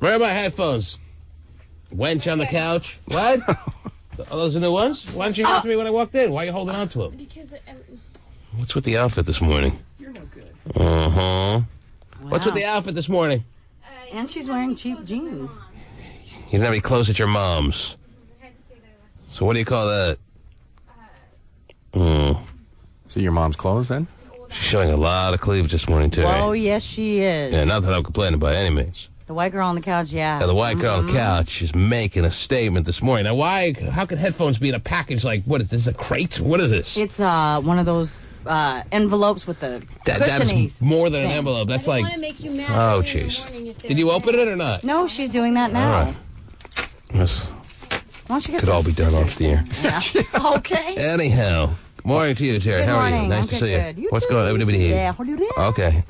Where are my headphones? Wench on the couch. What? Oh, those are new ones? Why didn't you hand them to me when I walked in? Why are you holding on to them? Because What's with the outfit this morning? you're no good. Wow. What's with the outfit this morning? And she's wearing cheap jeans. You didn't have any clothes at your mom's. So what do you call that? So your mom's clothes, then? She's showing a lot of cleavage this morning, too. Oh, yes, she is. Yeah, not that I'm complaining by any means. The white girl on the couch, yeah. Now, the white girl on the couch is making a statement this morning. Now, how could headphones be in a package like, what is this, a crate? What is this? It's one of those envelopes with the That cushiony is more than an thing. envelope. That's I like, want to make you mad oh, early in the jeez. morning if Did you open it or not? No, she's doing that now. All right. Yes. Why don't you get Could some all be done scissors off the air. then? Yeah. Okay. Anyhow, good morning to you, Terry. Good How are you? morning. Nice I'm to see good. you. What's going on? Everybody here? Yeah, what do you do? Okay.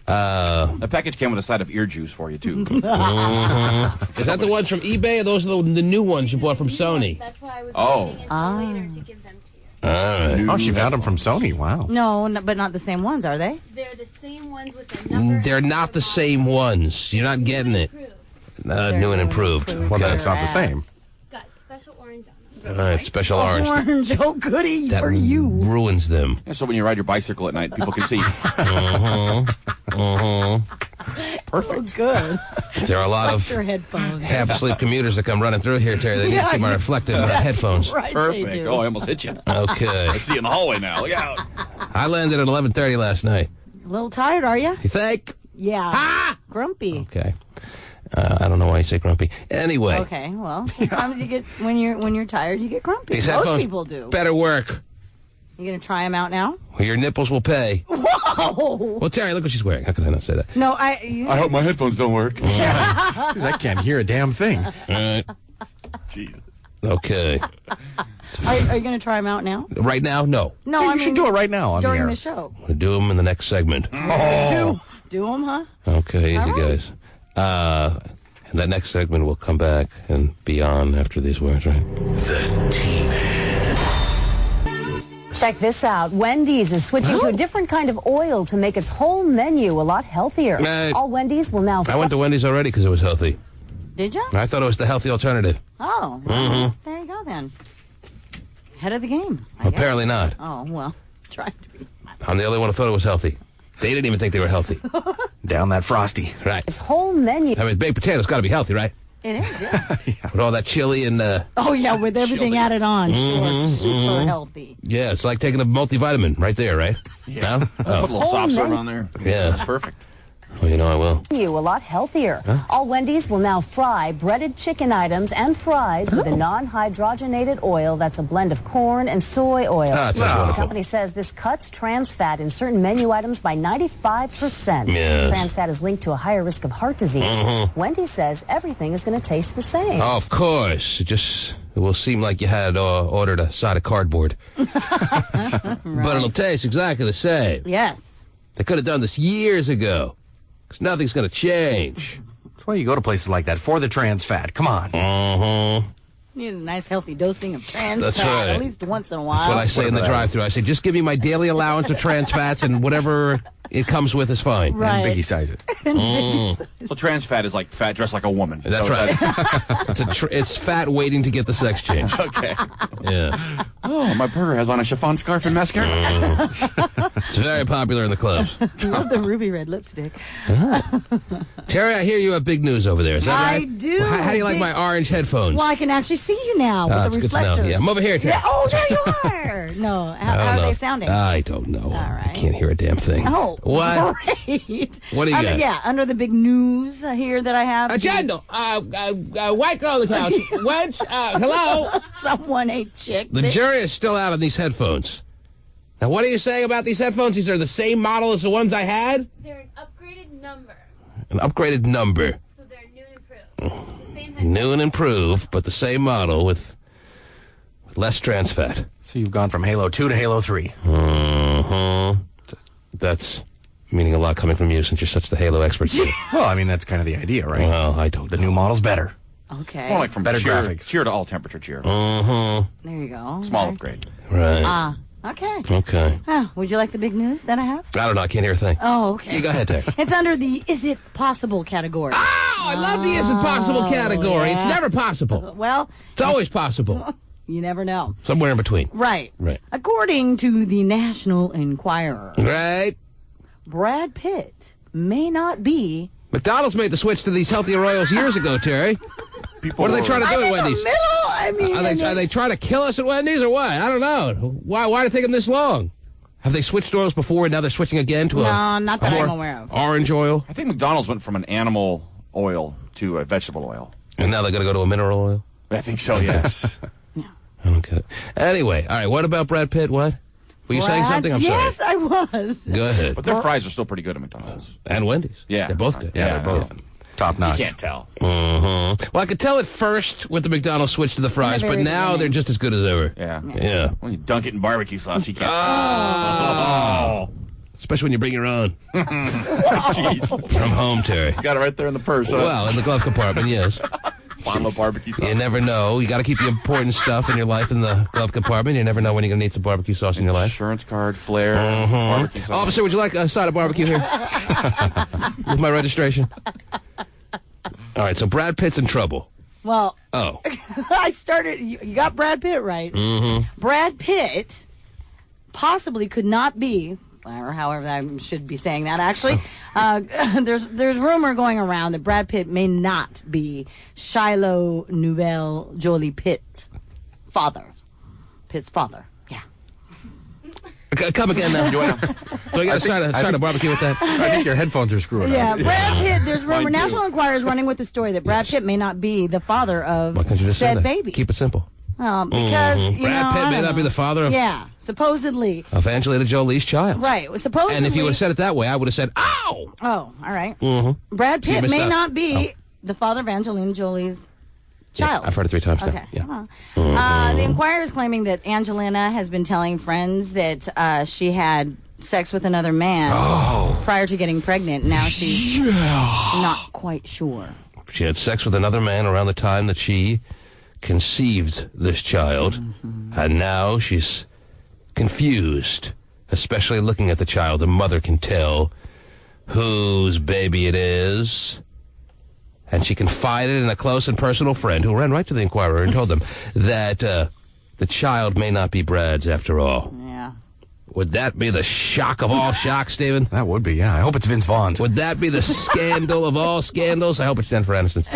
The package came with a side of ear juice for you, too. Is that the ones from eBay, or those are the new ones you bought from Sony? That's why I was Oh. waiting until later to give them to you. All right. Oh, she found them from Sony. Wow. No, but not the same ones, are they? They're the same ones with the number. They're not the same ones. You're not getting it. Approved. New and improved. Well, then it's not the Ass. same. Got special orange on them. All right, special orange. Orange, oh goody That for you. ruins them. Yeah, so when you ride your bicycle at night, people can see. Perfect. Good. There are a lot Your of headphones. half-asleep commuters that come running through here, Terry. They need to see my reflective headphones. Right, they Perfect. do. Oh, I almost hit you. Okay. I see you in the hallway now. Look out. I landed at 11:30 last night. A little tired, are you? You think? Yeah. Grumpy. Okay. I don't know why you say grumpy. Anyway, Okay, well, sometimes you get when you're tired, you get grumpy. these Most headphones people do. better work, You gonna try them out now? or your nipples will pay. Whoa! Well, Terry, look what she's wearing. How could I not say that? No, I hope my headphones don't work. Because I can't hear a damn thing. All right. Jesus. Okay. Are you gonna try them out now? Right now, no. No, You I mean should do it right now on the during air. the show. We'll do them in the next segment. Do them, huh? Okay, easy, All right. guys. And that next segment will come back and be on after these words, right? Check this out. Wendy's is switching to a different kind of oil to make its whole menu a lot healthier. Right. All Wendy's will now... I went to Wendy's already because it was healthy. Did you? I thought it was the healthy alternative. Oh, well, there you go then. Head of the game. I guess. Apparently not. Oh well, trying to be. I'm the only one who thought it was healthy. They didn't even think they were healthy. Down that frosty. Right. Its whole menu... I mean, baked potatoes got to be healthy, right? It is, yeah. With all that chili and, Oh yeah, with everything added on, sure, super healthy. yeah, it's like taking a multivitamin right there, right? Yeah. No? Put a Oh, little soft serve on there. Yeah. That's perfect. well, you know I will. menu a lot healthier. All Wendy's will now fry breaded chicken items and fries with a non-hydrogenated oil that's a blend of corn and soy oils. Ah, it sounds The wonderful. company says this cuts trans fat in certain menu items by 95%. Yes. Trans fat is linked to a higher risk of heart disease. Wendy's says everything is going to taste the same. Oh, of course. It will seem like you had ordered a side of cardboard. But it'll taste exactly the same. Yes. They could have done this years ago. Because nothing's going to change. That's why you go to places like that, for the trans fat. Come on. Need a nice healthy dosing of trans That's fat right. at least once in a while. That's what I say in the drive-thru. I say, just give me my daily allowance of trans fats, and whatever it comes with is fine. Right. And Biggie size it. So trans fat is like fat dressed like a woman. That's So right. It's fat waiting to get the sex change. Okay. Yeah. Oh, my burger has on a chiffon scarf and mascara. It's very popular in the clubs. Love the ruby red lipstick. Terry, I hear you have big news over there. Is that I right? do. Well, how do you like Big- my orange headphones? Well, I can actually see you now with That's the good to know. reflectors. Yeah, I'm over here, Terry. Yeah, oh, there you are. No, how I don't are know. they sounding? I don't know. All right. I can't hear a damn thing. Oh, What? great. What do you got? Yeah, under the big news here that I have. Agenda. White girl on the couch. What? Hello? Someone ate chick. The jury is still out on these headphones. Now, what are you saying about these headphones? These are the same model as the ones I had? They're an upgraded number, An upgraded number. so they're new and improved. It's the same head. New and improved, but the same model with less trans fat. So you've gone from Halo 2 to Halo 3. That's meaning a lot coming from you since you're such the Halo expert. Well, I mean, that's kind of the idea, right? Well, I don't The know. new model's better. Okay. More like from Better cheer, graphics. cheer to all temperature cheer. There you go. Small Okay. upgrade. Right. Okay. Okay. Would you like the big news that I have? I don't know. I can't hear a thing. Oh, okay. You go ahead, Terry. It's under the "Is it possible" category. Oh, I love the "is it possible" category. yeah. It's never possible. Well, It's always possible. you never know. Somewhere in between. Right. Right. According to the National Enquirer, Right. Brad Pitt may not be. McDonald's made the switch to these healthier oils years ago, Terry. What are they trying to do I'm at in Wendy's? the middle. I mean, Are they trying to kill us at Wendy's or what? I don't know. Why did it take them this long? Have they switched oils before and now they're switching again to No, not that more I'm aware of. orange oil? I think McDonald's went from an animal oil to a vegetable oil. And now they're going to go to a mineral oil? I think so, yes. I don't get it. Anyway, all right, what about Brad Pitt? What? Were you saying something? I'm yes, sorry. I was. Go ahead. But their fries are still pretty good at McDonald's. And Wendy's. Yeah. They're both good. Yeah, they're both. Top notch. You can't tell. Well, I could tell at first with the McDonald's switch to the fries, In the but very now beginning. they're just as good as ever. Yeah. Yeah. When you dunk it in barbecue sauce, you can't Especially when you bring your own Jeez. from home, Terry. Got it right there in the purse. Huh? Well, in the glove compartment, yes. Bottle of barbecue sauce. You never know. You got to keep the important stuff in your life in the glove compartment. You never know when you're going to need some barbecue sauce in your life. Insurance card, flare, barbecue sauce. Officer, would you like a side of barbecue here? With my registration? All right, so Brad Pitt's in trouble. Well, Oh. I started. You got Brad Pitt right. Mm-hmm. Brad Pitt possibly could not be, or however I should be saying that. Actually, there's rumor going around that Brad Pitt may not be Shiloh Nouvelle Jolie Pitt's father. Pitt's father. Yeah. Come again now. Do I got to start a barbecue with that? I think your headphones are screwing Yeah, up. Brad Pitt. There's rumor. Mine too. National Enquirer is running with the story that Brad Pitt may not be the father of Why can't you just say said that? baby. Keep it simple. Because you Brad know, Pitt I may don't not be know. the father of supposedly. Angelina Jolie's child. Right. Supposedly. And if you would have said it that way, I would have said, ow! Oh, all right. Brad So you Pitt missed may out. not be the father of Angelina Jolie's child. I've heard it 3 times Okay. now. Yeah. The Enquirer is claiming that Angelina has been telling friends that she had sex with another man prior to getting pregnant. Now she's not quite sure. She had sex with another man around the time that she conceived this child, and now she's confused, especially looking at the child. The mother can tell whose baby it is, and she confided in a close and personal friend who ran right to the Enquirer and told them that the child may not be Brad's after all. Yeah. Would that be the shock of all shocks, Stephen? That would be, yeah. I hope it's Vince Vaughn's. Would that be the scandal of all scandals? I hope it's Jennifer Aniston's.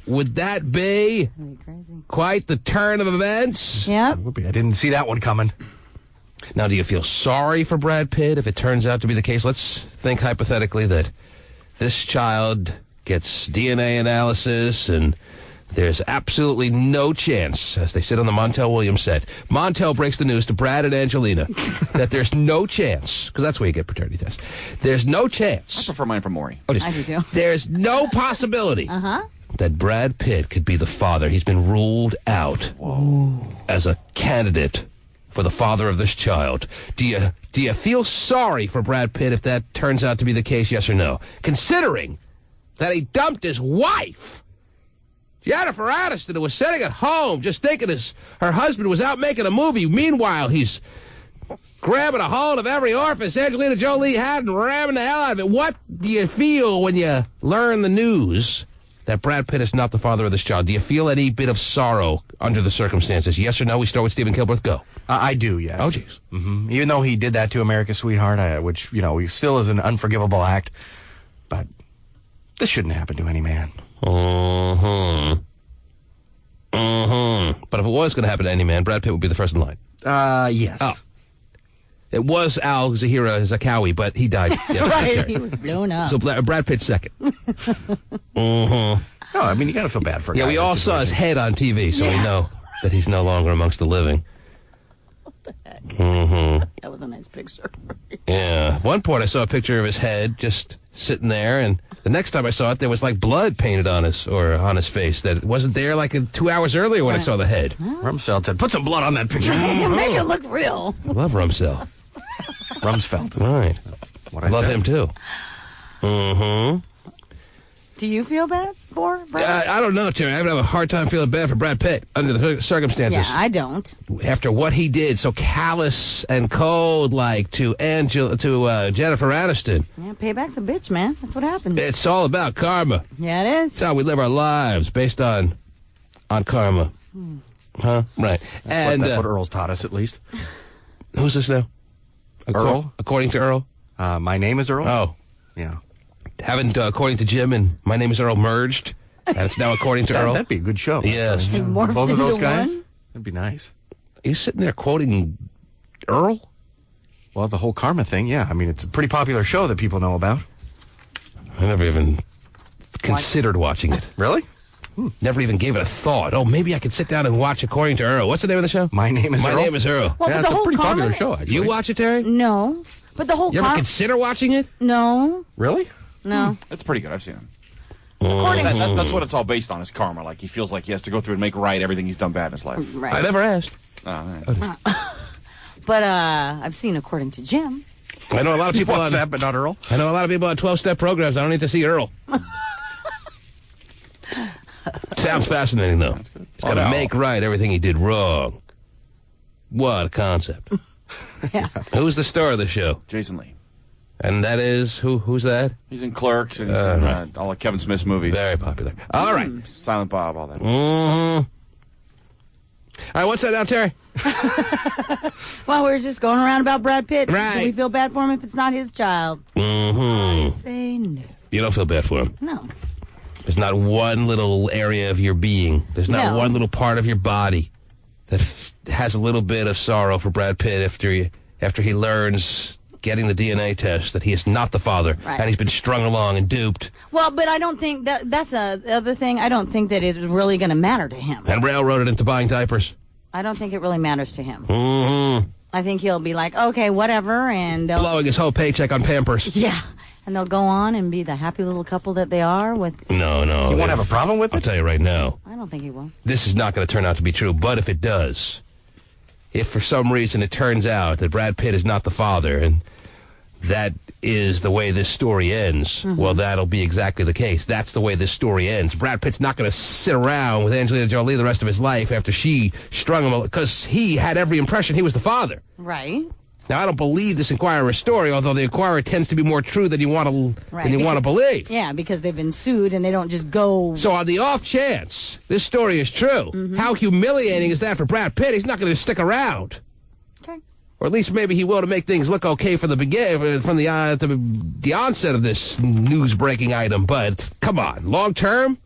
Would that be That'd be crazy. quite the turn of events? Yep. Would be. I didn't see that one coming. Now, do you feel sorry for Brad Pitt if it turns out to be the case? Let's think hypothetically that this child gets DNA analysis and there's absolutely no chance, as they sit on the Montel Williams set. Montel breaks the news to Brad and Angelina that there's no chance, because that's where you get paternity tests. There's no I chance. prefer mine from Maury. I do too. There's no possibility that Brad Pitt could be the father. He's been ruled out as a candidate for the father of this child. Do you feel sorry for Brad Pitt if that turns out to be the case, yes or no? Considering that he dumped his wife, Jennifer Aniston, who was sitting at home just thinking her husband was out making a movie. Meanwhile, he's grabbing a hold of every orifice Angelina Jolie had and ramming the hell out of it. What do you feel when you learn the news that Brad Pitt is not the father of this child? Do you feel any bit of sorrow under the circumstances? Yes or no? We start with Stephen Kilbreth. Go. I do, yes. Oh, jeez. Even though he did that to America's Sweetheart, which, still is an unforgivable act, but this shouldn't happen to any man. But if it was going to happen to any man, Brad Pitt would be the first in line. Yes. Oh. It was Al Zahira Zakawi, but he died. Right. He was blown up. So Brad Pitt's second. No, I mean, you got to feel bad for a guy Yeah, we in all this saw his situation. head on TV, so we know that he's no longer amongst the living. That was a nice picture. Yeah. At one point, I saw a picture of his head just sitting there, and the next time I saw it, there was like blood painted on his face that wasn't there like 2 hours earlier when I saw the head. Rumsfeld said, put some blood on that picture. Make it look real. I love Rumsfeld. Rumsfeld. Right. What I love said. him too. Do you feel bad for Brad? I don't know, Terry. I have a hard time feeling bad for Brad Pitt under the circumstances. Yeah, I don't. After what he did, so callous and cold, like to Jennifer Aniston. Yeah, payback's a bitch, man. That's what happens. It's all about karma. Yeah, it is. It's how we live our lives, based on karma. Huh? Right. That's what Earl's taught us, at least. Who's this now? Earl? According to Earl? My name is Earl? Oh. Yeah. Haven't, according to Jim and My Name is Earl merged? And it's now according to Earl? That'd be a good show. Yes. actually. Morphed Both of those into guys? one? That'd be nice. Are you sitting there quoting Earl? Well, the whole karma thing, yeah. I mean, it's a pretty popular show that people know about. I never even considered watching it. Really? Never even gave it a thought. Oh, maybe I could sit down and watch According to Earl. What's the name of the show? My Name is My Earl. Name is Earl. Well, Yeah, but it's the a whole pretty popular karma- show, actually. You watch it, Terry? No. But the whole You ever karma... consider watching it? No. Really? No. It's pretty good. I've seen it. According That's what it's all based on, is karma. Like, he feels like he has to go through and make right everything he's done bad in his life. Right. I never asked. But I've seen According to Jim. I know a lot of people Watch on that, but not Earl. I know a lot of people on 12-step programs. I don't need to see Earl. Sounds fascinating, though. He's got to make right everything he did wrong. What a concept. Who's the star of the show? Jason Lee. And that is, who's that? He's in Clerks and he's in all of Kevin Smith's movies. Very popular. All right. Silent Bob, all that. All right, what's that now, Terry? Well, we're just going around about Brad Pitt. Right. Do we feel bad for him if it's not his child? I say no. You don't feel bad for him. No. There's not one little area of your being. There's not No. one little part of your body that has a little bit of sorrow for Brad Pitt after he learns, getting the DNA test, that he is not the father, Right. and he's been strung along and duped Well, but I don't think that's the other thing. I don't think that it's really going to matter to him. and railroaded into buying diapers. I don't think it really matters to him. Mm-hmm. I think he'll be like, okay, whatever, and they'll, Blowing his whole paycheck on Pampers. yeah, and they'll go on and be the happy little couple that they are with. No. You won't have a problem with I'll it? tell you right now, I don't think he will. this is not going to turn out to be true, but if it does, if for some reason it turns out that Brad Pitt is not the father, and that is the way this story ends, well, that'll be exactly the case. That's the way this story ends. Brad Pitt's not going to sit around with Angelina Jolie the rest of his life after she strung him, because he had every impression he was the father. Right. Now, I don't believe this Inquirer story, although the Inquirer tends to be more true than you want to believe. Yeah, because they've been sued and they don't just go. So on the off chance this story is true, how humiliating is that for Brad Pitt? He's not going to stick around. Okay. Or at least maybe he will, to make things look okay from the onset of this news-breaking item. But come on, long-term?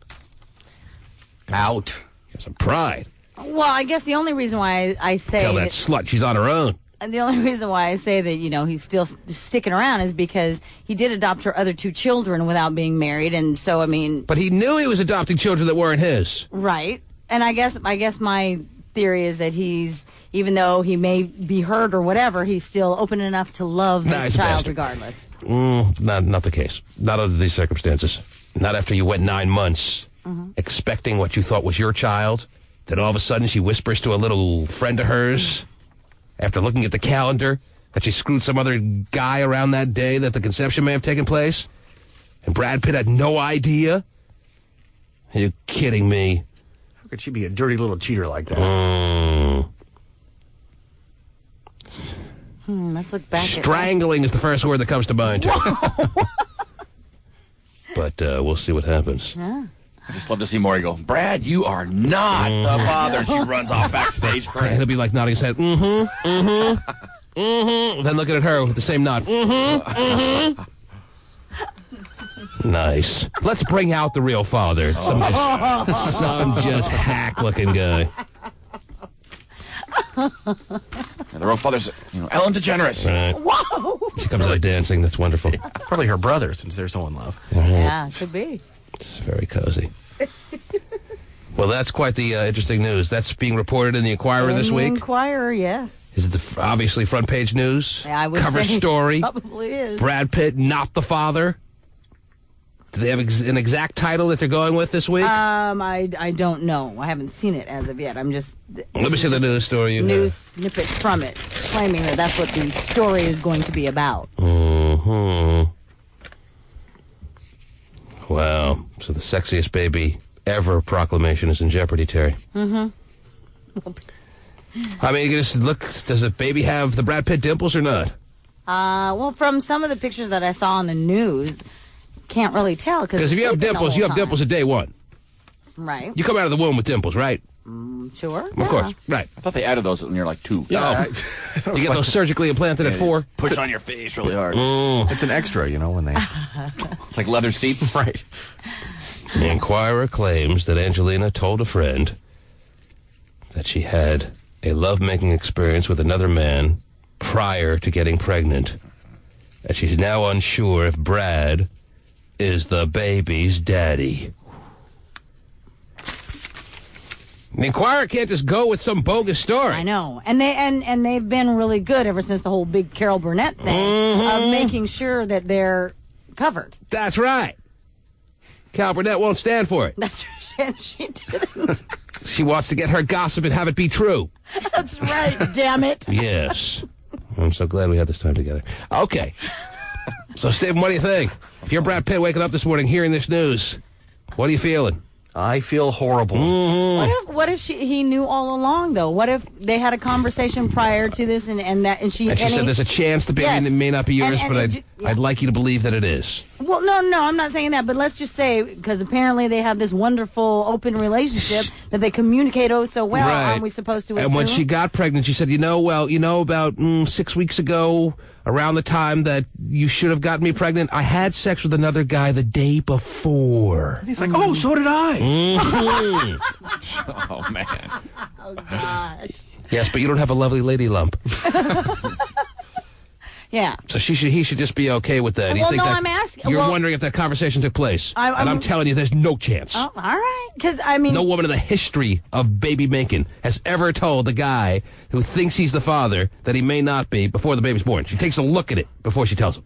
Out. Got some pride. Well, I guess the only reason why I say Tell that slut she's on her own. And the only reason why I say that, he's still sticking around is because he did adopt her other two children without being married. And so, I mean... But he knew he was adopting children that weren't his. Right. And I guess my theory is that he's, even though he may be hurt or whatever, he's still open enough to love Nah, his he's a child bastard. regardless. Not the case. Not under these circumstances. Not after you went 9 months expecting what you thought was your child. Then all of a sudden she whispers to a little friend of hers, after looking at the calendar, that she screwed some other guy around that day that the conception may have taken place. And Brad Pitt had no idea? Are you kidding me? How could she be a dirty little cheater like that? Let's look back Strangling is the first word that comes to mind. But we'll see what happens. I just love to see Maury go, Brad, you are not the father. She runs off backstage And crying. he'll be like nodding his head, then looking at her with the same nod, Nice. Let's bring out the real father. Some just hack-looking guy. And the real father's, Ellen DeGeneres. Right. Whoa! She comes out dancing. That's wonderful. Probably her brother, since they're so in love. Yeah, could be. It's very cozy. Well, that's quite the interesting news. That's being reported in the Inquirer this week. Inquirer, yes. Is it obviously front page news? Yeah, I would Cover say story. Probably is. Brad Pitt, not the father. Do they have an exact title that they're going with this week? I don't know. I haven't seen it as of yet. I'm just... Let me see the news story you news snippet from it, claiming that that's what the story is going to be about. Wow. So the sexiest baby ever proclamation is in jeopardy, Terry. Mm-hmm. I mean, you just look, does the baby have the Brad Pitt dimples or not? Well, from some of the pictures that I saw on the news, can't really tell. Because if you have dimples, you have dimples at day one. Right. You come out of the womb with dimples, right? Sure. Of course, right. I thought they added those when you're like 2. Yeah. You get those surgically implanted at 4. Push on your face really hard. It's an extra, when they... It's like leather seats. Right. The Inquirer claims that Angelina told a friend that she had a lovemaking experience with another man prior to getting pregnant. And she's now unsure if Brad is the baby's daddy. The Inquirer can't just go with some bogus story. I know. And they've been really good ever since the whole big Carol Burnett thing of making sure that they're covered. That's right. Carol Burnett won't stand for it. That's right. She didn't. She wants to get her gossip and have it be true. That's right, damn it. Yes. I'm so glad we had this time together. Okay. So, Stephen, what do you think? If you're Brad Pitt waking up this morning hearing this news, what are you feeling? I feel horrible. What if he knew all along though? What if they had a conversation prior to this and she said there's a chance the baby may not be yours, but I'd like you to believe that it is. Well, no, I'm not saying that, but let's just say because apparently they have this wonderful open relationship that they communicate so well. Right. Aren't we supposed to assume? And when she got pregnant, she said, about 6 weeks ago, around the time that you should have gotten me pregnant, I had sex with another guy the day before. He's like, oh, so did I. Oh, man. Oh, gosh. Yes, but you don't have a lovely lady lump. Yeah. So he should just be okay with that. Well, no, I'm asking. You're wondering if that conversation took place. And I'm telling you, there's no chance. Oh, all right. Because, I mean... No woman in the history of baby making has ever told the guy who thinks he's the father that he may not be before the baby's born. She takes a look at it before she tells him.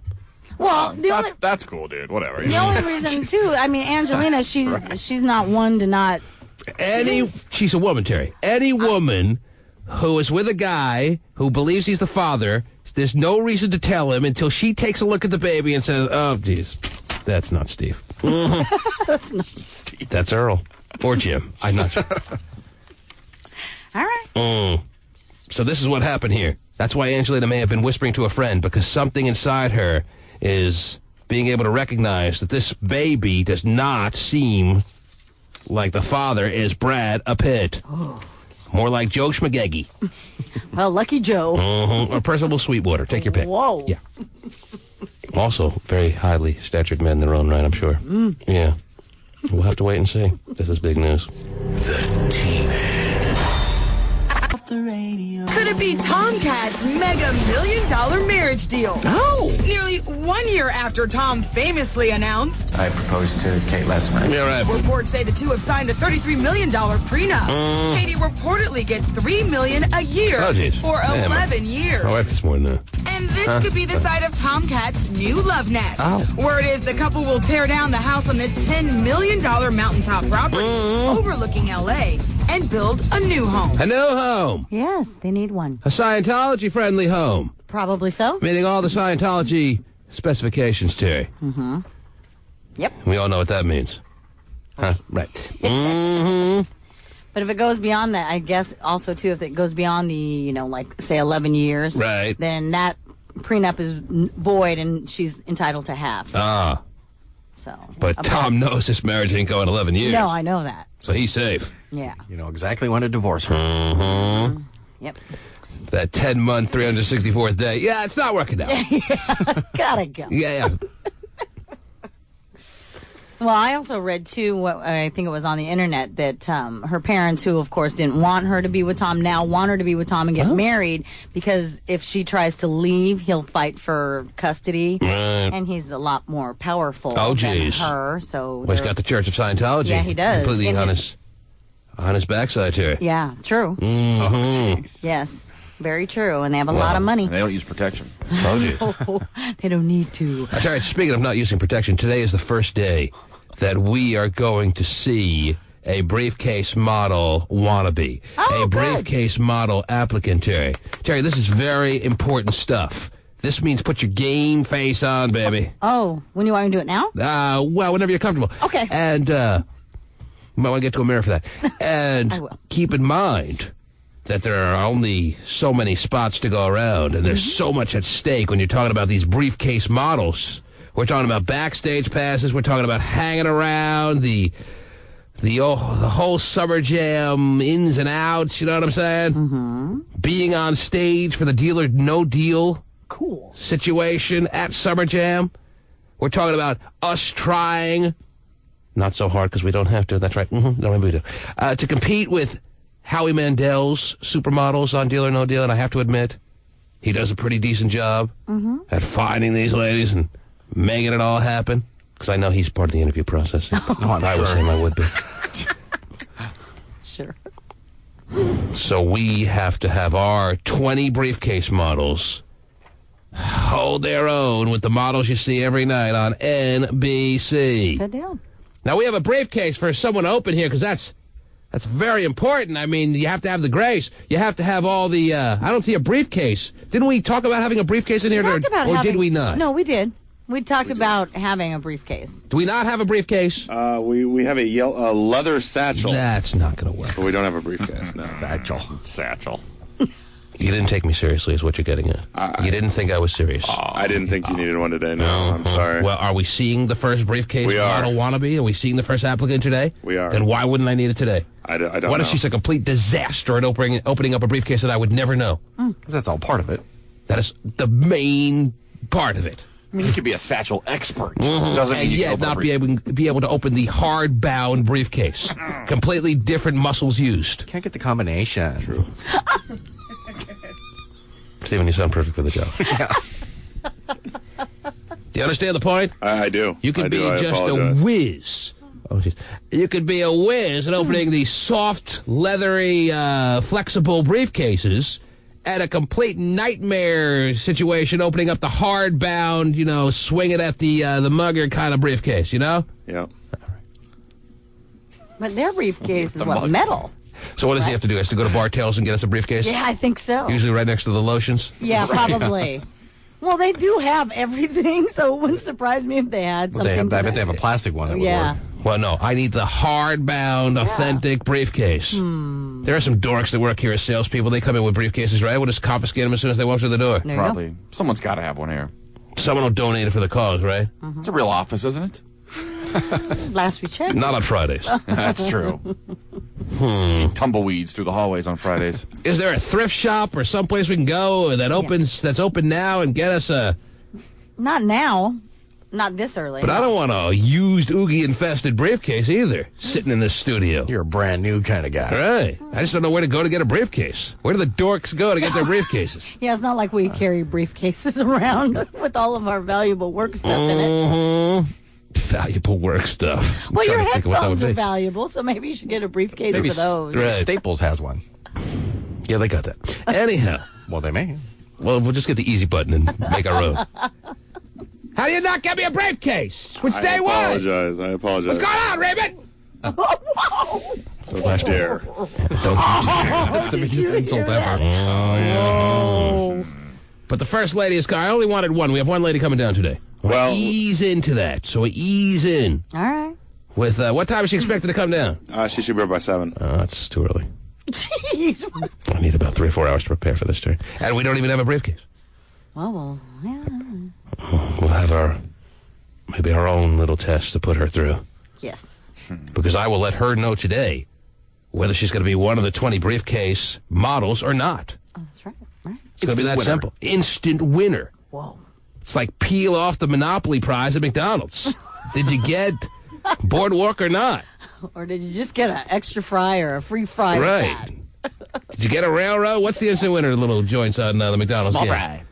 Well, that's cool, dude. Whatever. The only reason, too, I mean, Angelina, she's not one to not... She's a woman, Terry. Any woman who is with a guy who believes he's the father... There's no reason to tell him until she takes a look at the baby and says, oh, geez, that's not Steve. That's not Steve. That's Earl. Or Jim. I'm not sure. All right. So this is what happened here. That's why Angelina may have been whispering to a friend, because something inside her is being able to recognize that this baby does not seem like the father is Brad Pitt. Oh. More like Joe Schmagegi. Well, Lucky Joe. Or Percival Sweetwater. Take your pick. Whoa. Yeah. Also, very highly statured men in their own right, I'm sure. Yeah. We'll have to wait and see. This is big news. The T-Man. Could it be Tomcat's mega $1 million marriage deal? Oh! Nearly 1 year after Tom famously announced. I proposed to Kate last night. Yeah, right. Reports say the two have signed a $33 million prenup. Katie reportedly gets $3 million a year for 11 years. My wife is more than that. And this could be the site of Tomcat's new love nest. Word is the couple will tear down the house on this $10 million mountaintop property overlooking L.A. and build a new home. A new home. Yes, they need one. A Scientology-friendly home. Probably so. Meeting all the Scientology specifications, Terry. Yep. We all know what that means. Huh? Right. But if it goes beyond that, I guess also, too, if it goes beyond the, like, say 11 years, right, then that prenup is void and she's entitled to half. So. But Tom knows this marriage ain't going 11 years. No, I know that. So he's safe. Yeah. You know exactly when to divorce her. Yep. That 10-month, 364th day. Yeah, it's not working out. Gotta go. Yeah. Well, I also read, too, what I think it was on the internet, that her parents, who, of course, didn't want her to be with Tom, now want her to be with Tom and get married, because if she tries to leave, he'll fight for custody, and he's a lot more powerful than her. So well, he's got the Church of Scientology. Yeah, he does. Completely on his backside here. Yeah, true. Yes, very true, and they have a lot of money. And they don't use protection. They don't need to. That's right. Speaking of not using protection, today is the first day that we are going to see a briefcase model wannabe. Oh, a briefcase model applicant, Terry. Terry, this is very important stuff. This means put your game face on, baby. Oh, when you want me to do it now? Well, whenever you're comfortable. Okay. And, you might want to get to a mirror for that. And I will. keep in mind that there are only so many spots to go around, and there's so much at stake when you're talking about these briefcase models. We're talking about backstage passes. We're talking about hanging around, the whole Summer Jam ins and outs, you know what I'm saying? Mm-hmm. Being on stage for the Deal or No Deal situation at Summer Jam. We're talking about us trying, not so hard because we don't have to, that's right, no, maybe we do, to compete with Howie Mandel's supermodels on Deal or No Deal, and I have to admit, he does a pretty decent job at finding these ladies and making it all happen. Because I know he's part of the interview process. I was saying I would be. Sure. So we have to have our 20 briefcase models hold their own with the models you see every night on NBC. Good deal. Now, we have a briefcase for someone to open here because that's very important. I mean, you have to have the grace. You have to have all the, I don't see a briefcase. Didn't we talk about having a briefcase in here? Or did we not? No, we did. We talked about having a briefcase. Do we not have a briefcase? We have a leather satchel. That's not going to work. But we don't have a briefcase, no. Satchel. You didn't take me seriously is what you're getting at. You didn't think I was serious. I didn't think you needed one today, no. I'm sorry. Well, are we seeing the first briefcase model wannabe? Are we seeing the first applicant today? We are. Then why wouldn't I need it today? I don't know. What if she's a complete disaster at opening up a briefcase that I would never know? Because that's all part of it. That is the main part of it. I mean, you could be a satchel expert. Doesn't mean And you can yet open a not be able to open the hard-bound briefcase. Completely different muscles used. Can't get the combination. True. Steven, you sound perfect for the job. Do you understand the point? I do. You could I be do. I just apologize. a whiz. Oh, geez. You could be a whiz at opening these soft, leathery, flexible briefcases at a complete nightmare situation, opening up the hard-bound, swing it at the mugger kind of briefcase, you know? Yeah. But their briefcase is what, metal? So what does he have to do? He has to go to Bartell's and get us a briefcase? Yeah, I think so. Usually right next to the lotions? Yeah, probably. Well, they do have everything, so it wouldn't surprise me if they had something. I bet they have a plastic one that would work. Well, no, I need the hard-bound, authentic briefcase. There are some dorks that work here as salespeople. They come in with briefcases, right? We'll just confiscate them as soon as they walk through the door. Probably. Someone's got to have one here. Someone will donate it for the cause, right? It's a real office, isn't it? Last we checked. Not on Fridays. That's true. See tumbleweeds through the hallways on Fridays. Is there a thrift shop or someplace we can go that's open now and get us a... Not now. Not this early. But I don't want a used, oogie-infested briefcase either, sitting in this studio. You're a brand new kind of guy. Right. I just don't know where to go to get a briefcase. Where do the dorks go to get their briefcases? Yeah, it's not like we carry briefcases around with all of our valuable work stuff in it. Valuable work stuff. Well, your headphones are valuable, so maybe you should get a briefcase for those. Right. Staples has one. Yeah, they got that. Anyhow. Well, they may. Well, we'll just get the easy button and make our own. How do you not get me a briefcase? Which day was? I apologize. What's going on, Raymond? Whoa! Don't you dare. Don't you dare. That's the biggest insult ever. Whoa. But the first lady is... I only wanted one. We have one lady coming down today. Well, ease into that. So ease in. All right. With what time is she expected to come down? she should be here by 7. That's too early. Jeez. I need about 3 or 4 hours to prepare for this turn. And we don't even have a briefcase. Well, yeah. We'll have maybe our own little test to put her through. Yes. Because I will let her know today whether she's going to be one of the 20 briefcase models or not. Oh, that's right. Right. It's going to be that simple. Instant winner. Whoa. It's like peel off the Monopoly prize at McDonald's. Did you get Boardwalk or not? Or did you just get an extra fry or a free fry? Right. Did you get a railroad? What's the instant winner little joints on the McDonald's? Small fry.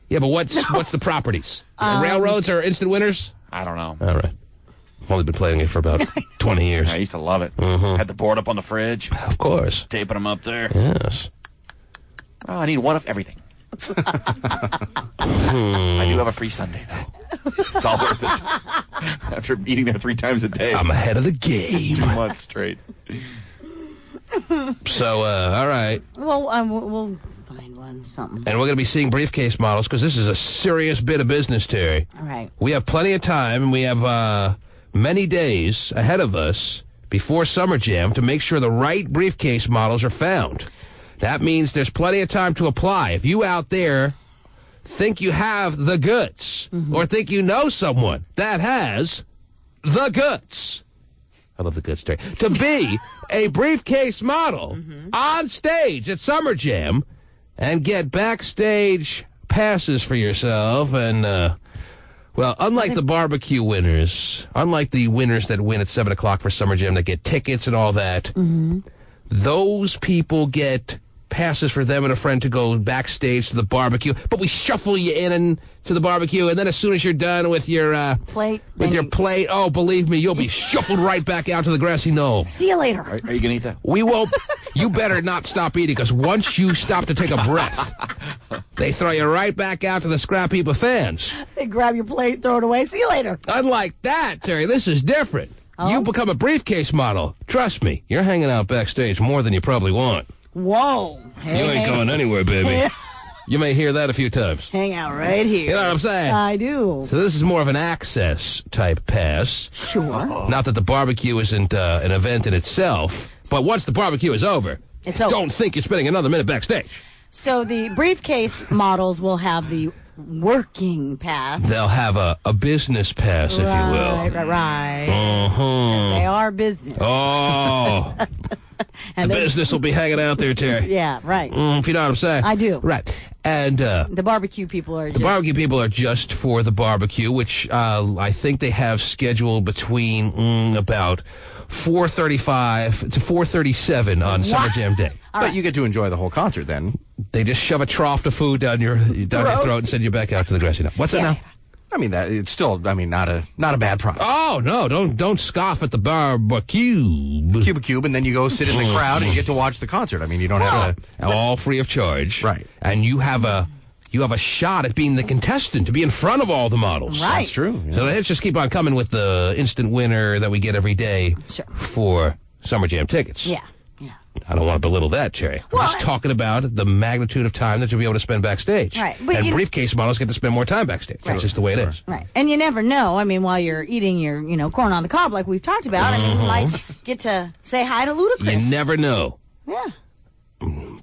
Yeah, but what's the properties? Railroads are instant winners? I don't know. All right. I've only been playing it for about 20 years. I used to love it. Had the board up on the fridge. Of course. Taping them up there. Yes. Oh, I need one of everything. I do have a free Sunday, though. It's all worth it. After eating there 3 times a day. I'm ahead of the game. 2 months straight. So, all right. Well, we'll find one. something. And we're going to be seeing briefcase models because this is a serious bit of business, Terry. All right. We have plenty of time, and we have many days ahead of us before Summer Jam to make sure the right briefcase models are found. That means there's plenty of time to apply. If you out there think you have the goods or think you know someone that has the goods, I love the goods, Terry, to be a briefcase model on stage at Summer Jam and get backstage passes for yourself and, well, unlike the barbecue winners, unlike the winners that win at 7 o'clock for Summer Jam that get tickets and all that, those people get passes for them and a friend to go backstage to the barbecue, but we shuffle you in to the barbecue, and then as soon as you're done with your plate, oh, believe me, you'll be shuffled right back out to the grassy knoll. See you later. Are you going to eat that? We won't. You better not stop eating, because once you stop to take a breath, they throw you right back out to the scrap heap of fans. They grab your plate, throw it away. See you later. Unlike that, Terry, this is different. Oh? You become a briefcase model. Trust me, you're hanging out backstage more than you probably want. Whoa. You ain't going anywhere, baby. You may hear that a few times. Hang out right here. You know what I'm saying? I do. So this is more of an access type pass. Sure. Not that the barbecue isn't an event in itself, but once the barbecue is over, It's over. Don't think you're spending another minute backstage. So the briefcase models will have the working pass. They'll have a business pass, if you will. Right. Uh-huh. They are business. Oh. And the they- business will be hanging out there, Terry. Yeah, right. If you know what I'm saying. I do. Right. And The barbecue people are the barbecue people are just for the barbecue, which I think they have scheduled between about 4:35 to 4:37 on Summer Jam Day. But you get to enjoy the whole concert then. They just shove a trough of food down your throat and send you back out to the grassy knoll. What's that now? I mean, that it's still, I mean, not a bad product. Oh no! Don't scoff at the barbecue. Cube, and then you go sit in the crowd and you get to watch the concert. I mean, you don't have to. All free of charge, Right. And you have a shot at being the contestant, to be in front of all the models. Right. That's true. Yeah. So let's just keep on coming with the instant winner that we get every day Sure. for Summer Jam tickets. Yeah. I don't want to belittle that, Cherry. I'm just talking about the magnitude of time that you'll be able to spend backstage. Right, but and you- briefcase models get to spend more time backstage. That's just the way it is. Right. And you never know. I mean, while you're eating your, corn on the cob like we've talked about, I mean, you might get to say hi to Ludacris. You never know. Yeah.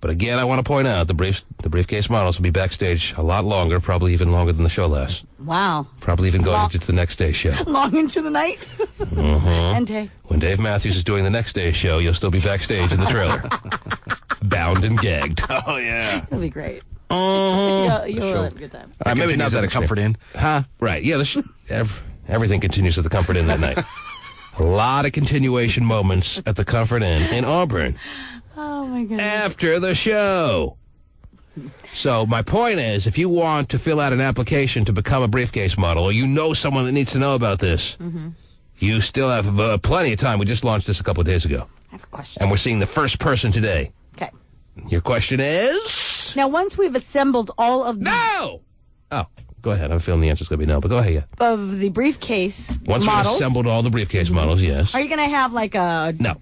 But again, I want to point out the briefcase models will be backstage a lot longer, probably even longer than the show lasts. Wow. Probably even going into the next day's show. Long into the night. And day. When Dave Matthews is doing the next day's show, you'll still be backstage in the trailer. Bound and gagged. Oh, yeah. It'll be great. You'll have a good time. Maybe not Continues that at the extreme. Comfort Inn. Huh? Right. Yeah, everything continues at the Comfort Inn that night. A lot of continuation moments at the Comfort Inn in Auburn. Oh, my goodness. After the show. So my point is, if you want to fill out an application to become a briefcase model, or you know someone that needs to know about this, you still have plenty of time. We just launched this a couple of days ago. I have a question. And we're seeing the first person today. Okay. Your question is? Now, once we've assembled all of the, No! Oh, go ahead. I'm feeling the answer's going to be no, but go ahead, yeah. of the briefcase Once we've models, assembled all the briefcase models, yes. are you going to have like a... No.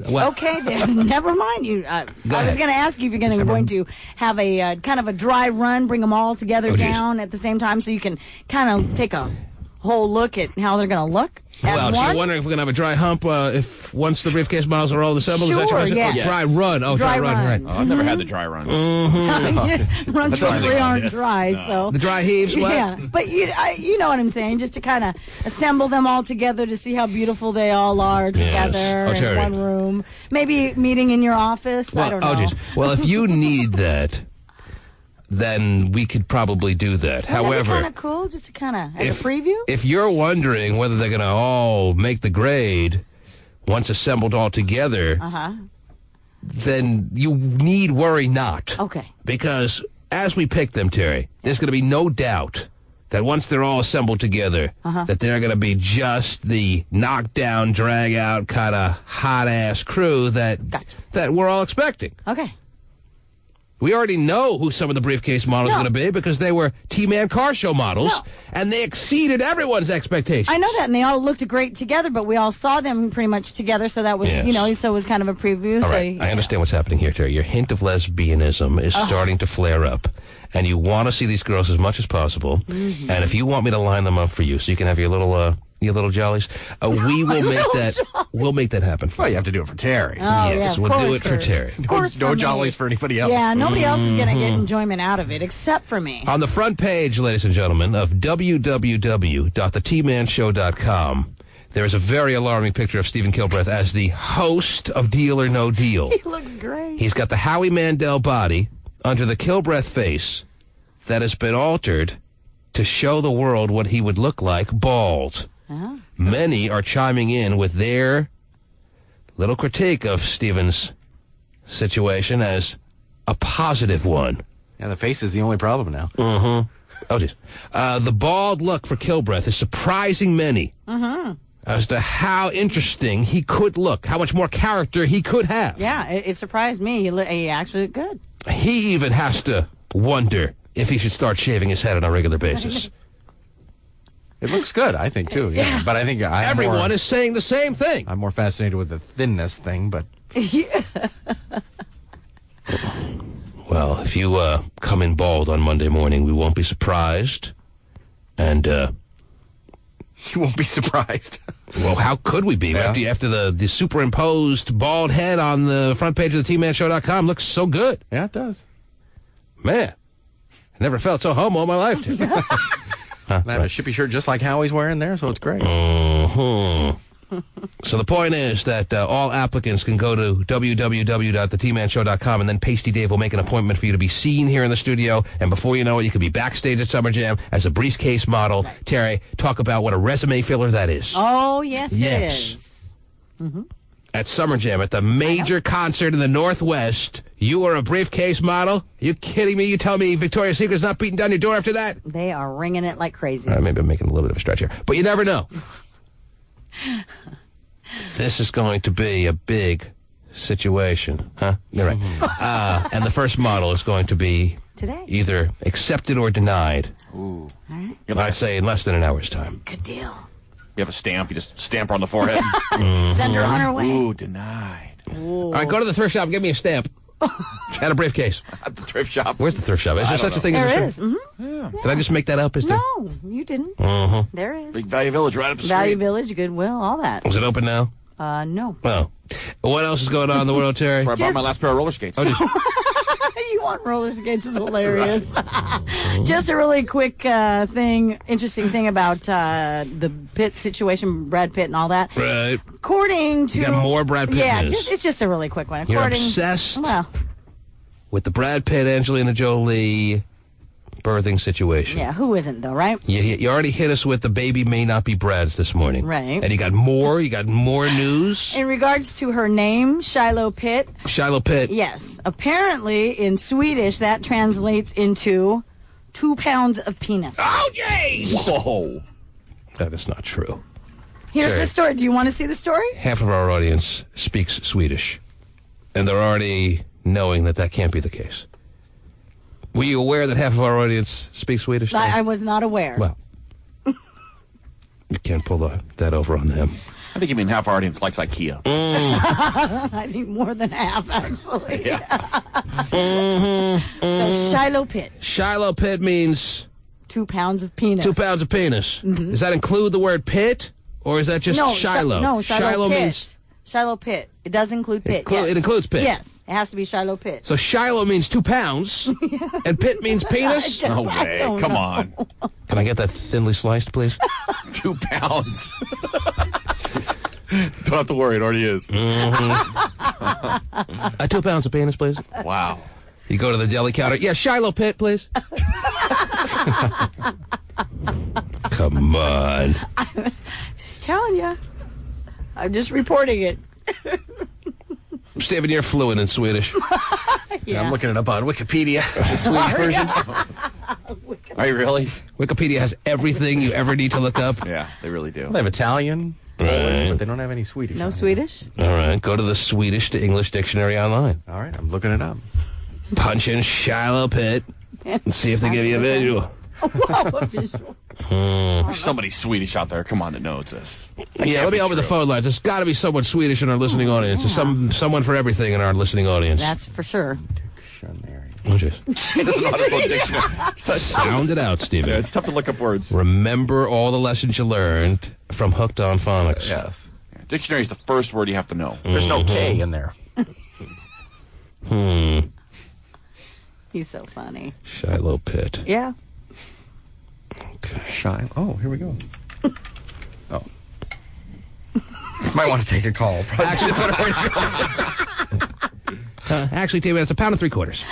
Well, Okay, then never mind. I was ahead. going to ask you if you're going to have a kind of a dry run, bring them all together geez. down at the same time, so you can kind of take a whole look at how they're going to look. As Well, so one? you're wondering if we're going to have a dry hump if once the briefcase models are all assembled? Is that your Sure, question? yes. Oh, dry run. Oh, dry run, right. Oh, I've never had the dry run. Runs really aren't exist. dry, No. so The dry heaves, what? yeah. But you know what I'm saying, just to kind of assemble them all together to see how beautiful they all are together Oh, in Terry. one room. Maybe meeting in your office. I don't know. Oh, geez. Well, if you need that, then we could probably do that. However, kind of cool, just to kind of as a preview. if you're wondering whether they're going to all make the grade once assembled all together, then you need worry not. Okay. Because as we pick them, Terry, there's going to be no doubt that once they're all assembled together, that they're going to be just the knockdown, drag out kind of hot ass crew that we're all expecting. Okay. We already know who some of the briefcase models are going to be because they were T-Man car show models, and they exceeded everyone's expectations. I know that, and they all looked great together, but we all saw them pretty much together, so that was, so it was kind of a preview. All right, I understand what's happening here, Terry. Your hint of lesbianism is starting to flare up, and you want to see these girls as much as possible, and if you want me to line them up for you so you can have your little jollies, we will make that. We'll make that happen. Well, you have to do it for Terry. Yes, we'll do it for Terry. No jollies for anybody else. Yeah, nobody else is going to get enjoyment out of it except for me. On the front page, ladies and gentlemen, of www.thetmanshow.com, there is a very alarming picture of Stephen Kilbreth as the host of Deal or No Deal. He looks great. He's got the Howie Mandel body under the Kilbreth face that has been altered to show the world what he would look like bald. Oh. Many are chiming in with their little critique of Stephen's situation as a positive one. Yeah, the face is the only problem now. Mm-hmm. Oh, geez. The bald look for Kilbreth is surprising many as to how interesting he could look, how much more character he could have. Yeah, it surprised me. He actually looked good. He even has to wonder if he should start shaving his head on a regular basis. It looks good, I think, too. Yeah. But I think everyone is saying the same thing. I'm more fascinated with the thinness thing, but... Well, if you come in bald on Monday morning, we won't be surprised. And, you won't be surprised. Well, how could we be? Yeah. After the superimposed bald head on the front page of the TManShow.com looks so good. Yeah, it does. Man, I never felt so homo in my life. I have a shippy shirt just like Howie's wearing there, so it's great. So the point is that all applicants can go to www.thetmanshow.com, and then Pasty Dave will make an appointment for you to be seen here in the studio. And before you know it, you could be backstage at Summer Jam as a briefcase model. Terry, talk about what a resume filler that is. Oh, yes. It is. At Summer Jam, at the major concert in the Northwest, you are a briefcase model? Are you kidding me? You tell me Victoria's Secret's not beating down your door after that? They are ringing it like crazy. Maybe I'm making a little bit of a stretch here, but you never know. This is going to be a big situation, huh? You're right. And the first model is going to be today, either accepted or denied. Ooh. All right. I'd say in less than an hour's time. Good deal. You have a stamp. You just stamp her on the forehead. Send her on her way. Ooh, denied. Ooh. All right, go to the thrift shop and give me a stamp. And a briefcase. At the thrift shop. Where's the thrift shop? Is there such a thing there as a is. Yeah. Did I just make that up? Is there? No, you didn't. There is. Big Value Village right up the street. Value Village, Goodwill, all that. Is it open now? No. Oh. What else is going on in the world, Terry? Where I bought my last pair of roller skates. Oh, did you? You want roller skates is hilarious. Just a really quick interesting thing about the Pitt situation, Brad Pitt and all that. Right. According to... You got more Brad Pitt news. It's just a really quick one. You're obsessed with the Brad Pitt, Angelina Jolie birthing situation. Yeah, who isn't, though, right? You already hit us with the baby may not be Brad's this morning. Right. And you got more news? In regards to her name, Shiloh Pitt. Shiloh Pitt. Yes. Apparently, in Swedish, that translates into 2 pounds of penis. Oh, jeez! Whoa. That is not true. Here's Terry, the story. Do you want to see the story? half of our audience speaks Swedish, and they're already knowing that can't be the case. Were you aware that half of our audience speaks Swedish? I was not aware. Well, you can't pull that over on them. I think you mean half our audience likes IKEA. I think more than half, actually. Yeah. So, Shiloh Pitt. Shiloh Pitt means 2 pounds of penis. 2 pounds of penis. Does that include the word pit, or is that just Shiloh? No, Shiloh Pitt. Means Shiloh Pitt. It does include Pitt. Yes. It includes Pitt. Yes, it has to be Shiloh Pitt. So Shiloh means 2 pounds, and Pitt means penis? No way. Come on. Can I get that thinly sliced, please? 2 pounds. Don't have to worry. It already is. 2 pounds of penis, please. Wow. You go to the deli counter. Yeah, Shiloh Pitt, please. Come on. Just telling you. I'm just reporting it. Steven, you're fluent in Swedish. Yeah, I'm looking it up on Wikipedia, the Swedish version. Are you really? Wikipedia has everything you ever need to look up. Yeah, they really do. They have Italian, Right. but they don't have any Swedish. No Swedish? All right, go to the Swedish to English dictionary online. All right, I'm looking it up. punch in Shiloh Pitt and see if they give you a visual. Whoa, a visual. There's somebody Swedish out there. Come on, that knows this. Yeah, let me open the phone lines. There's got to be someone Swedish in our listening audience. There's someone for everything in our listening audience. That's for sure. Oh, jeez. He doesn't know how to spell dictionary. Sound it out, Stephen. Yeah, it's tough to look up words. Remember all the lessons you learned from Hooked on Phonics. Yes. Dictionary is the first word you have to know. There's no K in there. He's so funny. Shiloh Pitt. Yeah. Okay. Shiloh. Oh, here we go. Oh. Might want to take a call. Actually, David, it's £1.75.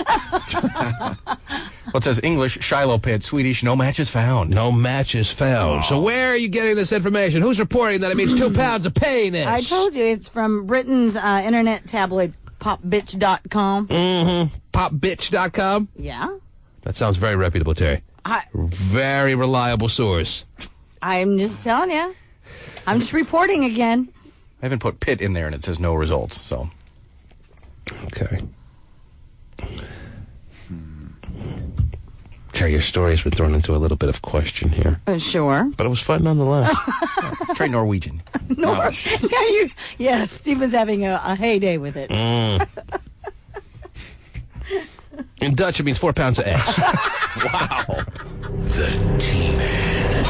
Well, it says English, Shiloh Pitt, Swedish, no matches found. No matches found. So where are you getting this information? Who's reporting that it means 2 pounds of penis? I told you it's from Britain's internet tabloid popbitch.com. Popbitch.com? Yeah. That sounds very reputable, Terry. Very reliable source. I'm just telling you. I'm just reporting again. I haven't put Pitt in there, and it says no results, so. Okay. Terry, your story has been thrown into a little bit of question here. Sure. But it was fun nonetheless. Let's try Norwegian. Yeah, Stephen's having a heyday with it. In Dutch, it means 4 pounds of eggs. Wow. The T-Man.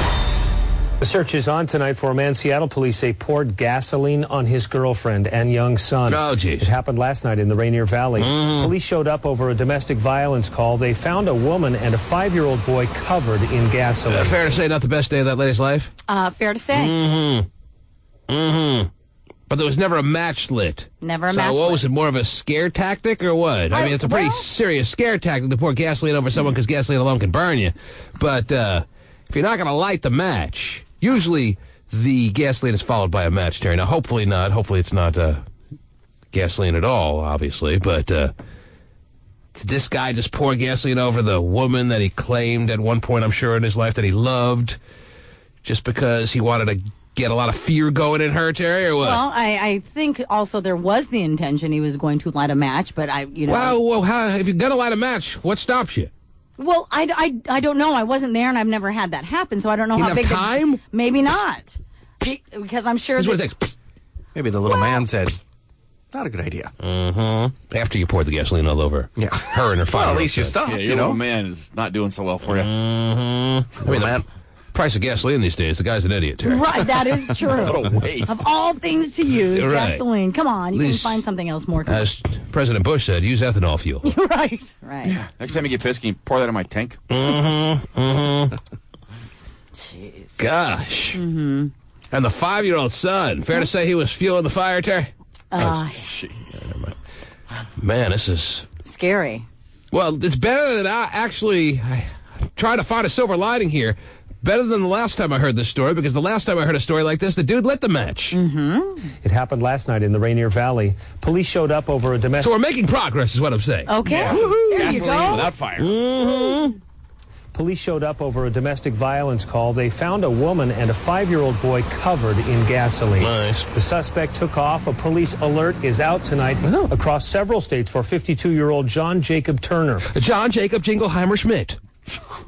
The search is on tonight for a man Seattle police say poured gasoline on his girlfriend and young son. Oh, jeez. It happened last night in the Rainier Valley. Police showed up over a domestic violence call. They found a woman and a 5-year-old boy covered in gasoline. Fair to say, not the best day of that lady's life? Fair to say. But there was never a match lit. Never a match lit. So what was it, more of a scare tactic or what? I mean, it's a pretty well- serious scare tactic to pour gasoline over someone because gasoline alone can burn you. But if you're not going to light the match, usually the gasoline is followed by a match, Terry. Now, hopefully not. Hopefully it's not gasoline at all, obviously. But did this guy just pour gasoline over the woman that he claimed at one point, I'm sure, in his life that he loved just because he wanted to get a lot of fear going in her, Terry, or what? Well, I think also there was the intention he was going to light a match, but Well, if you're going to light a match, what stops you? Well, I don't know. I wasn't there, and I've never had that happen, so I don't know how big time? Maybe not, because I'm sure. Here's what it takes. Maybe the little man said, not a good idea. After you poured the gasoline all over her and her father. Well, at least you stop. Yeah, your little man is not doing so well for you. I mean, the price of gasoline these days, the guy's an idiot, Terry. Right, that is true. What a waste. Of all things to use, Right. gasoline. Come on, you can Least- find something else more. As President Bush said, use ethanol fuel. Right. Next time you get pissed, can you pour that in my tank? Jeez. Gosh. And the 5-year-old son, fair to say he was fueling the fire, Terry? Jeez. Man, this is... Scary. Well, it's better than I'm trying to find a silver lining here. Better than the last time I heard this story, because the last time I heard a story like this, the dude lit the match. It happened last night in the Rainier Valley. Police showed up over a domestic... So we're making progress, is what I'm saying. Okay. Yeah. There you Gasoline go. without fire. Police showed up over a domestic violence call. They found a woman and a 5-year-old boy covered in gasoline. Nice. The suspect took off. A police alert is out tonight across several states for 52-year-old John Jacob Turner. John Jacob Jingleheimer Schmidt.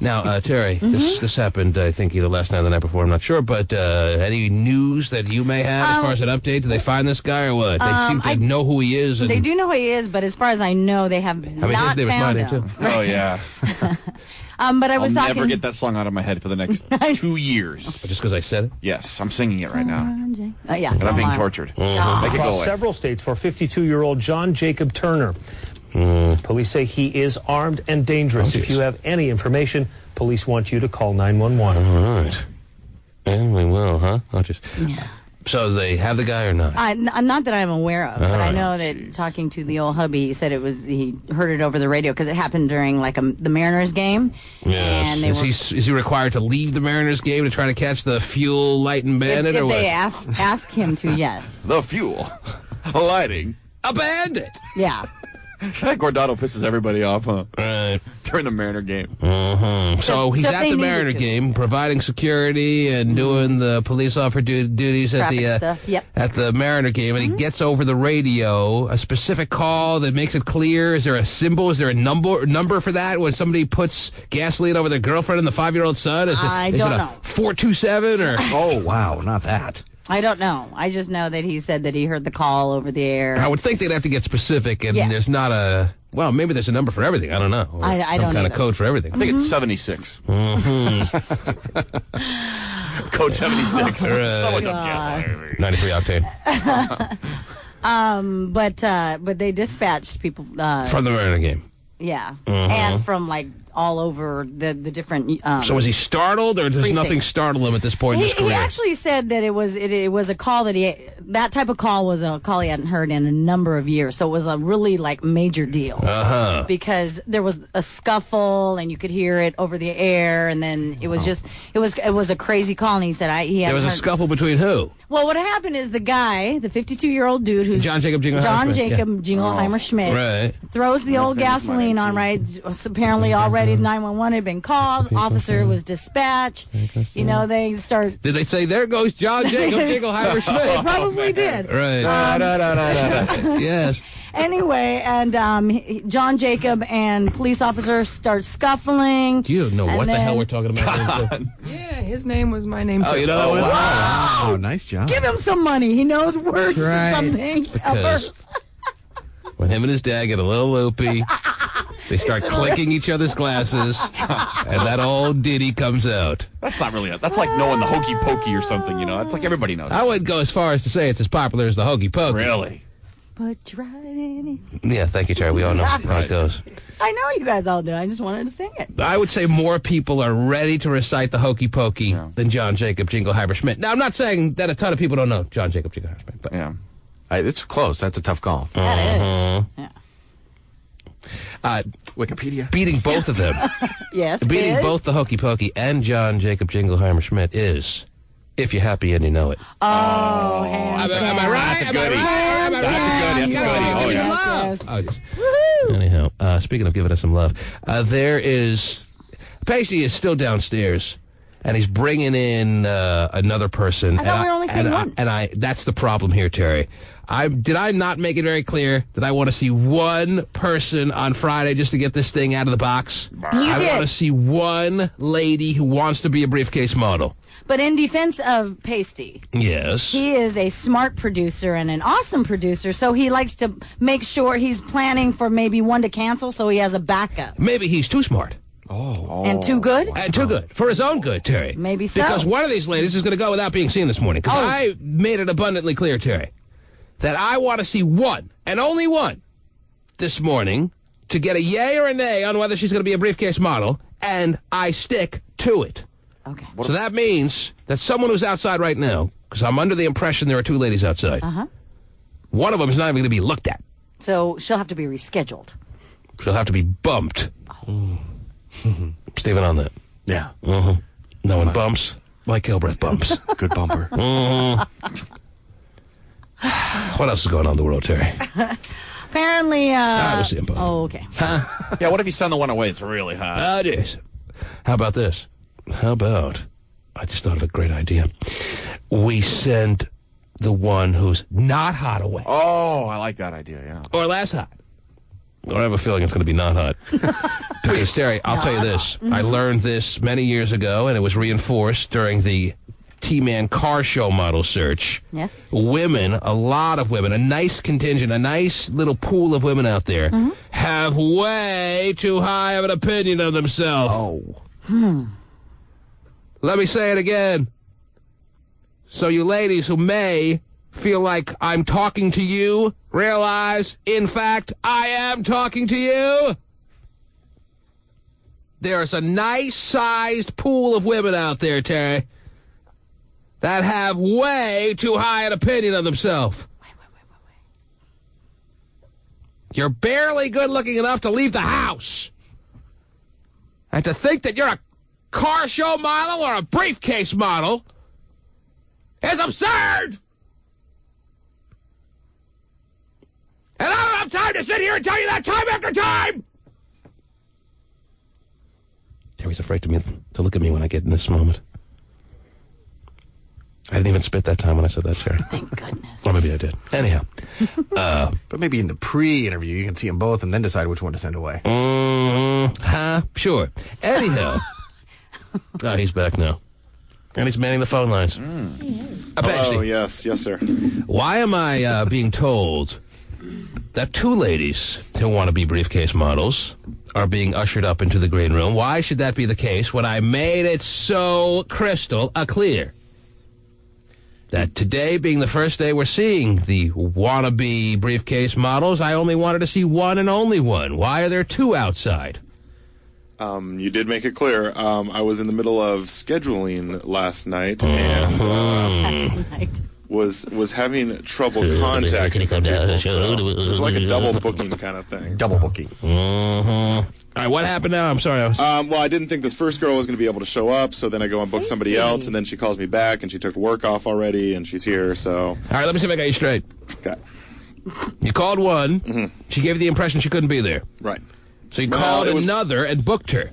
Now, Terry, this happened, I think, either last night or the night before, I'm not sure, but any news that you may have as far as an update? Did they find this guy or what? They seem to know who he is. And, They do know who he is, but as far as I know, they have his not name is my found name, him. too. Oh, yeah. But I was I'll talking. never get that song out of my head for the next 2 years. Just because I said it? Yes, I'm singing it right now. Yeah, And so I'm being am I. tortured. God. Make it go Across away. several states for 52-year-old John Jacob Turner. Police say he is armed and dangerous. If you have any information, police want you to call 911. All right. And we will, huh? I'll just... Yeah. So they have the guy or not? Not that I'm aware of, but I right. know that talking to the old hubby, he said he heard it over the radio because it happened during the Mariners game. Yes. And they Is he required to leave the Mariners game to try to catch the fuel lighting bandit if or what? they ask him to, yes. The fuel. Lighting. A bandit! Yeah. Gordano pisses everybody off, huh? Right. During the Mariner game. So he's so at they the needed Mariner to. game, providing security and doing the police officer duties at Traffic the stuff, yep. at the Mariner game, and he gets over the radio a specific call that makes it clear. Is there a symbol? Is there a number for that when somebody puts gasoline over their girlfriend and the 5-year-old son? I don't know. 427 or? Oh, wow, not that. I don't know. I just know that he said that he heard the call over the air. I would think they'd have to get specific, and Yes. there's not a. Well, maybe there's a number for everything. I don't know. Or I some don't kind either. of code for everything. I think it's 76. Code 76. Right. Someone doesn't guess. 93 octane But they dispatched people. from the Mariner game. Yeah, and from like all over the different. So was he startled, or does Precinct. nothing startle him at this point in his He career? actually said that it was a call that type of call was a call he hadn't heard in a number of years. So it was a really like major deal because there was a scuffle and you could hear it over the air, and then it was just it was a crazy call. And he said he There hadn't was a heard. scuffle between who? Well, what happened is the guy, the 52-year-old dude who's John Jacob Jingleheimer John Schmidt, Jacob Jingleheimer Schmidt, Right. throws the old That's my name, gasoline on, too. right? Apparently already 911 had been called. Officer was dispatched. You know, they start. Did they say, there goes John Jacob Jingleheimer They Schmidt? probably did. Right. Yes. Anyway, and John Jacob and police officer start scuffling. You don't know and what the then- hell we're talking about. Yeah, his name was my name too. Oh, you know that one? Oh, nice job. Give him some money. He knows words Right. to something. A because- verse. When him and his dad get a little loopy, they start clinking each other's glasses, and that old ditty comes out. That's not really That's like knowing the Hokey Pokey or something, you know? It's like everybody knows. I wouldn't go as far as to say it's as popular as the Hokey Pokey. Really? But you're right in it. Yeah, thank you, Terry. We all know how it goes. I know you guys all do. I just wanted to sing it. I would say more people are ready to recite the Hokey Pokey than John Jacob Jingleheimer Schmidt. Now, I'm not saying that a ton of people don't know John Jacob Jingleheimer Schmidt, but Yeah. It's close. That's a tough call. That is. Yeah. Wikipedia. beating both of them, Yes. beating it is. both the Hokey Pokey and John Jacob Jingleheimer Schmidt is If You're Happy and You Know It. Oh, hands down. Am I right? That's a Am I goodie. right? Am I That's a right? goodie. That's a goodie. Oh, yeah. Yes, Oh, just- Anyhow, speaking of giving us some love, there is Pacey is still downstairs, and he's bringing in another person. I thought we were only seeing one. And that's the problem here, Terry. Did I not make it very clear that I want to see one person on Friday just to get this thing out of the box? I did. want to see one lady who wants to be a briefcase model. But in defense of Pasty, Yes. he is a smart producer and an awesome producer, so he likes to make sure he's planning for maybe one to cancel so he has a backup. Maybe he's too smart. And too good? And too good. For his own good, Terry. Maybe so. Because one of these ladies is going to go without being seen this morning. Because I made it abundantly clear, Terry, that I want to see one, and only one, this morning to get a yay or a nay on whether she's going to be a briefcase model, and I stick to it. Okay. So that means that someone who's outside right now, because I'm under the impression there are two ladies outside, one of them is not even going to be looked at. So she'll have to be rescheduled. She'll have to be bumped. Stephen on that. Yeah. No one bumps like Kilbreth bumps. Good bumper. What else is going on in the world, Terry? Apparently, we'll see him both. Oh, okay. Yeah, what if you send the one away? It's really hot. Oh, jeez. How about this? How about, I just thought of a great idea. We send the one who's not hot away. Oh, I like that idea, yeah. Or less hot. Or I have a feeling it's going to be not hot. Because, Terry, I'll tell you this. I learned this many years ago, and it was reinforced during the T-Man car show model search. Yes. Women, a lot of women, a nice contingent, a nice little pool of women out there, have way too high of an opinion of themselves. Oh. Let me say it again. So you ladies who may feel like I'm talking to you, realize, in fact, I am talking to you. There's a nice-sized pool of women out there, Terry, that have way too high an opinion of themselves. Wait. You're barely good-looking enough to leave the house. And to think that you're a car show model or a briefcase model is absurd! And I don't have time to sit here and tell you that time after time! Terry's afraid to look at me when I get in this moment. I didn't even spit that time when I said that, Terry. Thank goodness. Well, maybe I did. Anyhow. But maybe in the pre-interview, you can see them both and then decide which one to send away. Sure. Anyhow. Oh, he's back now. And he's manning the phone lines. Oh, yes, sir. Why am I being told that two ladies who want to be briefcase models are being ushered up into the green room? Why should that be the case when I made it so crystal clear that today being the first day we're seeing the wannabe briefcase models, I only wanted to see one and only one? Why are there two outside? You did make it clear. I was in the middle of scheduling last night and was having trouble contacting some people. So it was like a double booking kind of thing. Double booking. All right, what happened now? I'm sorry. Well, I didn't think this first girl was going to be able to show up, so then I go and book somebody else, and then she calls me back, and she took work off already, and she's here, so... All right, let me see if I got you straight. Okay. You called one. Mm-hmm. She gave you the impression she couldn't be there. Right. So you called another and booked her.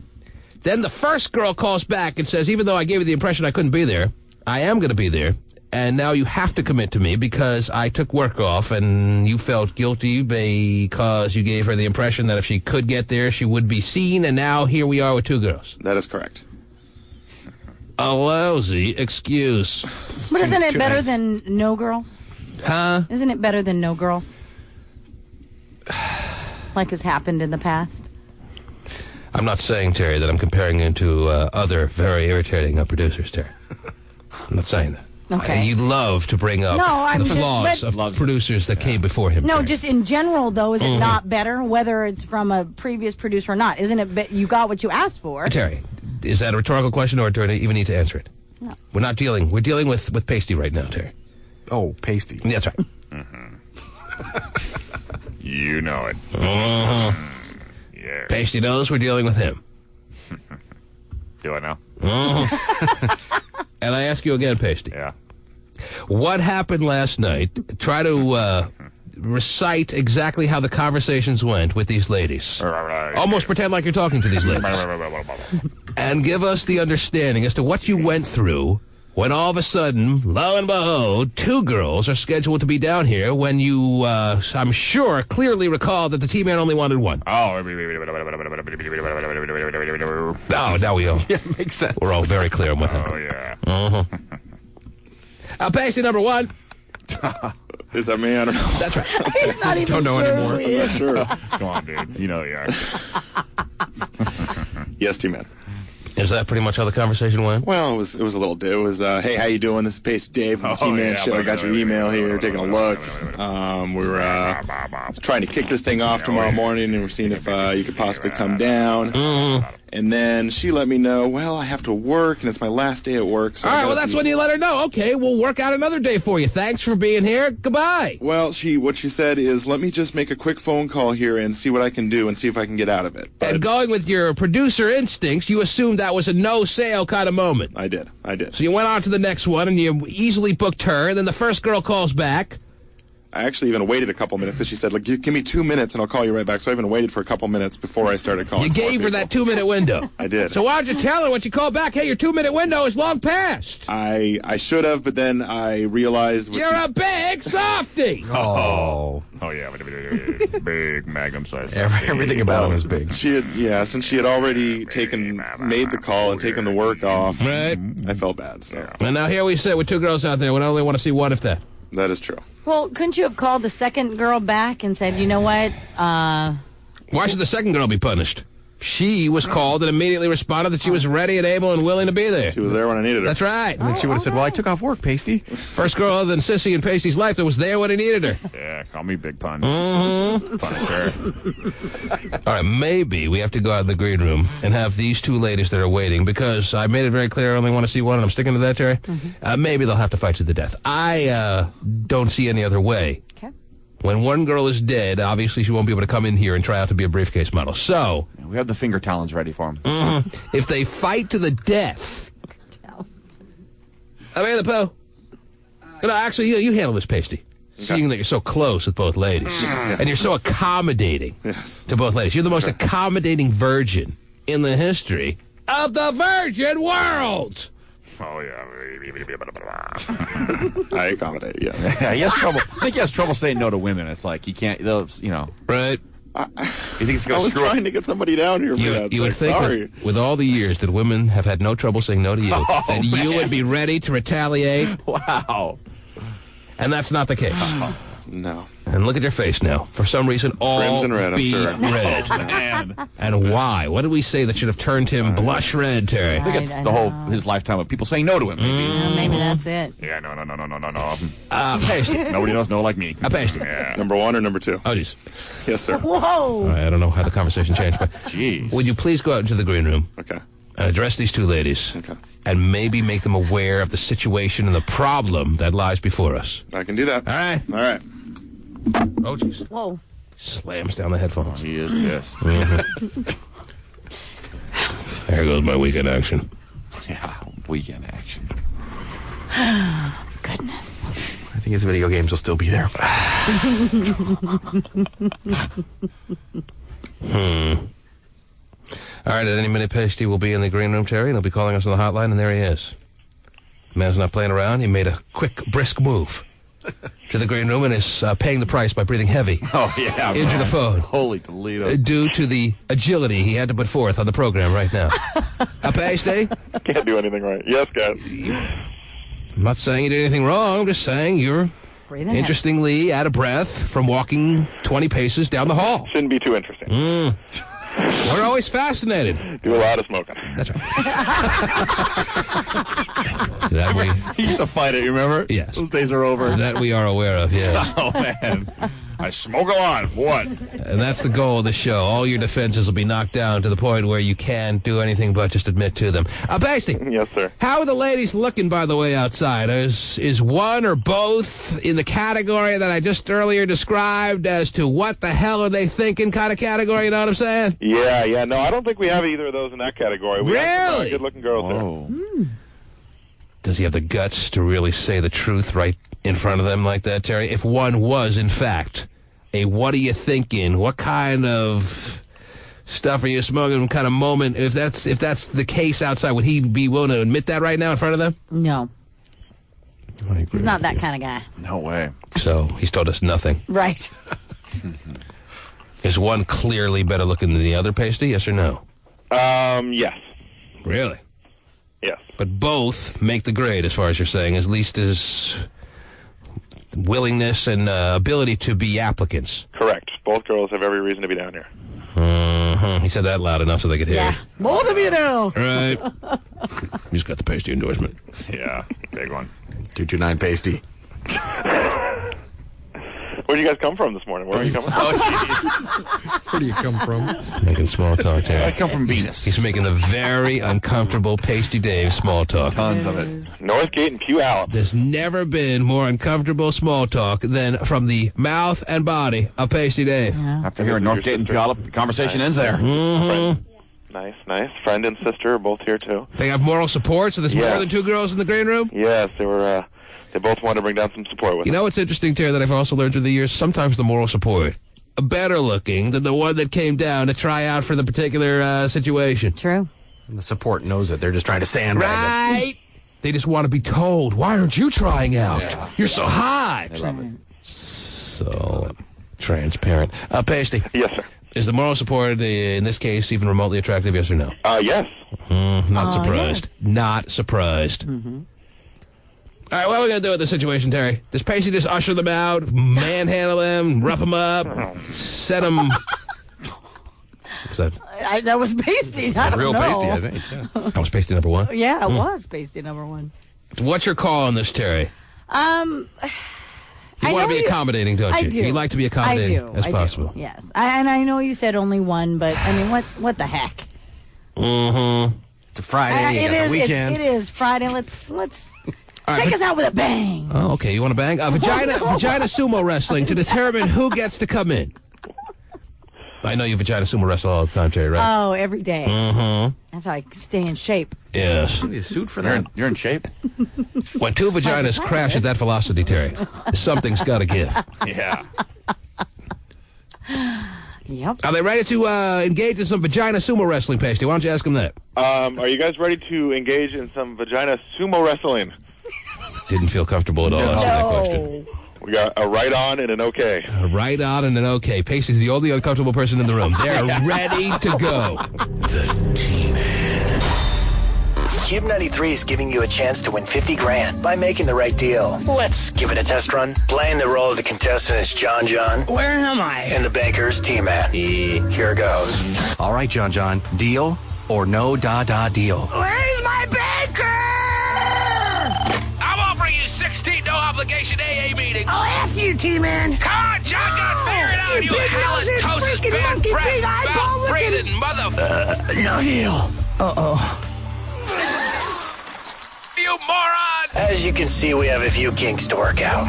Then the first girl calls back and says, even though I gave you the impression I couldn't be there, I am going to be there. And now you have to commit to me because I took work off and you felt guilty because you gave her the impression that if she could get there, she would be seen. And now here we are with two girls. That is correct. A lousy excuse. But isn't it better than no girls? Huh? Isn't it better than no girls? Like has happened in the past? I'm not saying, Terry, that I'm comparing you to other very irritating producers, Terry. I'm not saying that. Okay. You love to bring up the flaws of producers that came before him. No, Terry. just in general, though, is it not better, whether it's from a previous producer or not? Isn't it you got what you asked for? Terry, is that a rhetorical question, or do I even need to answer it? No. We're dealing with Pasty right now, Terry. Oh, Pasty. That's right. You know it. Yeah. Pasty knows we're dealing with him. Do I know? And I ask you again, Pasty. Yeah. What happened last night? Try to recite exactly how the conversations went with these ladies. Almost pretend like you're talking to these ladies. And give us the understanding as to what you went through when all of a sudden, lo and behold, two girls are scheduled to be down here when you, I'm sure, clearly recall that the T-Man only wanted one. Oh, now we all. Yeah, makes sense. We're all very clear on what happened. yeah. Pasty number one. Is that me? I don't know. That's right. He's not even Don't know sure anymore. who he is. Sure. Come on, dude. You know you are. Yes, T-Man. Is that pretty much how the conversation went? Well, it was a little. It was, hey, how you doing? This is Pace Dave from the T-Man Show. I got your email here. Taking a look. We're trying to kick this thing off tomorrow morning, and we're seeing if you could possibly come down. And then she let me know, well, I have to work, and it's my last day at work. So all right, well, that's when you let her know. Okay, we'll work out another day for you. Thanks for being here. Goodbye. Well, what she said is, let me just make a quick phone call here and see what I can do and see if I can get out of it. But and going with your producer instincts, you assumed that was a no-sale kind of moment. I did. So you went on to the next one, and you easily booked her, and then the first girl calls back. I actually even waited a couple minutes because she said, give me 2 minutes and I'll call you right back. So I even waited for a couple minutes before I started calling. You gave her that 2-minute window. I did. So why don't you tell her when she called back, hey, your 2-minute window is long past? I should have, but then I realized... You're a big softy! Oh, yeah. Big magnum size. Everything about him is big. Since she had already made the call and taken the work off, right. I felt bad. So. And now here we sit with two girls out there. We only want to see one, if that. That is true. Well, couldn't you have called the second girl back and said, you know what? Why should the second girl be punished? She was called and immediately responded that she was ready and able and willing to be there. She was there when I needed her. That's right. And then she would have said, well, I took off work, Pasty. First girl other than Sissy in Pasty's life that was there when he needed her. Yeah, call me Big Pun. Punisher. All right, maybe we have to go out in the green room and have these two ladies that are waiting, because I made it very clear I only want to see one, and I'm sticking to that, Terry. Maybe they'll have to fight to the death. I don't see any other way. Okay. When one girl is dead, obviously she won't be able to come in here and try out to be a briefcase model. So... we have the finger talons ready for them. If they fight to the death... I mean, the Poe. No, actually, you handle this, Pasty. seeing that you're so close with both ladies, and you're so accommodating to both ladies. You're the most accommodating virgin in the history of the virgin world. Oh, yeah. I accommodate, yes. Yeah, he has trouble. I think he has trouble saying no to women. It's like he can't, those, Right. You think he's I was trying to get somebody down here for that. You would think sorry. with all the years that women have had no trouble saying no to you, that you would be ready to retaliate. Wow. And that's not the case. No. And look at your face now. For some reason, all Crimson red, I'm be sure. red. Man. And why? What did we say that should have turned him blush red, Terry? I think it's the whole his lifetime of people saying no to him. Maybe that's it. Yeah, no. Pasty. Nobody knows no like me. Pasty. Yeah. Number 1 or number 2? Oh, jeez. Yes, sir. Whoa. All right, I don't know how the conversation changed, but Jeez. would you please go out into the green room Okay. and address these two ladies Okay. and maybe make them aware of the situation and the problem that lies before us? I can do that. All right. All right. Oh, jeez. Whoa. Slams down the headphones. He is pissed. There goes my weekend action. Yeah, weekend action. Goodness. I think his video games will still be there. All right, at any minute, Pasty will be in the green room, Terry, and he'll be calling us on the hotline, and there he is. Man's not playing around. He made a quick, brisk move to the green room and is paying the price by breathing heavy Oh, yeah. into the phone. Holy Toledo. Due to the agility he had to put forth on the program right now. Pasty? Can't do anything right. Yes, guys. I'm not saying you did anything wrong. I'm just saying you're Breathing interestingly out of breath from walking 20 paces down the hall. Shouldn't be too interesting. We're always fascinated. Do a lot of smoking. That's right. That we, He used to fight it, you remember? Yes. Those days are over. that we are aware of, yeah. Oh, man. I smoke a lot. What? And that's the goal of the show. All your defenses will be knocked down to the point where you can't do anything but just admit to them. Pasty, Yes, sir. how are the ladies looking, by the way, outside? Is one or both in the category that I just earlier described as to what the hell are they thinking kind of category, you know what I'm saying? Yeah. No, I don't think we have either of those in that category. We have some, Really? good-looking girls Whoa. Does he have the guts to really say the truth right in front of them like that, Terry? If one was, in fact, a what are you thinking, what kind of stuff are you smoking kind of moment, if that's the case outside, would he be willing to admit that right now in front of them? No. I agree He's not with that you. kind of guy. No way. So he's told us nothing. Right. Is one clearly better looking than the other, Pasty, yes or no? there. Yes. Really? Yes. But both make the grade, as far as you're saying, at least as willingness and ability to be applicants. Correct. Both girls have every reason to be down here. He said that loud enough so they could hear Yeah. Both of you know. it. Right. He's got the Pasty endorsement. Yeah, big one. 229 Pasty. Where do you guys come from this morning? Where are you coming from? Where do you come from? Making small talk, I Terry. come from Venus. He's making the very uncomfortable Pasty Dave small talk. Tons of it. Northgate and Puyallup. There's never been more uncomfortable small talk than from the mouth and body of Pasty Dave. After hearing Northgate and Puyallup, the conversation ends there. Nice. Friend and sister are both here, too. They have moral support, so there's Yeah. more than two girls in the green room? Yes, they were. They both wanted to bring down some support with You them. know what's interesting, Terry, that I've also learned through the years? Sometimes the moral support better looking than the one that came down to try out for the particular situation. True. And the support knows it. They're just trying to sandbag it. Right? They just want to be told, why aren't you trying out? You're so hot. I love it. So transparent. Pasty, Yes, sir. is the moral support, in this case, even remotely attractive, yes or no? Yes. Not surprised. Yes. Not surprised. All right, what are we going to do with this situation, Terry? Does Pasty just usher them out, manhandle them, rough them up, set them... Was That was Pasty. I don't Real know. Pasty, I think. Yeah. that was Pasty number one? Yeah, it was Pasty number one. What's your call on this, Terry? You I want know to be you- accommodating, don't you? I do. You like to be accommodating I do. as I possible. Do. Yes. And I know you said only one, but I mean, what the heck? Mm-hmm. It's a Friday. You got the weekend. It is Friday. Let's All right, take but- us out with a bang. Oh, okay. You want to bang? Vagina sumo wrestling to determine who gets to come in. I know you vagina sumo wrestle all the time, Terry, right? Oh, every day. Mm-hmm. That's how I stay in shape. Yes. You sued for that. You're in shape. When two vaginas crash at that velocity, Terry, something's got to give. Yeah. Yep. Are they ready to engage in some vagina sumo wrestling, Pasty? Why don't you ask them that? Are you guys ready to engage in some vagina sumo wrestling? Didn't feel comfortable at all answering that question. We got a right on and an okay. A right on and an okay. Pasty's the only uncomfortable person in the room. They're ready to go. The T-Man. Cube 93 is giving you a chance to win 50 grand by making the right deal. Let's give it a test run. Playing the role of the contestant is John. Where am I? And the banker's T-Man. Here goes. All right, John. Deal or no deal? Where's my banker? I'm offering you 16 no-obligation AA meetings. Oh, F you, T-Man. Come on, John, figure it out, You big nose freaking monkey, big eyeball looking. Mother... No deal. Uh-oh. You moron! As you can see, we have a few kinks to work out.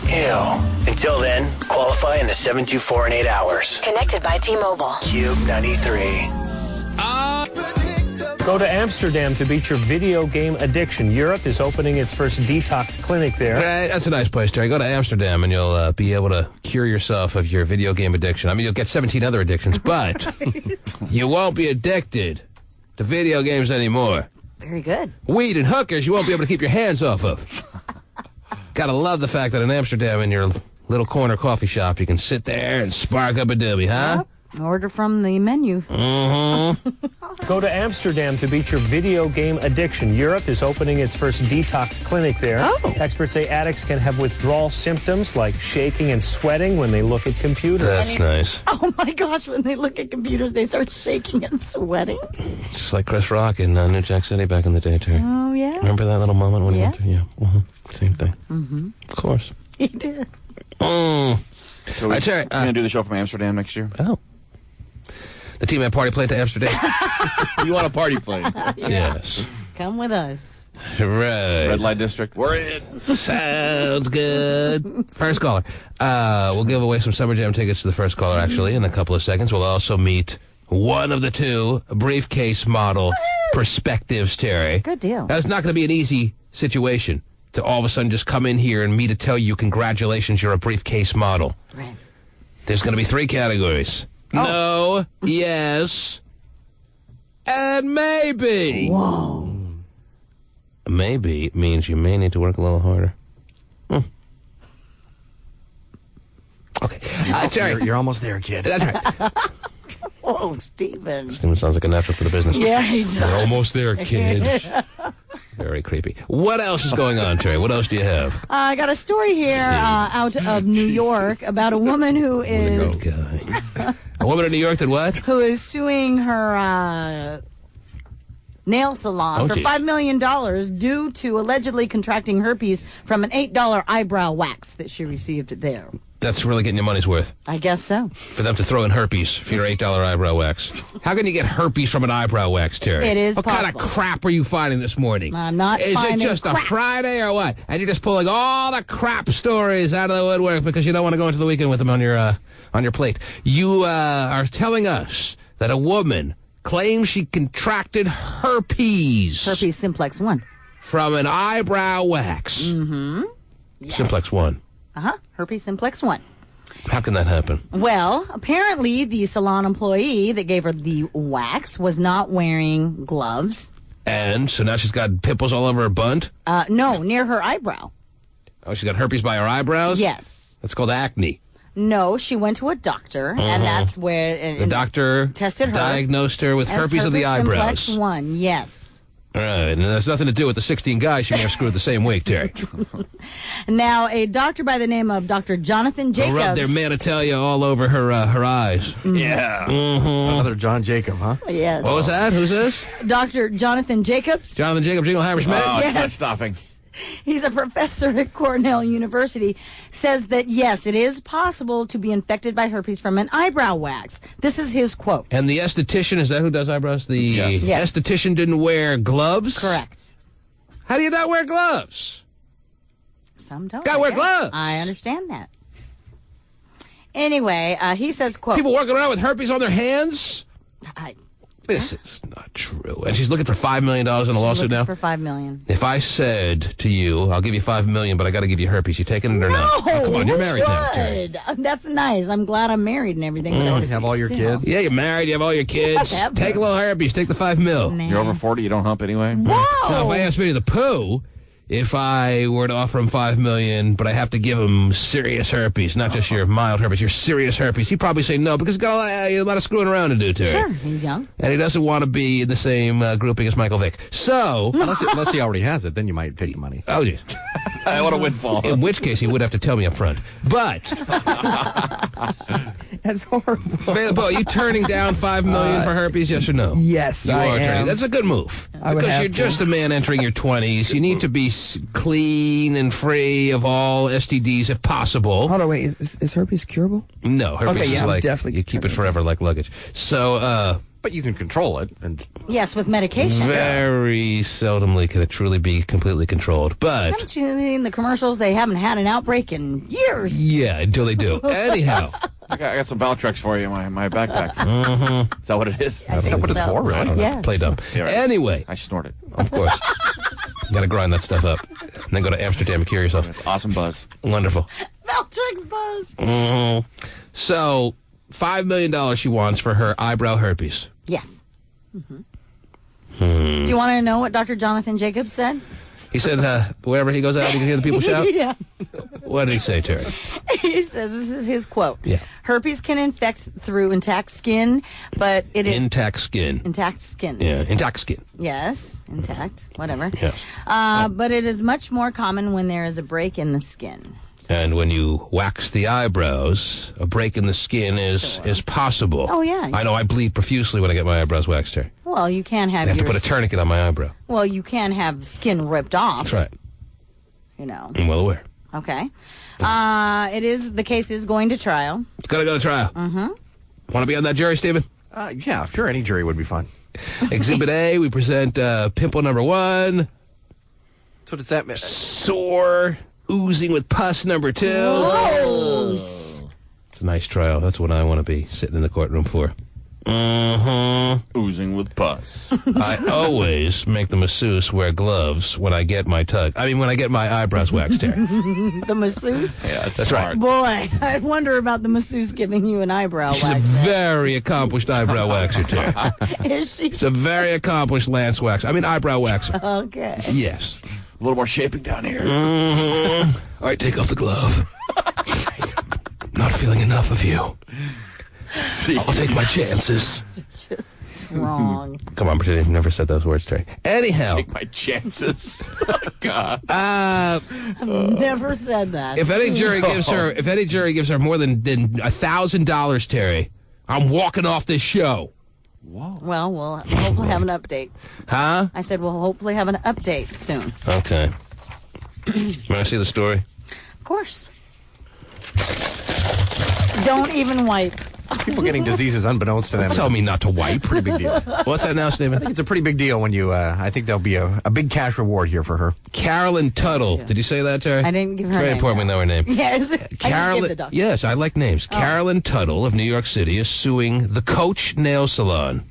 Ew. Until then, qualify in the 724 in 8 hours. Connected by T-Mobile. Cube 93. Go to Amsterdam to beat your video game addiction. Europe is opening its first detox clinic there. That's a nice place, Terry. Go to Amsterdam and you'll be able to cure yourself of your video game addiction. I mean, you'll get 17 other addictions, but you won't be addicted to video games anymore. Very good. Weed and hookers you won't be able to keep your hands off of. Gotta love the fact that in Amsterdam, in your little corner coffee shop, you can sit there and spark up a doobie, huh? Yep. Order from the menu. Mm-hmm. Go to Amsterdam to beat your video game addiction. Europe is opening its first detox clinic there. Oh. Experts say addicts can have withdrawal symptoms like shaking and sweating when they look at computers. That's nice. Oh my gosh, when they look at computers, they start shaking and sweating. Just like Chris Rock in New Jack City back in the day, Terry. Oh, yeah? Remember that little moment when he went to... Yeah. Same thing. Mm-hmm. Of course. He did. So we're Terry, going to do the show from Amsterdam next year? Oh. The T-Man party plane to Amsterdam. You want a party plane? Yes. Come with us. Right. Red Light District. We're in. Sounds good. First caller. We'll give away some Summer Jam tickets to the first caller, actually, in a couple of seconds. We'll also meet one of the two briefcase model perspectives, Terry. Good deal. Now, it's not going to be an easy situation to all of a sudden just come in here and me to tell you, congratulations, you're a briefcase model. Right. There's going to be 3 categories. No, yes, and maybe. Whoa. Maybe means you may need to work a little harder. Okay. Terry. You're almost there, kid. That's right. Oh, Stephen. Stephen sounds like a natural for the business. Yeah, he does. You're almost there, kid. Very creepy. What else is going on, Terry? What else do you have? I got a story here out of New York about a woman who is... Okay. A woman in New York that what? Who is suing her nail salon for geez. $5 million due to allegedly contracting herpes from an $8 eyebrow wax that she received there. That's really getting your money's worth. I guess so. For them to throw in herpes for your $8 eyebrow wax. How can you get herpes from an eyebrow wax, Terry? It is What possible. kind of crap are you finding this morning? I'm not Is finding it just crap. a Friday or what? And you're just pulling all the crap stories out of the woodwork because you don't want to go into the weekend with them on your plate. You are telling us that a woman claims she contracted herpes. Herpes simplex 1. From an eyebrow wax. Mm-hmm. Yes. Simplex 1. Uh-huh. Herpes simplex 1. How can that happen? Well, apparently the salon employee that gave her the wax was not wearing gloves. And so now she's got pimples all over her butt? No, near her eyebrow. Oh, she's got herpes by her eyebrows? Yes. That's called acne. No, she went to a doctor, and that's where... The doctor tested her, diagnosed her with herpes of the eyebrows. Simplex 1, yes. All right, and it has nothing to do with the 16 guys she may have screwed the same week, Terry. Now, a doctor by the name of Dr. Jonathan Jacobs... They'll rub their manitalia all over her eyes. Yeah. Mm-hmm. Another John Jacob, huh? Yes. What was that? Who's this? Dr. Jonathan Jacobs. Jonathan Jacob Jingleheimer Schmidt? Oh, Yes. it's not stopping. He's a professor at Cornell University, says that, yes, it is possible to be infected by herpes from an eyebrow wax. This is his quote. And the esthetician, is that who does eyebrows? The Yes. esthetician didn't wear gloves? Correct. How do you not wear gloves? Some don't. Gotta wear gloves. I understand that. Anyway, he says, quote... People walking around with herpes on their hands? I This is not true. And she's looking for $5 million in a lawsuit now? for $5 million. If I said to you, I'll give you $5 million, but I got to give you herpes, you taking it or not? Oh, come on, you're married now, Terry. That's nice. I'm glad I'm married and everything. You already have all your kids. Yeah, you're married, you have all your kids. Take a little herpes, take the $5 million. Nah. You're over 40, you don't hump anyway? Whoa! Now, if I asked Winnie the Pooh, if I were to offer him $5 million, but I have to give him serious herpes, not just your mild herpes, your serious herpes, he'd probably say no because he's got a lot of screwing around to do, Terry. Sure, he's young. And he doesn't want to be in the same grouping as Michael Vick. So... Unless he already has it, then you might take the money. Oh, geez. What a windfall. In which case, he would have to tell me up front. But... That's horrible. Available, are you turning down $5 million for herpes, yes or no? Yes, you I are am. turning. That's a good move. I would because have you're to. just a man entering your 20s. You need to be clean and free of all STDs if possible. Hold on, wait. Is herpes curable? No, herpes Okay, yeah, is I'm like definitely you keep it forever like luggage. So, But you can control it. And Yes, with medication. very seldomly can it truly be completely controlled. But Haven't you seen the commercials? They haven't had an outbreak in years. yeah, until they do. Anyhow. I got some Valtrex for you in my backpack. Mm-hmm. Is that what it is? I think what it's so. for, really? I don't know. Yes. Play dumb. Yeah, right. Anyway, I snort it. of course. You gotta grind that stuff up. And then go to Amsterdam and cure yourself. It's awesome buzz. Wonderful. Valtrex buzz. Mhm. So, $5 million she wants for her eyebrow herpes. Yes. Do you want to know what Dr. Jonathan Jacobs said? He said, wherever he goes out, he can hear the people shout? Yeah. What did he say, Terry? He says, this is his quote. Yeah. Herpes can infect through intact skin, but it is... Intact skin. Intact skin. Yeah, intact skin. Yes, intact, whatever. Yes. But it is much more common when there is a break in the skin. And when you wax the eyebrows, a break in the skin is possible. Oh, yeah. I know I bleed profusely when I get my eyebrows waxed, Terry. Well, you can I have have to your... put a tourniquet on my eyebrow. Well, you can have skin ripped off. That's right. You know. I'm well aware. Okay. The case is going to trial. It's got to go to trial. Mm-hmm. Want to be on that jury, Stephen? yeah, sure. Any jury would be fun. Exhibit A, we present pimple number 1. So does that mean? Sore, oozing with pus number 2. Gross. It's a nice trial. That's what I want to be sitting in the courtroom for. Mm-hmm. Oozing with pus. I always make the masseuse wear gloves when I get my when I get my eyebrows waxed, Terry. The masseuse? Yeah, That's smart. Boy, I wonder about the masseuse giving you an eyebrow She's a wax. very accomplished eyebrow waxer, Terry. Is she? She's a very accomplished lance waxer. Eyebrow waxer. Okay. Yes. A little more shaping down here. Mm-hmm. All right, take off the glove. Not feeling enough of you. I'll take my chances. Just wrong. Come on, pretend you've never said those words, Terry. Anyhow. Take my chances. God. I've never said that. If any jury gives her more than $1,000, Terry, I'm walking off this show. Whoa. Well, we'll hopefully have an update. Huh? I said we'll hopefully have an update soon. Okay. May I see the story? Of course. Don't even wipe. People getting diseases unbeknownst to them. Tell me not to wipe. Pretty big deal. What's that now, Stephen? I think it's a pretty big deal when you, I think there'll be a big cash reward here for her. Carolyn Tuttle. Did you say that, Terry? I didn't give her It's very name, important we know her name. Yes. I just gave the doctor. Yes, I like names. Oh. Carolyn Tuttle of New York City is suing the Coach Nail Salon.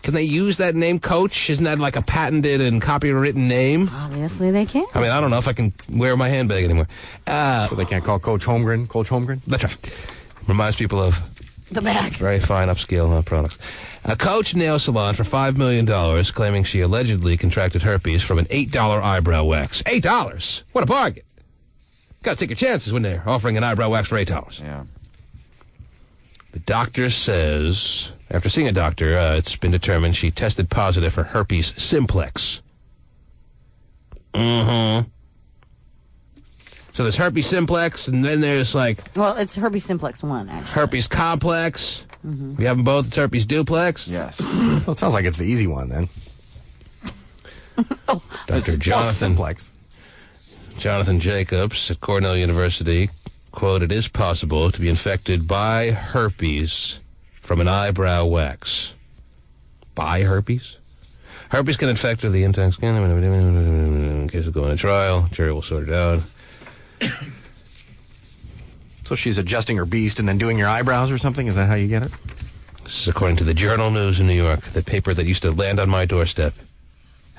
Can they use that name, Coach? Isn't that like a patented and copywritten name? Obviously they can. I don't know if I can wear my handbag anymore. So they can't call Coach Holmgren Coach Holmgren? That's right. Reminds people of the bag. Very fine upscale products. A Coach Nail Salon for $5 million, claiming she allegedly contracted herpes from an $8 eyebrow wax. $8? What a bargain. Got to take your chances when they're offering an eyebrow wax for $8. Yeah. The doctor says, after seeing a doctor, it's been determined she tested positive for herpes simplex. Mm-hmm. So there's herpes simplex, and then there's Well, it's herpes simplex 1, actually. herpes complex. Mm-hmm. You have them both. It's herpes duplex. Yes. Well, it sounds like it's the easy one then. Dr. Jonathan Jacobs at Cornell University, quote, "It is possible to be infected by herpes from an eyebrow wax." By herpes? Herpes can infect the intact skin. In case of going to trial, jury will sort it out. So she's adjusting her beast and then doing your eyebrows or something? Is that how you get it? This is according to the Journal News in New York, the paper that used to land on my doorstep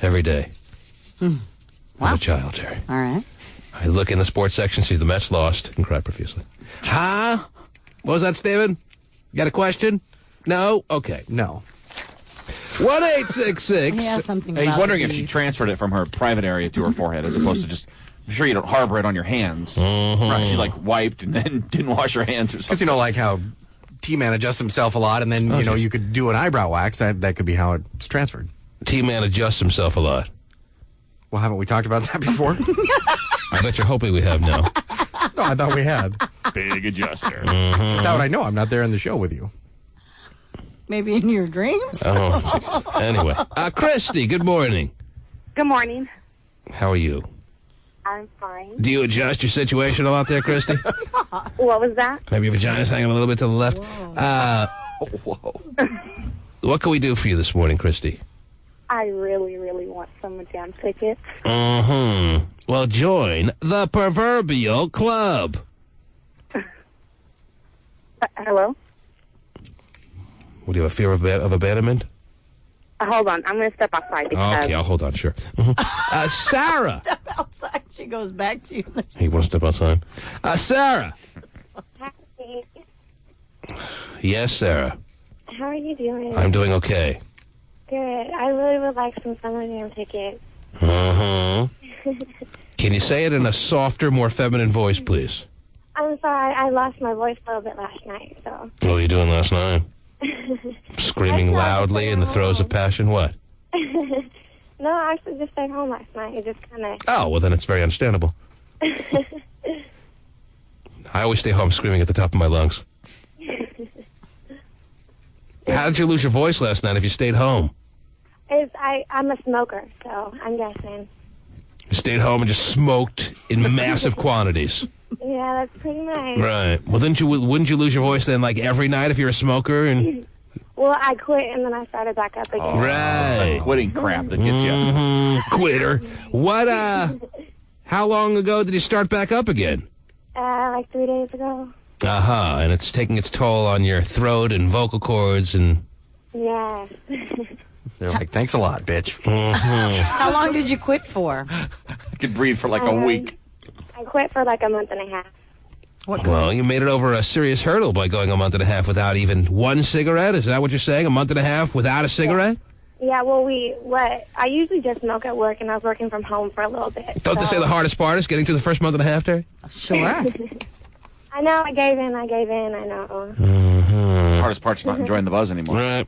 every day. Wow. I'm a child, Terry. All right. I look in the sports section, see the Mets lost, and cry profusely. Huh? What was that, Steven? You got a question? No? Okay. No. 1-866. Yeah, something He's about wondering the if she beast. transferred it from her private area to her forehead as opposed to just... I'm sure you don't harbor it on your hands. Mhm. Right, she, like, wiped and then didn't wash her hands or something. Because, you know, like how T-Man adjusts himself a lot, and then, you know, you could do an eyebrow wax. That could be how it's transferred. T-Man adjusts himself a lot. Well, haven't we talked about that before? I bet you're hoping we have now. No, I thought we had. Big adjuster. That's how would I know? I'm not there in the show with you. Maybe in your dreams? Oh. Anyway. Christy, good morning. Good morning. How are you? I'm fine. Do you adjust your situation a lot there, Christy? What was that? Maybe your vagina's hanging a little bit to the left. Whoa. What can we do for you this morning, Christy? I really, really want some jam tickets. Mm-hmm. Well, join the proverbial club. Hello? What, do you have a fear of abandonment? Hold on. I'm going to step outside because... Okay, I'll hold on, sure. Sarah. Step outside. She goes back to you. You want to step outside? Sarah. Yes, Sarah. How are you doing? I'm doing okay. Good. I really would like some summer jam tickets. Mm-hmm. Can you say it in a softer, more feminine voice, please? I'm sorry. I lost my voice a little bit last night, so... What were you doing last night? Screaming loudly in the throes of passion? What? No, I actually just stayed home last night. It just kind of... Oh, well, then it's very understandable. I always stay home screaming at the top of my lungs. How did you lose your voice last night if you stayed home? I'm a smoker, so I'm guessing. You stayed home and just smoked in massive quantities. Yeah, that's pretty nice. Right. Well, wouldn't you lose your voice then, like, every night if you're a smoker? And Well, I quit, and then I started back up again. Right. It's that quitting crap that gets you. Quitter. What, how long ago did you start back up again? Like 3 days ago. Uh-huh. And it's taking its toll on your throat and vocal cords and... Yes. They're like, thanks a lot, bitch. How long did you quit for? I could breathe for like a week. I quit for like a month and a half. Well, you made it over a serious hurdle by going a month and a half without even one cigarette? Is that what you're saying? A month and a half without a cigarette? Yeah, well, I usually just smoke at work, and I was working from home for a little bit. Don't they say the hardest part is getting through the first month and a half, Terry? Sure. I know, I gave in, I know. Mm-hmm. Hardest part's not enjoying the buzz anymore. Right.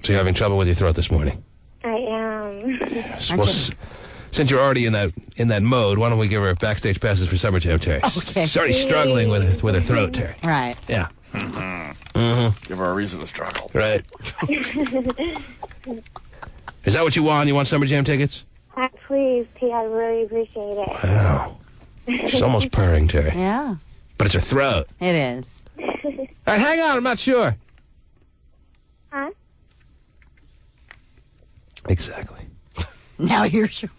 So you're having trouble with your throat this morning? I am. Yes. Well, since you're already in that mode, why don't we give her backstage passes for Summer Jam, Terry? Okay. She's already struggling with her throat, Terry. Right. Yeah. Give her a reason to struggle. Right. Is that what you want? You want Summer Jam tickets? Please, P, I really appreciate it. Wow. She's almost purring, Terry. Yeah. But it's her throat. It is. All right, hang on. I'm not sure. Huh? Exactly. Now you're sure.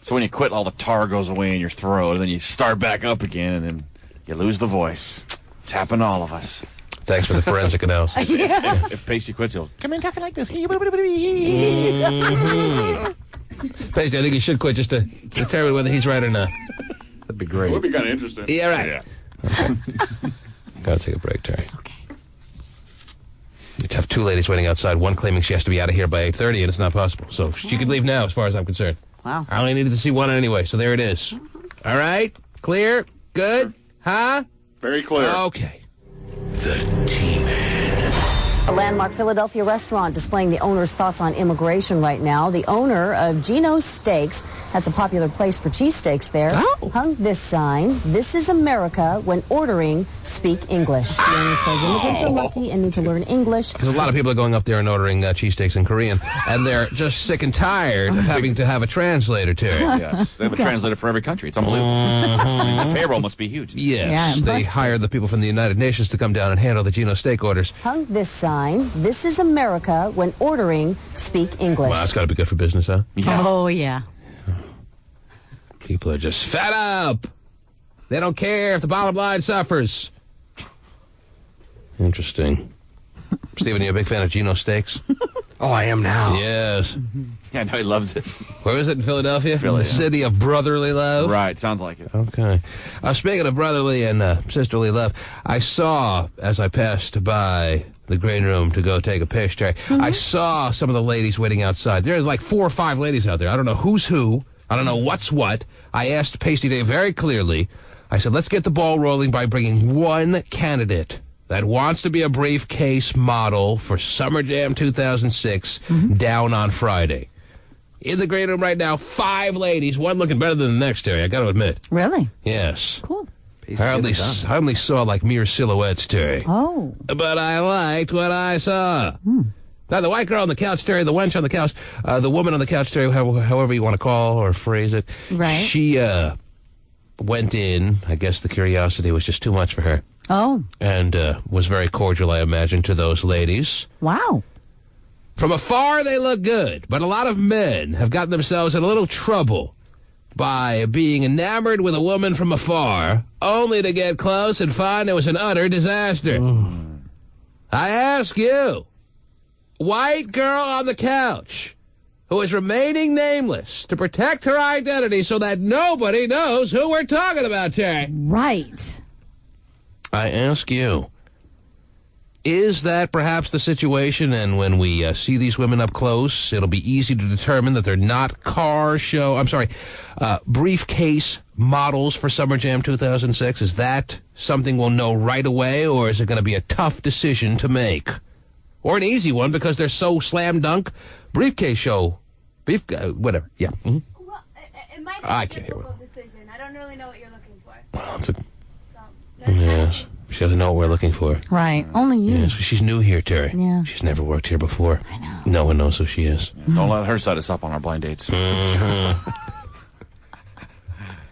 So when you quit, all the tar goes away in your throat, and then you start back up again, and then you lose the voice. It's happened to all of us. Thanks for the forensic analysis. If Pacey quits, he'll come in talking like this. Pacey, I think he should quit just to determine whether he's right or not. That'd be great. It would be kind of interesting. Yeah, right. Yeah. Gotta take a break, Terry. Okay. You'd have two ladies waiting outside, one claiming she has to be out of here by 8:30, and it's not possible. So she could leave now, as far as I'm concerned. Wow. I only needed to see one anyway, so there it is. All right? Clear? Good? Huh? Very clear. Okay. The T-Man. A landmark Philadelphia restaurant displaying the owner's thoughts on immigration right now. The owner of Geno's Steaks, that's a popular place for cheesesteaks there, hung this sign, "This is America. When ordering, speak English." The owner says immigrants are lucky and need to learn English. Because a lot of people are going up there and ordering cheesesteaks in Korean, and they're just sick and tired of having to have a translator, Terry. Yes, they have a translator for every country. It's unbelievable. The payroll must be huge. Yes, they hire the people from the United Nations to come down and handle the Geno steak orders. Hung this sign, "This is America. When ordering, speak English." Well, that's got to be good for business, huh? Yeah. Oh, yeah. People are just fed up They don't care if the bottom line suffers. Interesting. Stephen, you a big fan of Geno Steaks? Oh, I am now. Yes. Yeah, I know he loves it. Where is it in Philadelphia? Philly, the city of brotherly love? Right, sounds like it. Okay. Speaking of brotherly and sisterly love, I saw, as I passed by the green room to go take a piss, Terry, I saw some of the ladies waiting outside. There's like 4 or 5 ladies out there. I don't know who's who. I don't know what's what. I asked Pasty Day very clearly. I said, let's get the ball rolling by bringing one candidate that wants to be a briefcase model for Summer Jam 2006 down on Friday. In the green room right now, 5 ladies, one looking better than the next, Terry, I got to admit. Really? Yes. Cool. I only saw like mere silhouettes, Terry. Oh. But I liked what I saw. Now, the white girl on the couch, Terry, the wench on the couch, the woman on the couch, Terry, however you want to call or phrase it. Right. She went in. I guess the curiosity was just too much for her. Oh. And was very cordial, I imagine, to those ladies. Wow. From afar, they look good, but a lot of men have gotten themselves in a little trouble by being enamored with a woman from afar, only to get close and find it was an utter disaster. I ask you, white girl on the couch, who is remaining nameless to protect her identity so that nobody knows who we're talking about, Terry. Right. I ask you, is that perhaps the situation? And when we see these women up close, it'll be easy to determine that they're not briefcase models for Summer Jam 2006. Is that something we'll know right away, or is it going to be a tough decision to make? Or an easy one because they're so slam dunk? Briefcase show. Whatever. Yeah. Well, it might be I a can't hear difficult decision. I don't really know what you're looking for. Well, yes. She doesn't know what we're looking for. Right. Only you. Yes, she's new here, Terry. Yeah. She's never worked here before. I know. No one knows who she is. Don't let her set us up on our blind dates. That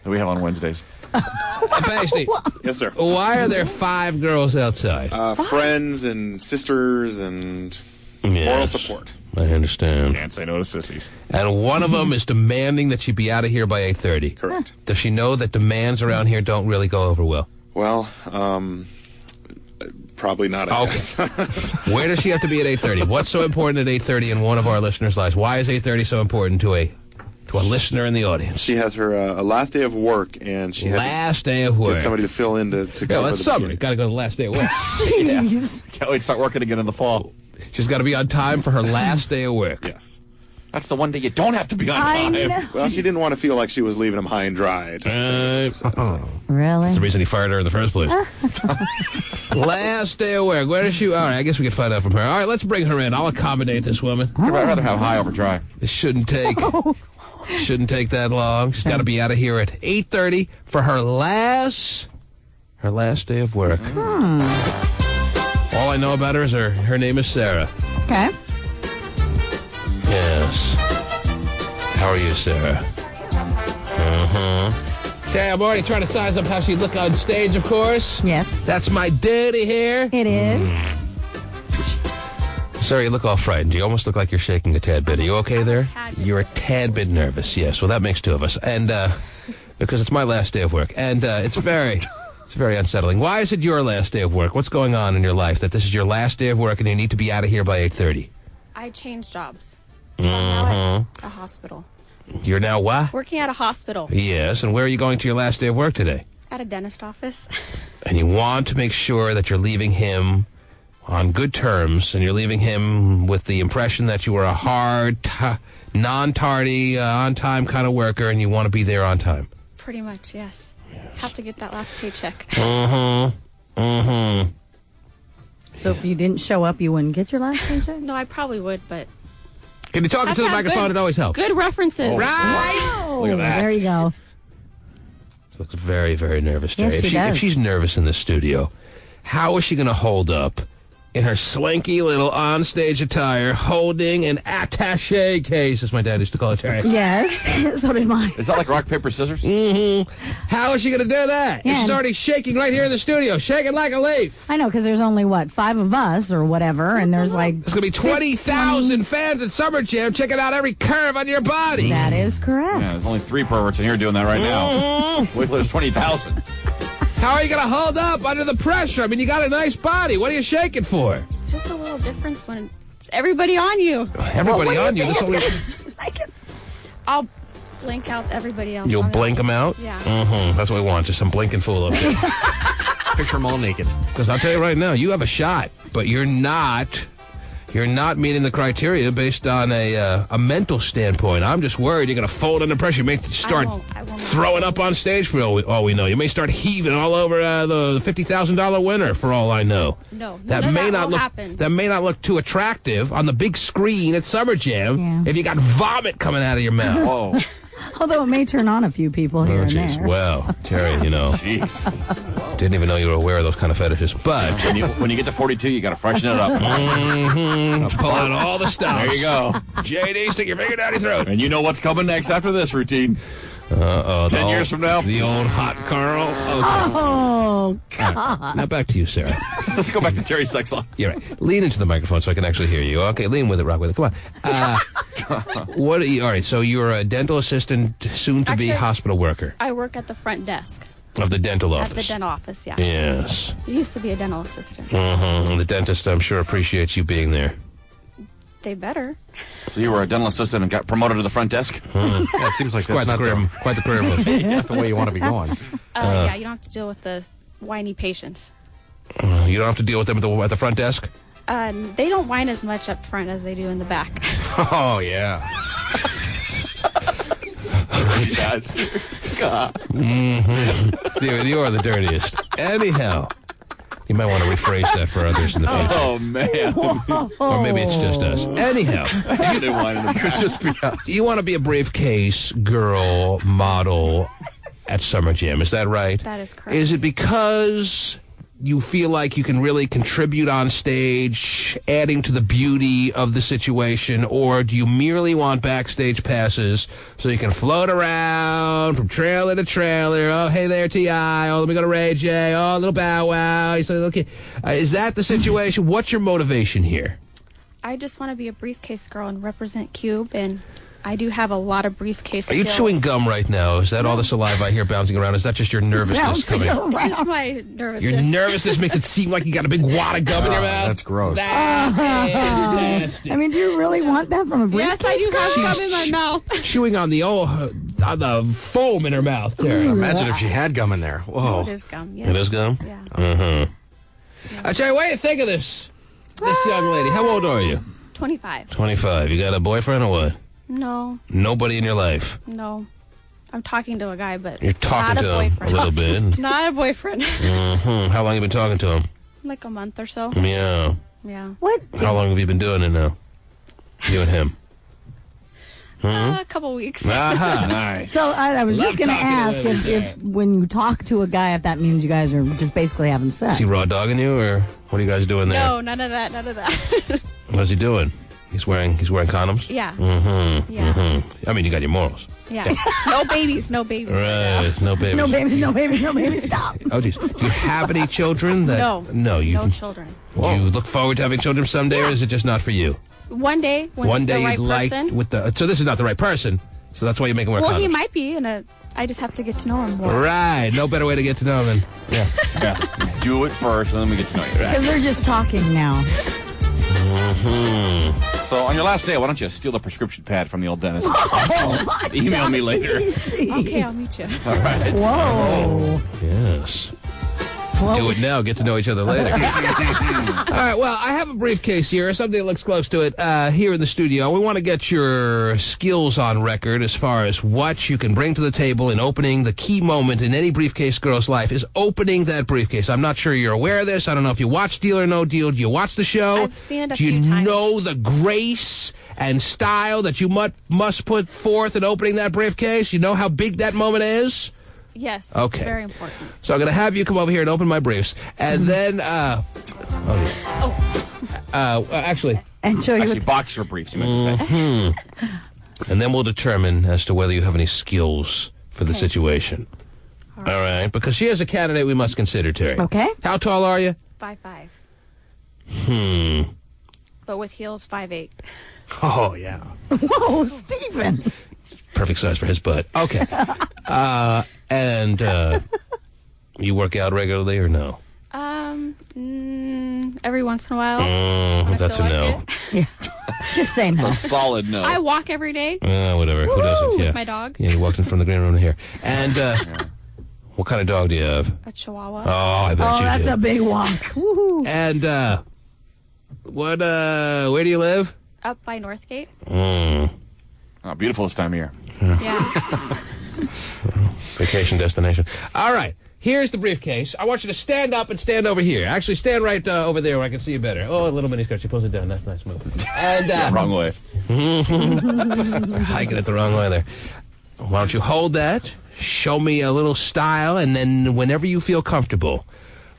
we have on Wednesdays. Pasty. Yes, sir. Why are there 5 girls outside? Friends and sisters and moral support. I understand. Can't say no to sissies. And one of them is demanding that she be out of here by 8:30. Correct. Does she know that demands around here don't really go over well? Well, probably not, I guess. Where does she have to be at 8:30? What's so important at 8:30 in one of our listeners' lives? Why is 8:30 so important to a listener in the audience? She has her last day of work, and she had day of work. Get somebody to fill in to Yeah, cover that's the summer. beginning. Got to go to the last day of work. Can't wait to start working again in the fall. She's got to be on time for her last day of work. Yes. That's the one day you don't have to be on I time. know. Well, she didn't want to feel like she was leaving him high and dry. Really? That's the reason he fired her in the first place. Last day of work. Where does she? All right, I guess we can find out from her. All right, let's bring her in. I'll accommodate this woman. I'd rather have high over dry. This shouldn't take that long. She's got to be out of here at 8:30 for her last day of work. All I know about her is her name is Sarah. Okay. Yes. How are you, Sarah? Okay, I'm already trying to size up how she'd look on stage, of course. Yes. That's my daddy hair. It is. Sarah, you look all frightened. You almost look like you're shaking a tad bit. Are you okay there? You're a tad bit nervous. Yes, well, that makes 2 of us. And because it's my last day of work. And it's very unsettling. Why is it your last day of work? What's going on in your life that this is your last day of work and you need to be out of here by 8:30? I changed jobs. So I'm now at a hospital. You're now what? Working at a hospital. Yes, and where are you going to your last day of work today? At a dentist office. And you want to make sure that you're leaving him on good terms, and you're leaving him with the impression that you are a hard, non-tardy, on-time kind of worker, and you want to be there on time. Pretty much, yes. Have to get that last paycheck. So if you didn't show up, you wouldn't get your last paycheck? No, I probably would, but... Can you talk into the microphone? It always helps. Good references. Oh. Right. Look at that. There you go. She looks very, very nervous, Terry. Yes, she does. If she's nervous in the studio, how is she going to hold up in her slinky little onstage attire, holding an attaché case, as my dad used to call it, Terry? Yes. So did mine. Is that like rock, paper, scissors? Mm-hmm. How is she going to do that? Yeah. She's already shaking right here in the studio, shaking like a leaf. I know, because there's only, 5 of us or whatever, and there's like... There's going to be 20,000 fans at Summer Jam checking out every curve on your body. That is correct. Yeah, there's only 3 perverts in here doing that right now. Wait till there's 20,000. How are you going to hold up under the pressure? I mean, you got a nice body. What are you shaking for? It's just a little difference when it's everybody on you. Everybody on you? I'll blink out everybody else. You'll blink them out? Yeah. Mm-hmm. That's what we want, just some blinking fool up there. Picture them all naked. Because I'll tell you right now, you have a shot, but you're not meeting the criteria based on a mental standpoint. I'm just worried you're going to fold under pressure. You may start throwing up on stage for all we know. You may start heaving all over the $50,000 winner for all I know. No, that may not look too attractive on the big screen at Summer Jam if you got vomit coming out of your mouth. Whoa. Although it may turn on a few people here and there. Well, Terry, didn't even know you were aware of those kind of fetishes. But when you get to 42, you got to freshen it up. Pull out all the stuff. There you go. JD, stick your finger down your throat. And you know what's coming next after this routine. 10 years from now. The old hot Carl. Oh, God. Right. Now back to you, Sarah. Let's go back to Terry's sex life. You're right. Lean into the microphone so I can actually hear you. Okay, lean with it, rock with it. Come on. All right, so you're a dental assistant, soon-to-be hospital worker. I work at the front desk. Of the dental office. At the dental office, yeah. Yes. I used to be a dental assistant. Mm-hmm. The dentist, I'm sure, appreciates you being there. They better. So you were a dental assistant and got promoted to the front desk? Yeah, it seems like that's quite the career move. Not the way you want to be going. Yeah, you don't have to deal with the whiny patients. You don't have to deal with them at the front desk? They don't whine as much up front as they do in the back. Oh, yeah. God. Mm-hmm. You are the dirtiest. Anyhow, you might want to rephrase that for others in the future. Oh, man. Or maybe it's just us. Anyhow, it could just be us. You want to be a briefcase girl model at Summer Jam, is that right? That is correct. Is it because you feel like you can really contribute on stage, adding to the beauty of the situation, or do you merely want backstage passes so you can float around from trailer to trailer? Oh, hey there, T.I. Oh, let me go to Ray J. Oh, little Bow Wow. Okay. Is that the situation? What's your motivation here? I just want to be a briefcase girl and represent Cube, and I do have a lot of briefcase Are you skills. chewing gum right now? Is that all the saliva I hear bouncing around? Is that just your nervousness coming? It's just my nervousness. Your nervousness makes it seem like you got a big wad of gum in your mouth. That's gross. I mean, do you really want that from a briefcase? Yes, I do have gum in my mouth. Chewing on the foam in her mouth. There. Imagine if she had gum in there. Whoa. No, it is gum. Yes. It is gum? Yeah. Uh-huh. I tell you, what do you think of this young lady? How old are you? 25. 25. You got a boyfriend or what? No. Nobody in your life? No. I'm talking to a guy, but you're talking not to a him boyfriend. a little bit. Not a boyfriend. Mm-hmm. How long have you been talking to him? Like a month or so. Yeah. Yeah. What? How long have you been doing it now? You and him? A couple weeks. Aha. Nice. So I was just going to ask if when you talk to a guy, if that means you guys are just basically having sex. Is he raw dogging you, or what are you guys doing there? No, none of that. None of that. What's he doing? He's wearing condoms? Yeah. Mm-hmm. Yeah. Mm-hmm. I mean, you got your morals. Yeah. No babies. No babies. Right. No babies. No babies. No babies. No babies. Stop. Oh, geez. Do you have any children? No. No. No children. Do you look forward to having children someday, or is it just not for you? One day, when One it's day the right you'd like person. with the. So this is not the right person. So that's why you make him wear condoms. Well, he might be, and I just have to get to know him more. Right. No better way to get to know him than Do it first, and then we get to know you. Because they're just talking now. Mm-hmm. So on your last day, why don't you steal the prescription pad from the old dentist? Email me later. Okay, I'll meet you. All right. Whoa. Yes. Do it now. Get to know each other later. All right. Well, I have a briefcase here. Something that looks close to it here in the studio. We want to get your skills on record as far as what you can bring to the table in opening. The key moment in any briefcase girl's life is opening that briefcase. I'm not sure you're aware of this. I don't know if you watch Deal or No Deal. Do you watch the show? I've seen it a Do you few times. know the grace and style that you must put forth in opening that briefcase? You know how big that moment is? Yes. Okay. It's very important. So I'm going to have you come over here and open my briefs. And then, actually. And show you. Actually, boxer briefs, you meant to say. Mm-hmm. And then we'll determine as to whether you have any skills for the situation. All right. Because she is a candidate we must consider, Terry. Okay. How tall are you? 5'5". But with heels, 5'8". Oh, yeah. Whoa, Stephen. Perfect size for his butt. Okay. You work out regularly or no? Every once in a while. when I That's a feel no. like it. Just say no. A solid no. I walk every day. Whatever. Who doesn't? Yeah. With my dog. Yeah, he walked in from the green room to here. And what kind of dog do you have? A Chihuahua. Oh, I bet you that's do. a big walk. Woohoo. And where do you live? Up by Northgate. Oh, beautiful this time of year. Yeah. Vacation destination. All right. Here's the briefcase. I want you to stand up and stand over here. Actually, stand right over there where I can see you better. Oh, a little miniskirt. She pulls it down. That's nice move. And Wrong way. hiking it the wrong way there. Why don't you hold that? Show me a little style, and then whenever you feel comfortable,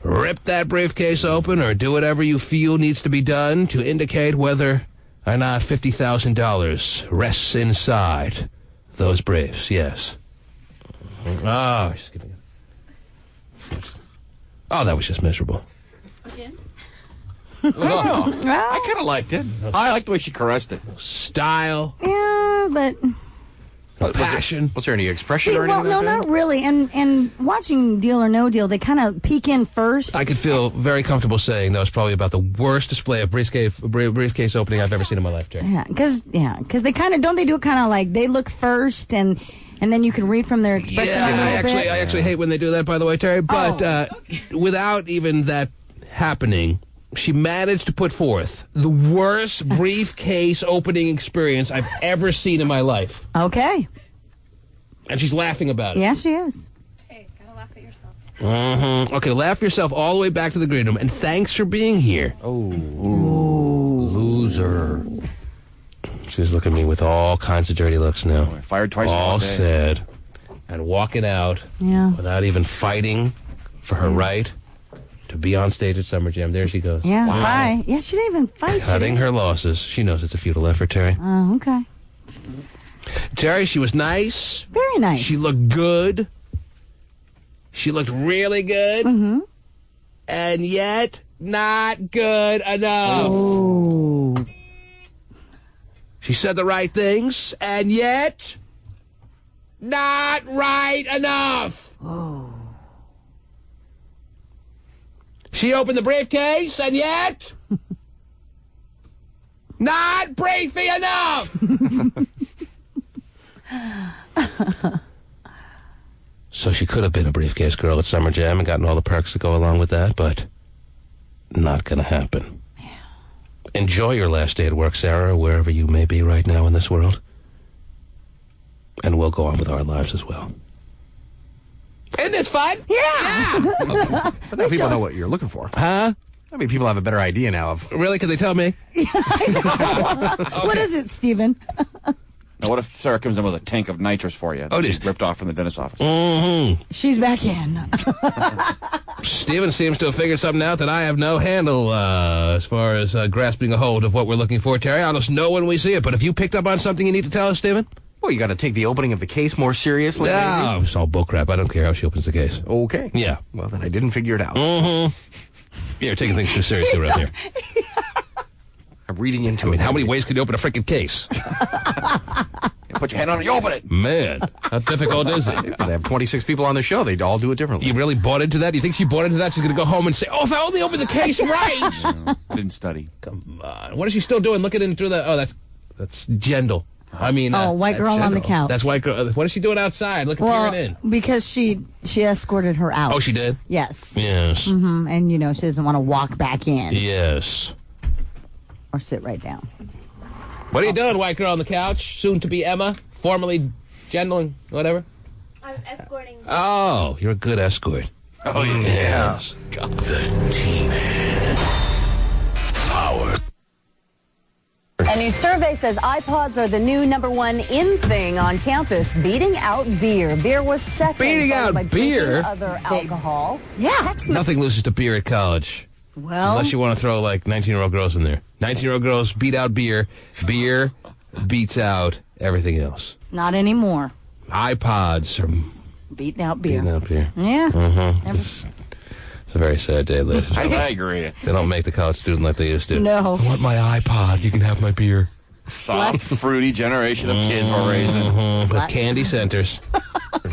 rip that briefcase open or do whatever you feel needs to be done to indicate whether or not $50,000 rests inside those briefs. Yes. Oh, she's giving it. Oh, that was just miserable. Again? I kind of liked it. I liked the way she caressed it. Style. Yeah, but... Passion. Was there any expression See, or anything? well, no, not really. And watching Deal or No Deal, they kind of peek in first. I could feel very comfortable saying that was probably about the worst display of briefcase opening I've ever seen in my life, Terry. Yeah, because they kind of, don't they do it kind of like they look first and then you can read from their expression a little bit? I actually hate when they do that, by the way, Terry. But without even that happening, she managed to put forth the worst briefcase opening experience I've ever seen in my life. Okay. And she's laughing about it. Yeah, she is. Hey, gotta laugh at yourself. Mm-hmm. Okay, laugh yourself all the way back to the green room. And thanks for being here. Oh, loser. She's looking at me with all kinds of dirty looks now. Fired twice in all one day. sad. And walking out without even fighting for her right to be on stage at Summer Jam. There she goes. Yeah, bye. Yeah, she didn't even fight. Cutting her losses. She knows it's a futile effort, Terry. Oh, okay. Terry, she was nice. Very nice. She looked good. She looked really good. Mm-hmm. And yet, not good enough. Oh. She said the right things, and yet, not right enough. Oh. She opened the briefcase, and yet, not briefy enough. So she could have been a briefcase girl at Summer Jam and gotten all the perks that go along with that, but not going to happen. Yeah. Enjoy your last day at work, Sarah, wherever you may be right now in this world. And we'll go on with our lives as well. Isn't this fun? Yeah. Okay. But now people know what you're looking for. Huh? I mean, people have a better idea now of... Really? Can they tell me? What is it, Stephen? Now, what if Sarah comes in with a tank of nitrous for you that she's ripped off from the dentist's office? Mm-hmm. She's back in. Steven seems to have figured something out that I have no handle as far as grasping a hold of what we're looking for, Terry. I'll just know when we see it. But if you picked up on something you need to tell us, Steven? Well, you got to take the opening of the case more seriously. No, it's all bullcrap. I don't care how she opens the case. Okay. Yeah. Well, then I didn't figure it out. Mm-hmm. You're taking things too seriously around here. I'm reading into it. I mean, how many ways can you open a freaking case? You put your hand on it, you open it. Man, how difficult is it? They have 26 people on the show. They all do it differently. You really bought into that? You think she bought into that? She's going to go home and say, oh, if I only opened the case right. I didn't study. Come on. What is she still doing? Looking into the... Oh, that's Jendal. I mean... white girl on the couch. That's white girl. What is she doing outside? Look, Well, peering in. because she escorted her out. Oh, she did? Yes. Yes. Mm-hmm. And, she doesn't want to walk back in. Yes. Or sit right down. What are you doing, white girl on the couch? Soon to be Emma, formerly Jendal, whatever. I was escorting. Oh, you're a good escort. Oh, yeah. Yes. The T-Man. Power. A new survey says iPods are the new #1 in thing on campus, beating out beer. Beer was second. Beating out by beer? Other alcohol. Yeah. Nothing loses to beer at college. Well. Unless you want to throw, 19-year-old girls in there. 19-year-old girls beat out beer. Beer beats out everything else. Not anymore. iPods are Beating out beer. beating out beer. Yeah. Mm-hmm. It's a very sad day, ladies and gentlemen. I agree. They don't make the college student like they used to. No. I want my iPod. You can have my beer. Soft, fruity generation of kids we're raising. With candy centers.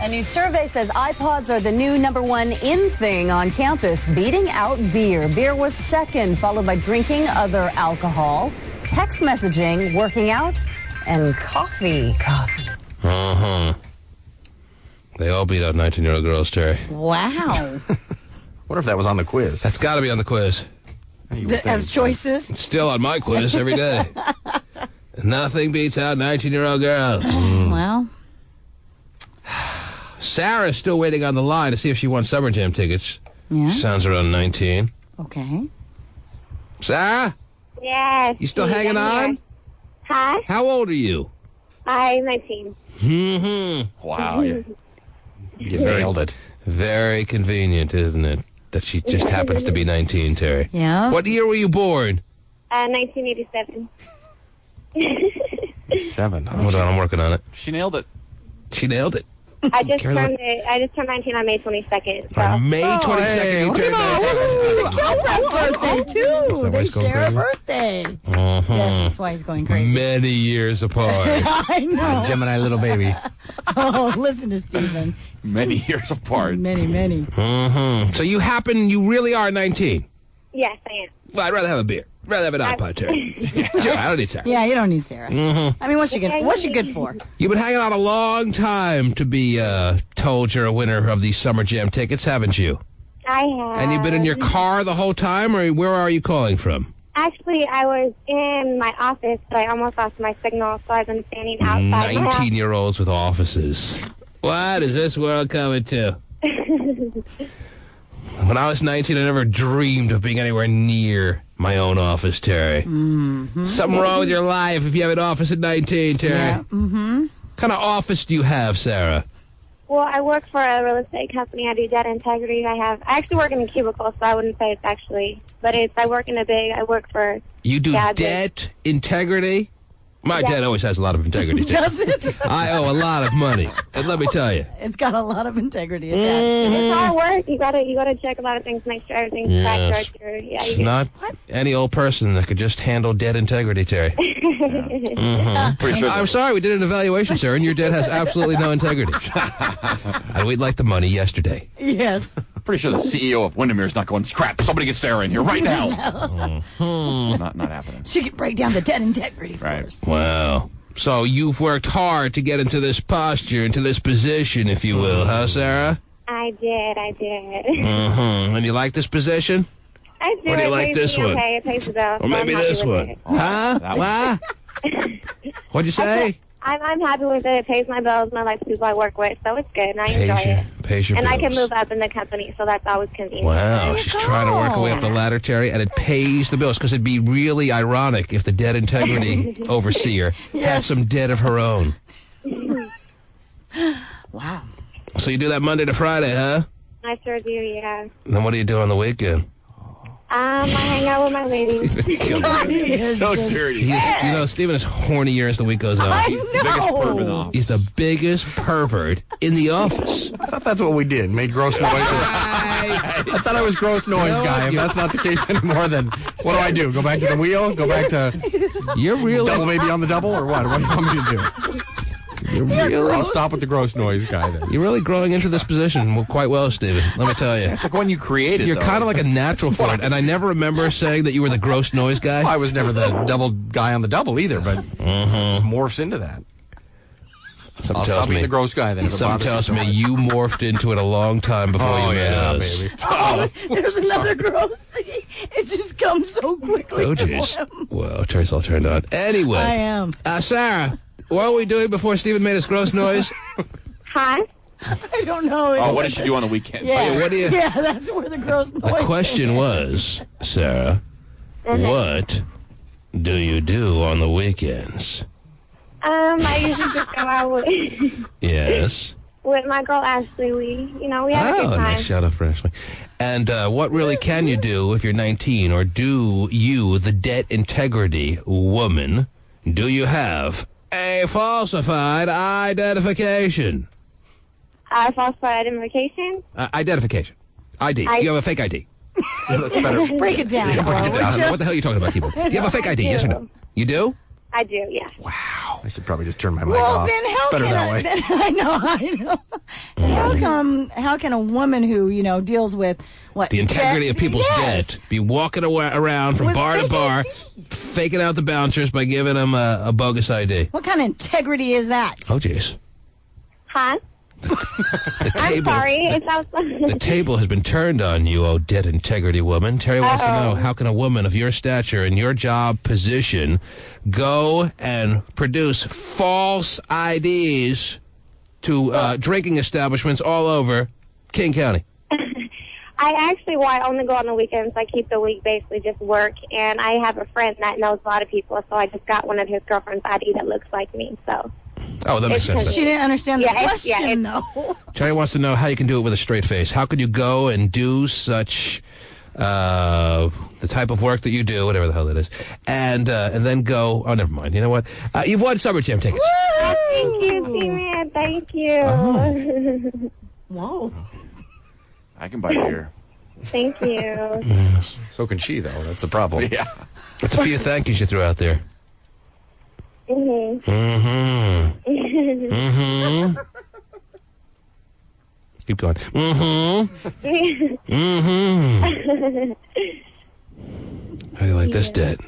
A new survey says iPods are the new #1 in thing on campus, beating out beer. Beer was second, followed by drinking other alcohol, text messaging, working out, and coffee. Uh-huh. They all beat out 19-year-old girls, Terry. Wow. What if that was on the quiz? That's got to be on the quiz. As choices? It's still on my quiz every day. Nothing beats out 19-year-old girls. Well. Sarah's still waiting on the line to see if she won Summer Jam tickets. Yeah. She sounds around 19. Okay. Sarah? Yes. You still hanging on? Hi. How old are you? I'm 19. Mm-hmm. Wow. You nailed it. Very convenient, isn't it? That she just happens to be 19, Terry. Yeah. What year were you born? 1987. 7. Hold on, I'm working on it. She nailed it. She nailed it. I just Caroline. turned 19 on May 22nd. So. On May 22nd, you turned 19. Birthday, too. They share a birthday. Uh-huh. Yes, that's why he's going crazy. Many years apart. I know. Gemini little baby. Oh, listen to Stephen. Many years apart. Many. So you really are 19? Yes, I am. Well, I'd rather have a beer. I'd rather have an iPod, Terry. I don't need Sarah. Yeah, you don't need Sarah. Mm-hmm. I mean, what's she good for? You've been hanging out a long time to be told you're a winner of these Summer Jam tickets, haven't you? I have. And you've been in your car the whole time, or where are you calling from? Actually, I was in my office, but I almost lost my signal, so I've been standing outside. 19-year-olds with offices. What is this world coming to? When I was 19, I never dreamed of being anywhere near my own office, Terry. Mm-hmm. Something wrong with your life if you have an office at 19, Terry. Yeah. Mm-hmm. What kind of office do you have, Sarah? Well, I work for a real estate company. I do data integrity. I actually work in a cubicle, so I wouldn't say it's actually, but I work in I work for... You do debt integrity? My dad always has a lot of integrity. Does it? I owe a lot of money, and let me tell you. It's got a lot of integrity attached to it. It's hard work. You gotta check a lot of things, make sure everything's Yes. correct. It's not any old person that could just handle debt integrity, Terry. Pretty sure I'm sorry, we did an evaluation, sir, and your debt has absolutely no integrity. And we'd like the money yesterday. Yes. Pretty sure the CEO of Windermere's not going, crap, somebody get Sarah in here right now. Not happening. She can break down the debt integrity for us. Wow. So you've worked hard to get into this posture, into this position, if you will, huh, Sarah? I did. And you like this position? I do. Or do you It like pays this me one? Okay, it pays the bill. Or maybe this one? Huh? What? What'd you say? I'm happy with it. It pays my bills, my life people I work with, so it's good, and I enjoy it. Pays your And I can bills. move up in the company, so that's always convenient. Wow, she's trying to work her way up the ladder, Terry, and it pays the bills, because it'd be really ironic if the debt integrity overseer had some debt of her own. Wow. So you do that Monday to Friday, huh? I sure do, yeah. And then what do you do on the weekend? I hang out with my ladies. So dirty. Stephen is hornier as the week goes on. I He's the biggest perv in the office. He's the biggest pervert in the office. I thought that's what we did. Made gross noises. I thought I was gross noise guy. If that's not the case anymore, then what do I do? Go back to the wheel? Go back to double baby on the double, or what? What do you want me to do? I'll stop with the gross noise guy then. You're really growing into this position quite well, Stephen. Let me tell you. It's like when you created You're kind of like a natural for it, and I never remember saying that you were the gross noise guy. Well, I was never the double guy on the double either, but it just morphs into that. I'll stop being the gross guy then. Something tells me you morphed into it a long time before you met us. Baby. Oh, there's another gross thing. It just comes so quickly Oh, to jeez. him. Well, Terry's all turned on. Anyway. I am. Sarah, what were we doing before Stephen made his gross noise? Huh? I don't know. Oh, what did she do on the weekend? Yeah, what do you- yeah, that's where the gross noise The question was, Sarah, what do you do on the weekends? I usually just go out with Yes. with my girl Ashley. We have a good time. Nice shout out for Ashley. And what really can you do if you're 19, or do you, the debt integrity woman, do you have a falsified identification? Falsified identification? Identification. ID. You have a fake ID. That's better. Break it down. Break it down. What the hell are you talking about, people? Do you have a fake ID? Yes or no? You do? I do, yes. Wow. I should probably just turn my mic Well, off. then how Better can that way. I know. Then how can a woman who, deals with what? The integrity of people's debt be walking around from With bar to fake bar, faking out the bouncers by giving them a bogus ID. What kind of integrity is that? Oh, jeez. Huh? I'm sorry. It's outside. The table has been turned on you, oh dead integrity woman. Terry wants to know, how can a woman of your stature and your job position go and produce false IDs to drinking establishments all over King County? I only go on the weekends. I keep the week basically just work, and I have a friend that knows a lot of people, so I just got one of his girlfriend's ID that looks like me, so... Oh, that makes sense. She didn't understand the question, though. Terry wants to know how you can do it with a straight face. How could you go and do such the type of work that you do, whatever the hell that is, and then go? Oh, never mind. You know what? You've won Summer Jam tickets. Thank you, T-Man. Thank you. Whoa. I can buy beer. Thank you. So can she, though. That's the problem. Yeah. That's a few thank yous you threw out there. Mm-hmm. Mm-hmm. Mm-hmm. Keep going. Mm-hmm. Mm-hmm. How do you like this debt?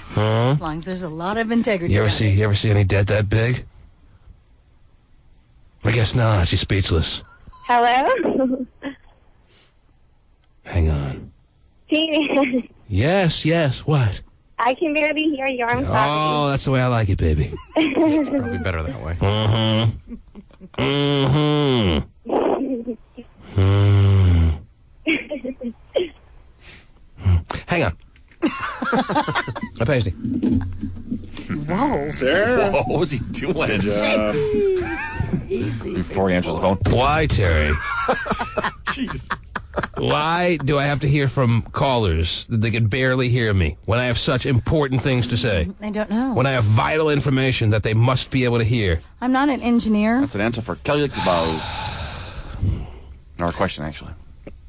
Huh? As long as there's a lot of integrity. You ever see any debt that big? I guess not. She's speechless. Hello? Hang on. T-Man. Yes. What? I can barely hear you. I'm sorry. Oh, that's the way I like it, baby. It's probably better that way. Mm-hmm. Mm-hmm. Hang on. My pasty. Whoa. Sarah. Whoa, what was he doing? Good job. Easy. Before he answers the phone. Why, Terry? Jesus. Why do I have to hear from callers that they can barely hear me when I have such important things to say? I don't know. When I have vital information that they must be able to hear? I'm not an engineer. That's an answer for Kelly Lickabose. Or a question, actually.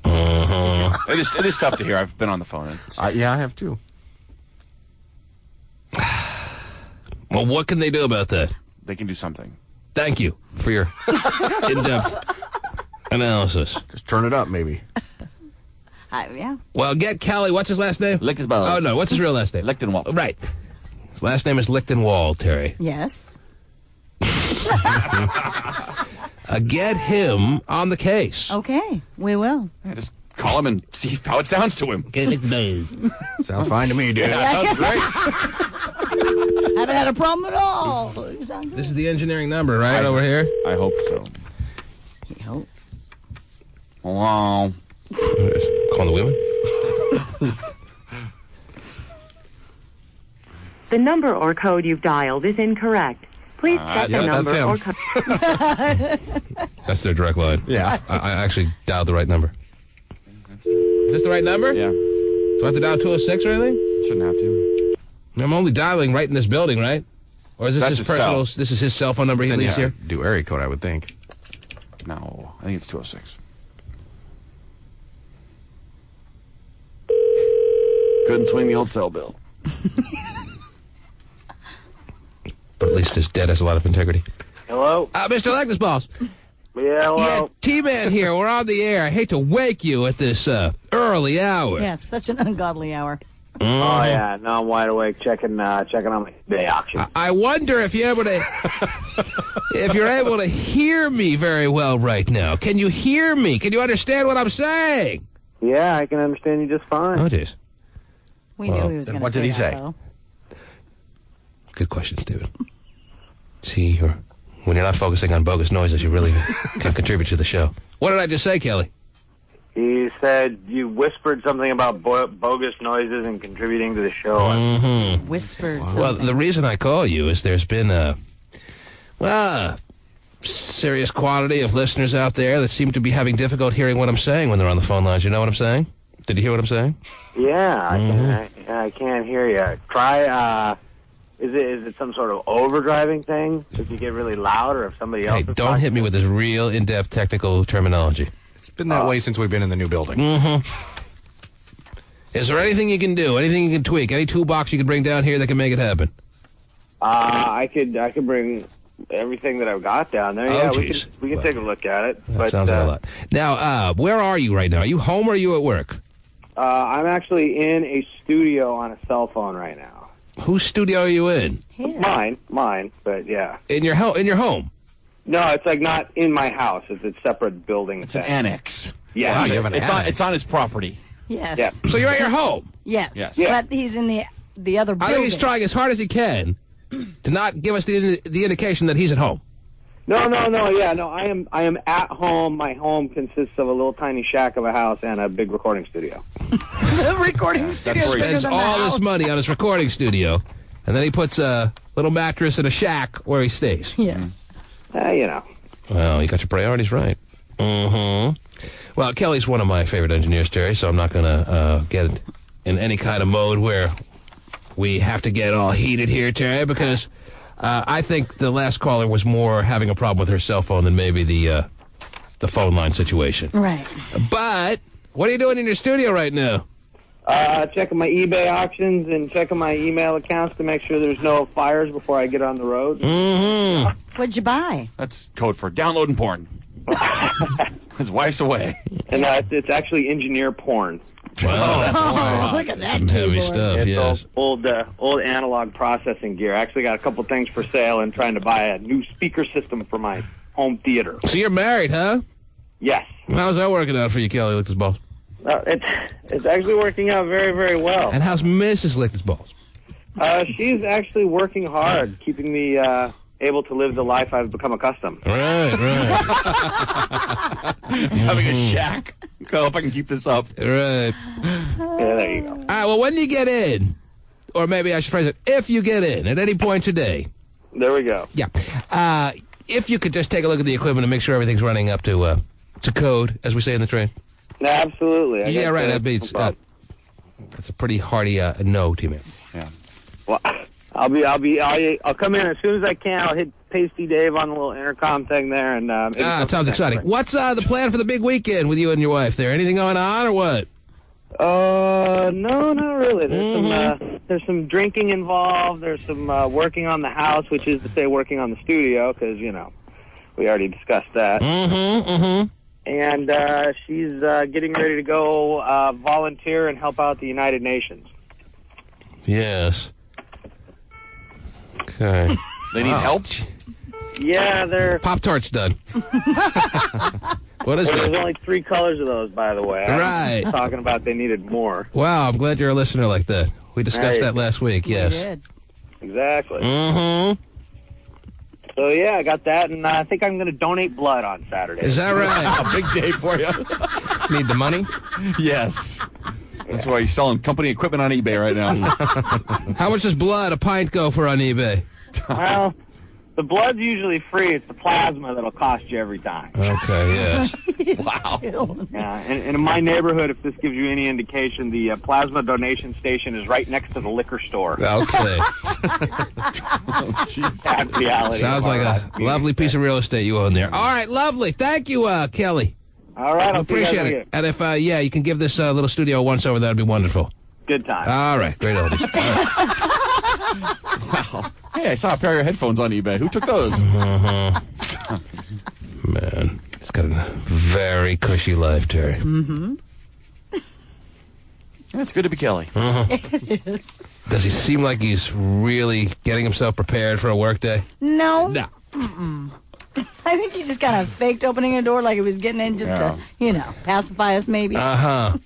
It is tough to hear. I've been on the phone. Yeah, I have too. Well, what can they do about that? They can do something. Thank you for your in-depth analysis. Just turn it up, maybe. Yeah. Well, get Kelly. What's his last name? Lickabose. Oh, no. What's his real last name? Lichtenwald. Right. His last name is Lichtenwald, Terry. Yes. Get him on the case. Okay, we will. Yeah, just call him and see how it sounds to him. Sounds fine to me, dude. Yeah, sounds great. Haven't had a problem at all. This is the engineering number, right, over here? I hope so. He hopes. Hello. Calling the women? The number or code you've dialed is incorrect. Please check the number or code. That's their direct line. Yeah. I actually dialed the right number. Is this the right number? Yeah. Do I have to dial 206 or anything? Shouldn't have to. I'm only dialing right in this building, right? Or is this That's his his personal? cell. This is his cell phone number he Then leaves you here? do area code, I would think. No, I think it's 206. Couldn't swing the old cell bill. But at least his dad has a lot of integrity. Hello? Mr. Lexus Balls. Yeah, hello? Yeah, T-Man here. We're on the air. I hate to wake you at this early hour. Yeah, it's such an ungodly hour. Oh, yeah. No, I'm wide awake checking on my day auction. I wonder if you're able to if you're able to hear me very well right now. Can you hear me? Can you understand what I'm saying? Yeah, I can understand you just fine. Oh, jeez. We knew he was going to say what did he say? Though. Good question, Steven. See, when you're not focusing on bogus noises, you really can contribute to the show. What did I just say, Kelly? He said you whispered something about bogus noises and contributing to the show. Mm-hmm. Whispered Well, something. the reason I call you is there's been a serious quantity of listeners out there that seem to be having difficulty hearing what I'm saying when they're on the phone lines. You know what I'm saying? Did you hear what I'm saying? Yeah, I can't hear you. Try, is it some sort of overdriving thing? If you get really loud or if somebody else Hey, is don't talking? hit me with this real in-depth technical terminology. It's been that way since we've been in the new building. Mm-hmm. Is there anything you can do? Anything you can tweak? Any toolbox you can bring down here that can make it happen? I could bring everything that I've got down there. Yeah, we can take a look at it. That sounds like a lot. Now, where are you right now? Are you home or are you at work? I'm actually in a studio on a cell phone right now. Whose studio are you in? Mine, but yeah. In your home? No, it's like not in my house. It's a separate building. It's an annex. Yeah, wow, you have an annex. It's on his property. Yes. Yeah. So you're at your home? Yes. Yeah. But he's in the other building. I think he's trying as hard as he can to not give us the indication that he's at home. No. Yeah, no. I am at home. My home consists of a little tiny shack of a house and a big recording studio. The recording studio spends all this money on his recording studio, and then he puts a little mattress in a shack where he stays. Yes. You know. Well, you got your priorities right. Mm-hmm. Well, Kelly's one of my favorite engineers, Terry, so I'm not going to get in any kind of mode where we have to get all heated here, Terry, because I think the last caller was more having a problem with her cell phone than maybe the phone line situation. Right. But what are you doing in your studio right now? Checking my eBay auctions and checking my email accounts to make sure there's no fires before I get on the road. Mm-hmm. What'd you buy? That's code for downloading porn. His wife's away. And it's actually engineer porn. Wow, look at that. Some heavy stuff, It's yes. old analog processing gear. I actually got a couple things for sale and trying to buy a new speaker system for my home theater. So you're married, huh? Yes. How's that working out for you, Kelly Lick his balls? It's actually working out very, very well. And how's Mrs. Lick his balls? She's actually working hard, keeping me able to live the life I've become accustomed. Right. Having a shack. I hope I can keep this up. Right. Yeah, there you go. All right, well, when do you get in? Or maybe I should phrase it, if you get in at any point today. There we go. Yeah. If you could just take a look at the equipment and make sure everything's running up to code, as we say in the train. No, absolutely. Yeah, right. That beats. That's a pretty hearty no, T-Man. Yeah. Well, I'll come in as soon as I can. I'll hit Pasty Dave on the little intercom thing there, and it sounds exciting. What's the plan for the big weekend with you and your wife there? Anything going on or what? No, not really. There's some drinking involved. There's some working on the house, which is to say working on the studio, because we already discussed that. Mm-hmm. And she's getting ready to go volunteer and help out the United Nations. Yes. Okay. They need help? Yeah, they're... Pop-Tart's done. What is that? There's only 3 colors of those, by the way. Right. I was talking about they needed more. Wow, I'm glad you're a listener like that. We discussed that last week, yes. We did. Exactly. Mm-hmm. So, yeah, I got that, and I think I'm going to donate blood on Saturday. Is that right? A big day for you. Need the money? Yes. That's why he's selling company equipment on eBay right now. How much does a pint go for on eBay? Well, the blood's usually free. It's the plasma that'll cost you every time. Okay, yes. Wow. Yeah, and in my neighborhood, if this gives you any indication, the plasma donation station is right next to the liquor store. Okay. That's reality. Sounds like a lovely piece of real estate you own there. All right, lovely. Thank you, Kelly. All right, I'll appreciate it. And if, you can give this little studio a once-over, that would be wonderful. Good time. All right, great oldies. Wow. Hey, I saw a pair of your headphones on eBay. Who took those? Man, it's got a very cushy life, Terry. Mm-hmm. It's good to be Kelly. It is. Does he seem like he's really getting himself prepared for a work day? No. No. Mm-mm. I think he just kind of faked opening a door like he was getting in just to, pacify us maybe. Uh-huh.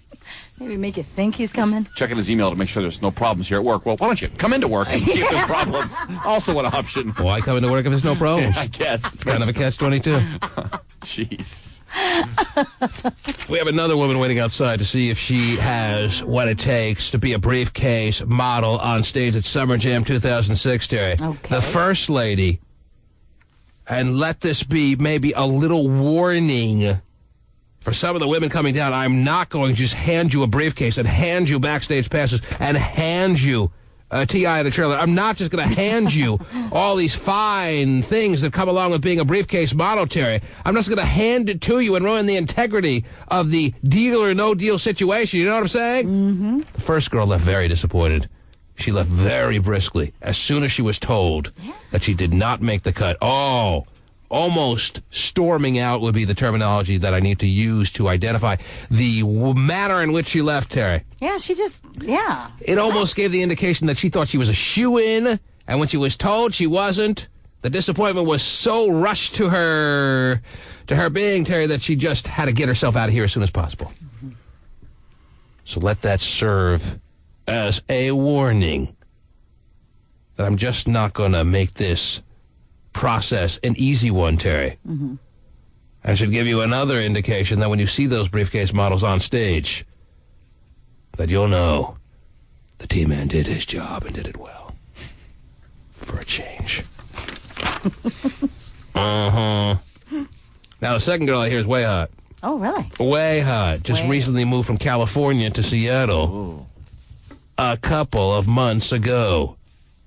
Maybe make you think he's coming. Checking his email to make sure there's no problems here at work. Well, why don't you come into work and see if there's problems? Also an option. Why come into work if there's no problems? I guess. It's kind of a catch-22. Jeez. We have another woman waiting outside to see if she has what it takes to be a briefcase model on stage at Summer Jam 2006, Terry. Okay. The First Lady. And let this be maybe a little warning for some of the women coming down. I'm not going to just hand you a briefcase and hand you backstage passes and hand you T.I. in a trailer. I'm not just going to hand you all these fine things that come along with being a briefcase model, Terry. I'm just going to hand it to you and ruin the integrity of the deal or no deal situation. You know what I'm saying? Mm-hmm. The first girl left very disappointed. She left very briskly as soon as she was told that she did not make the cut. Oh, almost storming out would be the terminology that I need to use to identify the manner in which she left, Terry. Yeah, It almost gave the indication that she thought she was a shoo-in, and when she was told she wasn't, the disappointment was so rushed to her being, Terry, that she just had to get herself out of here as soon as possible. Mm-hmm. So let that serve as a warning that I'm just not going to make this process an easy one, Terry. Mm-hmm. I should give you another indication that when you see those briefcase models on stage, that you'll know the T-Man did his job and did it well. For a change. Uh-huh. Now, the second girl I hear is way hot. Oh, really? Way hot. Just recently moved from California to Seattle. A couple of months ago.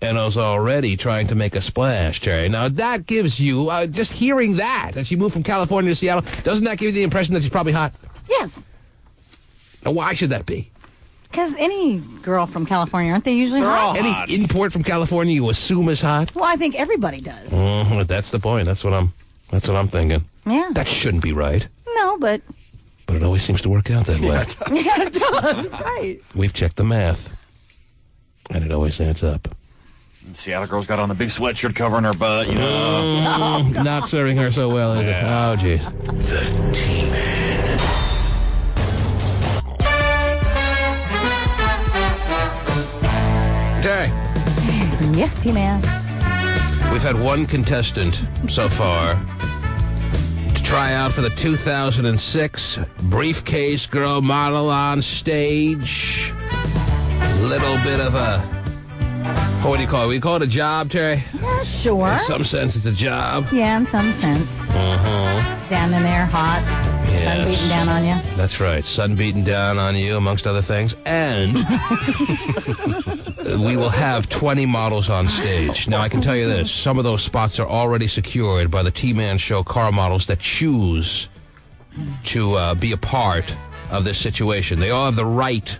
And I was already trying to make a splash, Terry. Now, that gives you, just hearing that she moved from California to Seattle, doesn't that give you the impression that she's probably hot? Yes. Now, why should that be? Because any girl from California, aren't they usually hot? Any import from California you assume is hot? Well, I think everybody does. That's the point. That's what I'm thinking. Yeah. That shouldn't be right. No, but it always seems to work out that way. Yeah, it does. Right. We've checked the math, and it always adds up. Seattle girl's got on the big sweatshirt covering her butt, you know. Not serving her so well, is it? Oh, jeez. The T-Man. Terry. Yes, T-Man. We've had one contestant so far to try out for the 2006 Briefcase Girl Model on Stage. Little bit of a... What do you call it? We call it a job, Terry? Yeah, sure. In some sense, it's a job. Yeah, in some sense. Standing there, hot, sun beating down on you. That's right. Sun beating down on you, amongst other things. And we will have 20 models on stage. Now, I can tell you this. Some of those spots are already secured by the T-Man Show car models that choose to be a part of this situation. They all have the right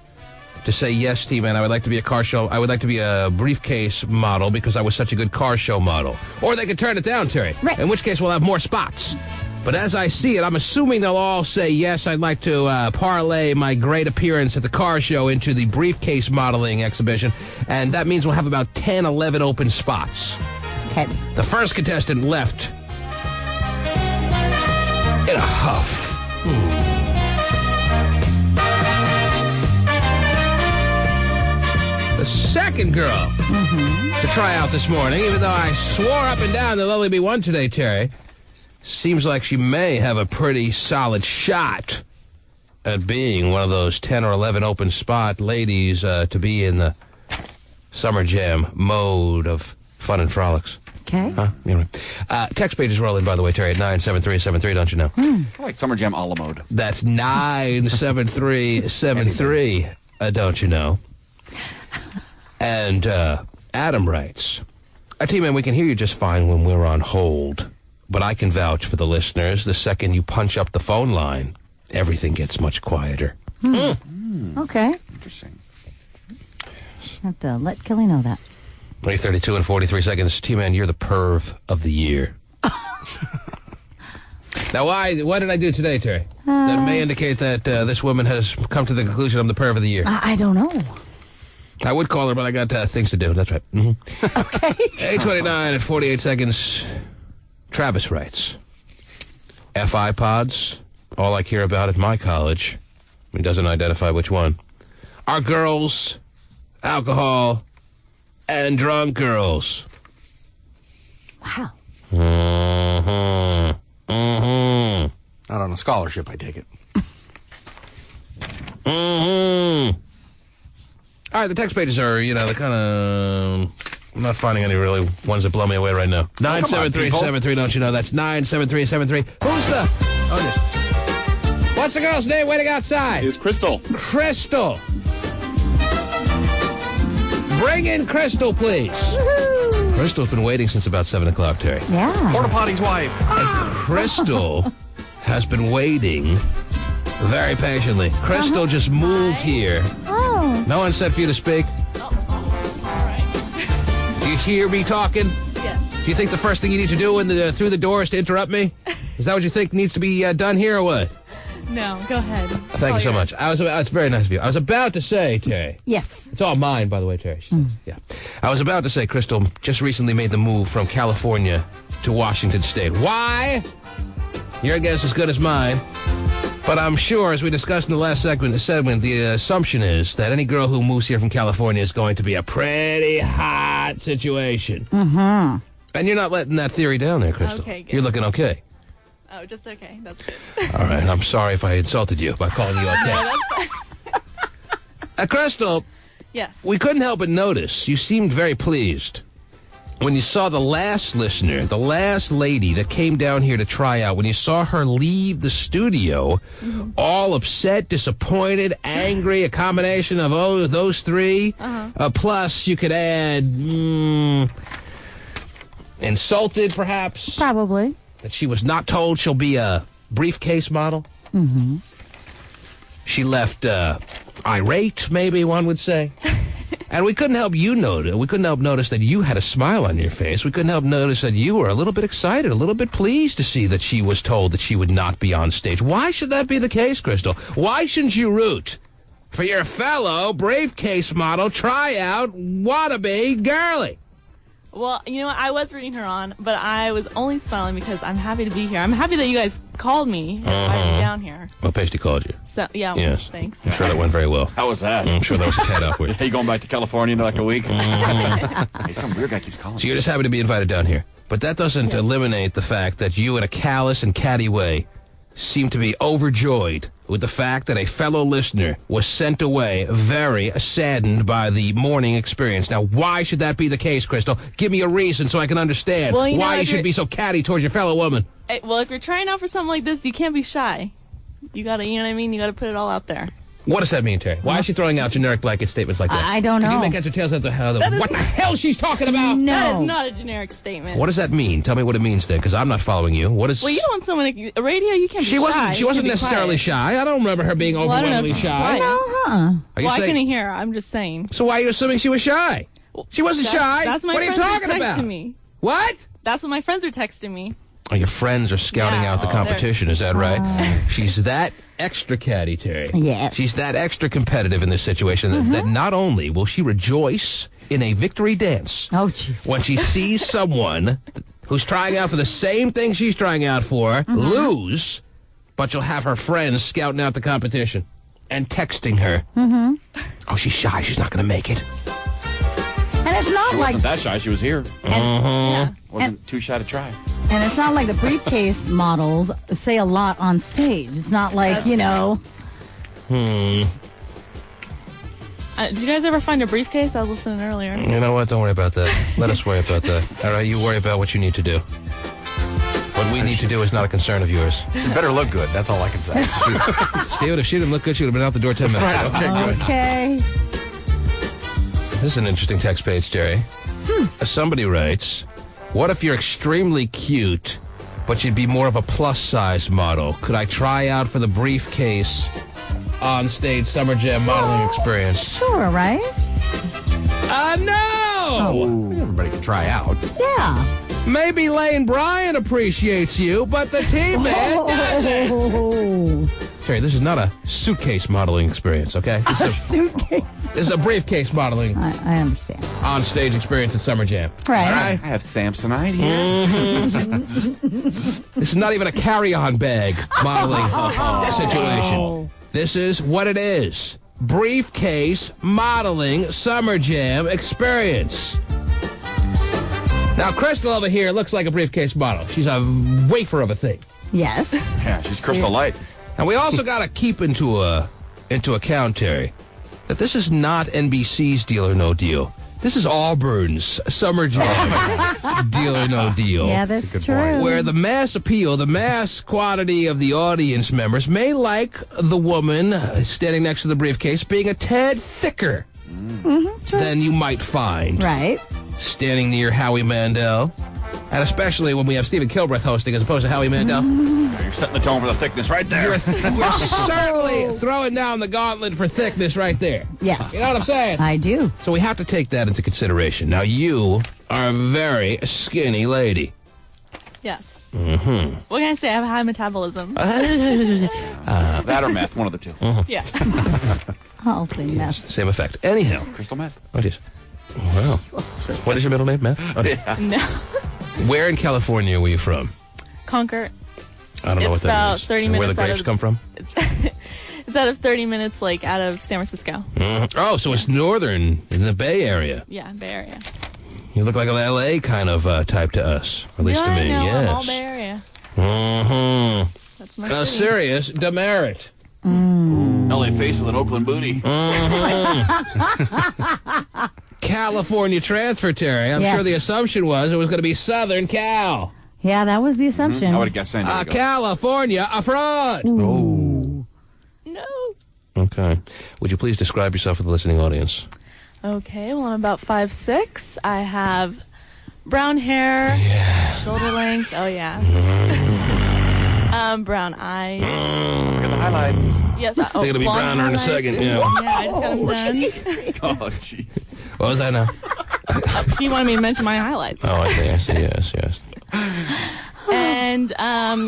to say, yes, T-Man, I would like to be a car show. I would like to be a briefcase model because I was such a good car show model. Or they could turn it down, Terry. Right. In which case, we'll have more spots. But as I see it, I'm assuming they'll all say, yes, I'd like to parlay my great appearance at the car show into the briefcase modeling exhibition. And that means we'll have about 10, 11 open spots. Okay. The first contestant left in a huff. The second girl to try out this morning, even though I swore up and down there'll only be one today, Terry, seems like she may have a pretty solid shot at being one of those 10 or 11 open spot ladies to be in the Summer Jam mode of fun and frolics. Okay. Huh? Anyway. Text pages rolling, by the way, Terry, at 97373, don't you know? I like Summer Jam a la mode. That's 97373, don't you know? And Adam writes, T-Man, we can hear you just fine when we're on hold, but I can vouch for the listeners. The second you punch up the phone line, everything gets much quieter. Okay. Interesting. Have to let Kelly know that. 3:32 and 43 seconds. T-Man, you're the perv of the year. Now, what did I do today, Terry? That may indicate that this woman has come to the conclusion I'm the perv of the year. I don't know. I would call her, but I got things to do. That's right. Okay. 8:29 and 48 seconds. Travis writes, F-iPods, all I care about at my college, he doesn't identify which one, are girls, alcohol, and drunk girls. Wow. Not on a scholarship, I take it. All right, the text pages are, they're kind of... I'm not finding any really ones that blow me away right now. 97373, don't you know? That's 97373. Who's the... Oh, this. What's the girl's name waiting outside? It's Crystal. Crystal. Bring in Crystal, please. Woo-hoo. Crystal's been waiting since about 7 o'clock, Terry. Yeah. Porta Potty's wife. Crystal has been waiting very patiently. Crystal just moved here. Oh. No one said for you to speak. All right. Do you hear me talking? Yes. Do you think the first thing you need to do through the door is to interrupt me? Is that what you think needs to be done here or what? No, go ahead. Thank you so much. It's very nice of you. I was about to say, Terry. Yes. It's all mine, by the way, Terry. Yeah. I was about to say, Crystal just recently made the move from California to Washington State. Why? Your guess is as good as mine. But I'm sure, as we discussed in the last segment, the assumption is that any girl who moves here from California is going to be a pretty hot situation. Mm-hmm. And you're not letting that theory down there, Crystal. Okay, good. You're looking okay. Oh, just okay. That's good. All right. I'm sorry if I insulted you by calling you okay. Crystal. Yes. We couldn't help but notice you seemed very pleased when you saw the last listener, the last lady that came down here to try out, when you saw her leave the studio, all upset, disappointed, angry, a combination of those three. Plus, you could add insulted, perhaps. Probably. That she was not told she'll be a briefcase model. Mm-hmm. She left irate, maybe one would say. And we couldn't help notice that you had a smile on your face. We couldn't help notice that you were a little bit excited, a little bit pleased to see that she was told that she would not be on stage. Why should that be the case, Crystal? Why shouldn't you root for your fellow briefcase model tryout wannabe girly? Well, you know what? I was rooting her on, but I was only smiling because I'm happy to be here. I'm happy that you guys called me and invited me down here. Well, Pasty called you. So, yeah, yes. Thanks. I'm sure that went very well. How was that? I'm sure that was a tad awkward. Are you going back to California in like a week? Hey, some weird guy keeps calling. So you're just happy to be invited down here. But that doesn't eliminate the fact that you, in a callous and catty way, seem to be overjoyed with the fact that a fellow listener was sent away very saddened by the morning experience. Now, why should that be the case, Crystal? Give me a reason so I can understand why you should be so catty towards your fellow woman. Well, if you're trying out for something like this, you can't be shy. You gotta, you know what I mean? You gotta put it all out there. What does that mean, Terry? Why is she throwing out generic blanket statements like that? I don't know. Can you make heads or tails out of what the hell she's talking about? No. That is not a generic statement. What does that mean? Tell me what it means then, because I'm not following you. What is? Well, you don't want someone a radio. You can't be shy. She wasn't necessarily shy. I don't remember her being overwhelmingly shy. No, I couldn't hear her. I'm just saying. So why are you assuming she was shy? She wasn't shy. That's my what are you friends talking about? Me. What? That's what my friends are texting me. Oh, your friends are scouting out the competition. Is that right? She's that extra catty, Terry. Yes. She's that extra competitive in this situation that not only will she rejoice in a victory dance when she sees someone who's trying out for the same thing she's trying out for lose, but she'll have her friends scouting out the competition and texting her. Oh, she's shy. She's not going to make it. And it's not she wasn't that shy. She was here. Wasn't too shy to try. And it's not like the briefcase models say a lot on stage. It's not like, you know. Did you guys ever find a briefcase? I was listening earlier. You know what? Don't worry about that. Let us worry about that. All right? You worry about what you need to do. What we need to do is not a concern of yours. She better look good. That's all I can say. Steve, if she didn't look good, she would have been out the door 10 minutes ago. Okay, good. Okay. This is an interesting text page, Jerry. Somebody writes, what if you're extremely cute, but you'd be more of a plus-size model? Could I try out for the briefcase on-stage Summer Jam modeling experience? Sure, right? No! Everybody can try out. Yeah. Maybe Lane Bryant appreciates you, but the team man doesn't. Terry, this is not a suitcase modeling experience, okay? This is suitcase. This is a briefcase modeling. I understand. On-stage experience at Summer Jam. Right. All right? I have Samsonite here. This is not even a carry-on bag modeling situation. This is what it is. Briefcase modeling Summer Jam experience. Now, Crystal over here looks like a briefcase model. She's a wafer of a thing. Yes. Yeah, she's Crystal Light. And we also got to keep into account, Terry, that this is not NBC's Deal or No Deal. This is Auburn's Summer Jam Deal or No Deal. Yeah, that's true. Where the mass appeal, the mass quantity of the audience members may like the woman standing next to the briefcase being a tad thicker than you might find. Right. Standing near Howie Mandel. And especially when we have Stephen Kilbreth hosting as opposed to Howie Mandel. You're setting the tone for the thickness right there. You're certainly throwing down the gauntlet for thickness right there. Yes. You know what I'm saying? I do. So we have to take that into consideration. Now, you are a very skinny lady. Yes. Mm-hmm. What can I say? I have high metabolism. That or meth, one of the two. Yeah. I'll say meth. Same effect. Anyhow. Crystal meth. Oh, jeez. Wow. What is your middle name, Meth? Oh, yeah. No. Where in California were you from? Concord. I don't know what that about means. 30 Where the minutes out grapes of- come from? It's out of 30 minutes, like, out of San Francisco. Oh, so it's northern, in the Bay Area. Yeah, Bay Area. You look like an L.A. kind of type to us, at least to me. I know, Yes. I'm all Bay Area. Mm-hmm. That's my A city. serious demerit. LA face with an Oakland booty. California transfer, Terry. I'm Yes. sure the assumption was it was going to be Southern Cal. Yeah, that was the assumption. I would have guessed San Diego. California, a fraud. Ooh. No. Okay. Would you please describe yourself for the listening audience? Okay, well, I'm about 5'6". I have brown hair, shoulder length. Oh, yeah. Brown eyes. Look at the highlights. Yes. They're going to be blonde browner in a highlights. second. Yeah. Yeah, I just got them done. Oh, jeez. What was that now? He wanted me to mention my highlights. Oh, I see. Yes. And,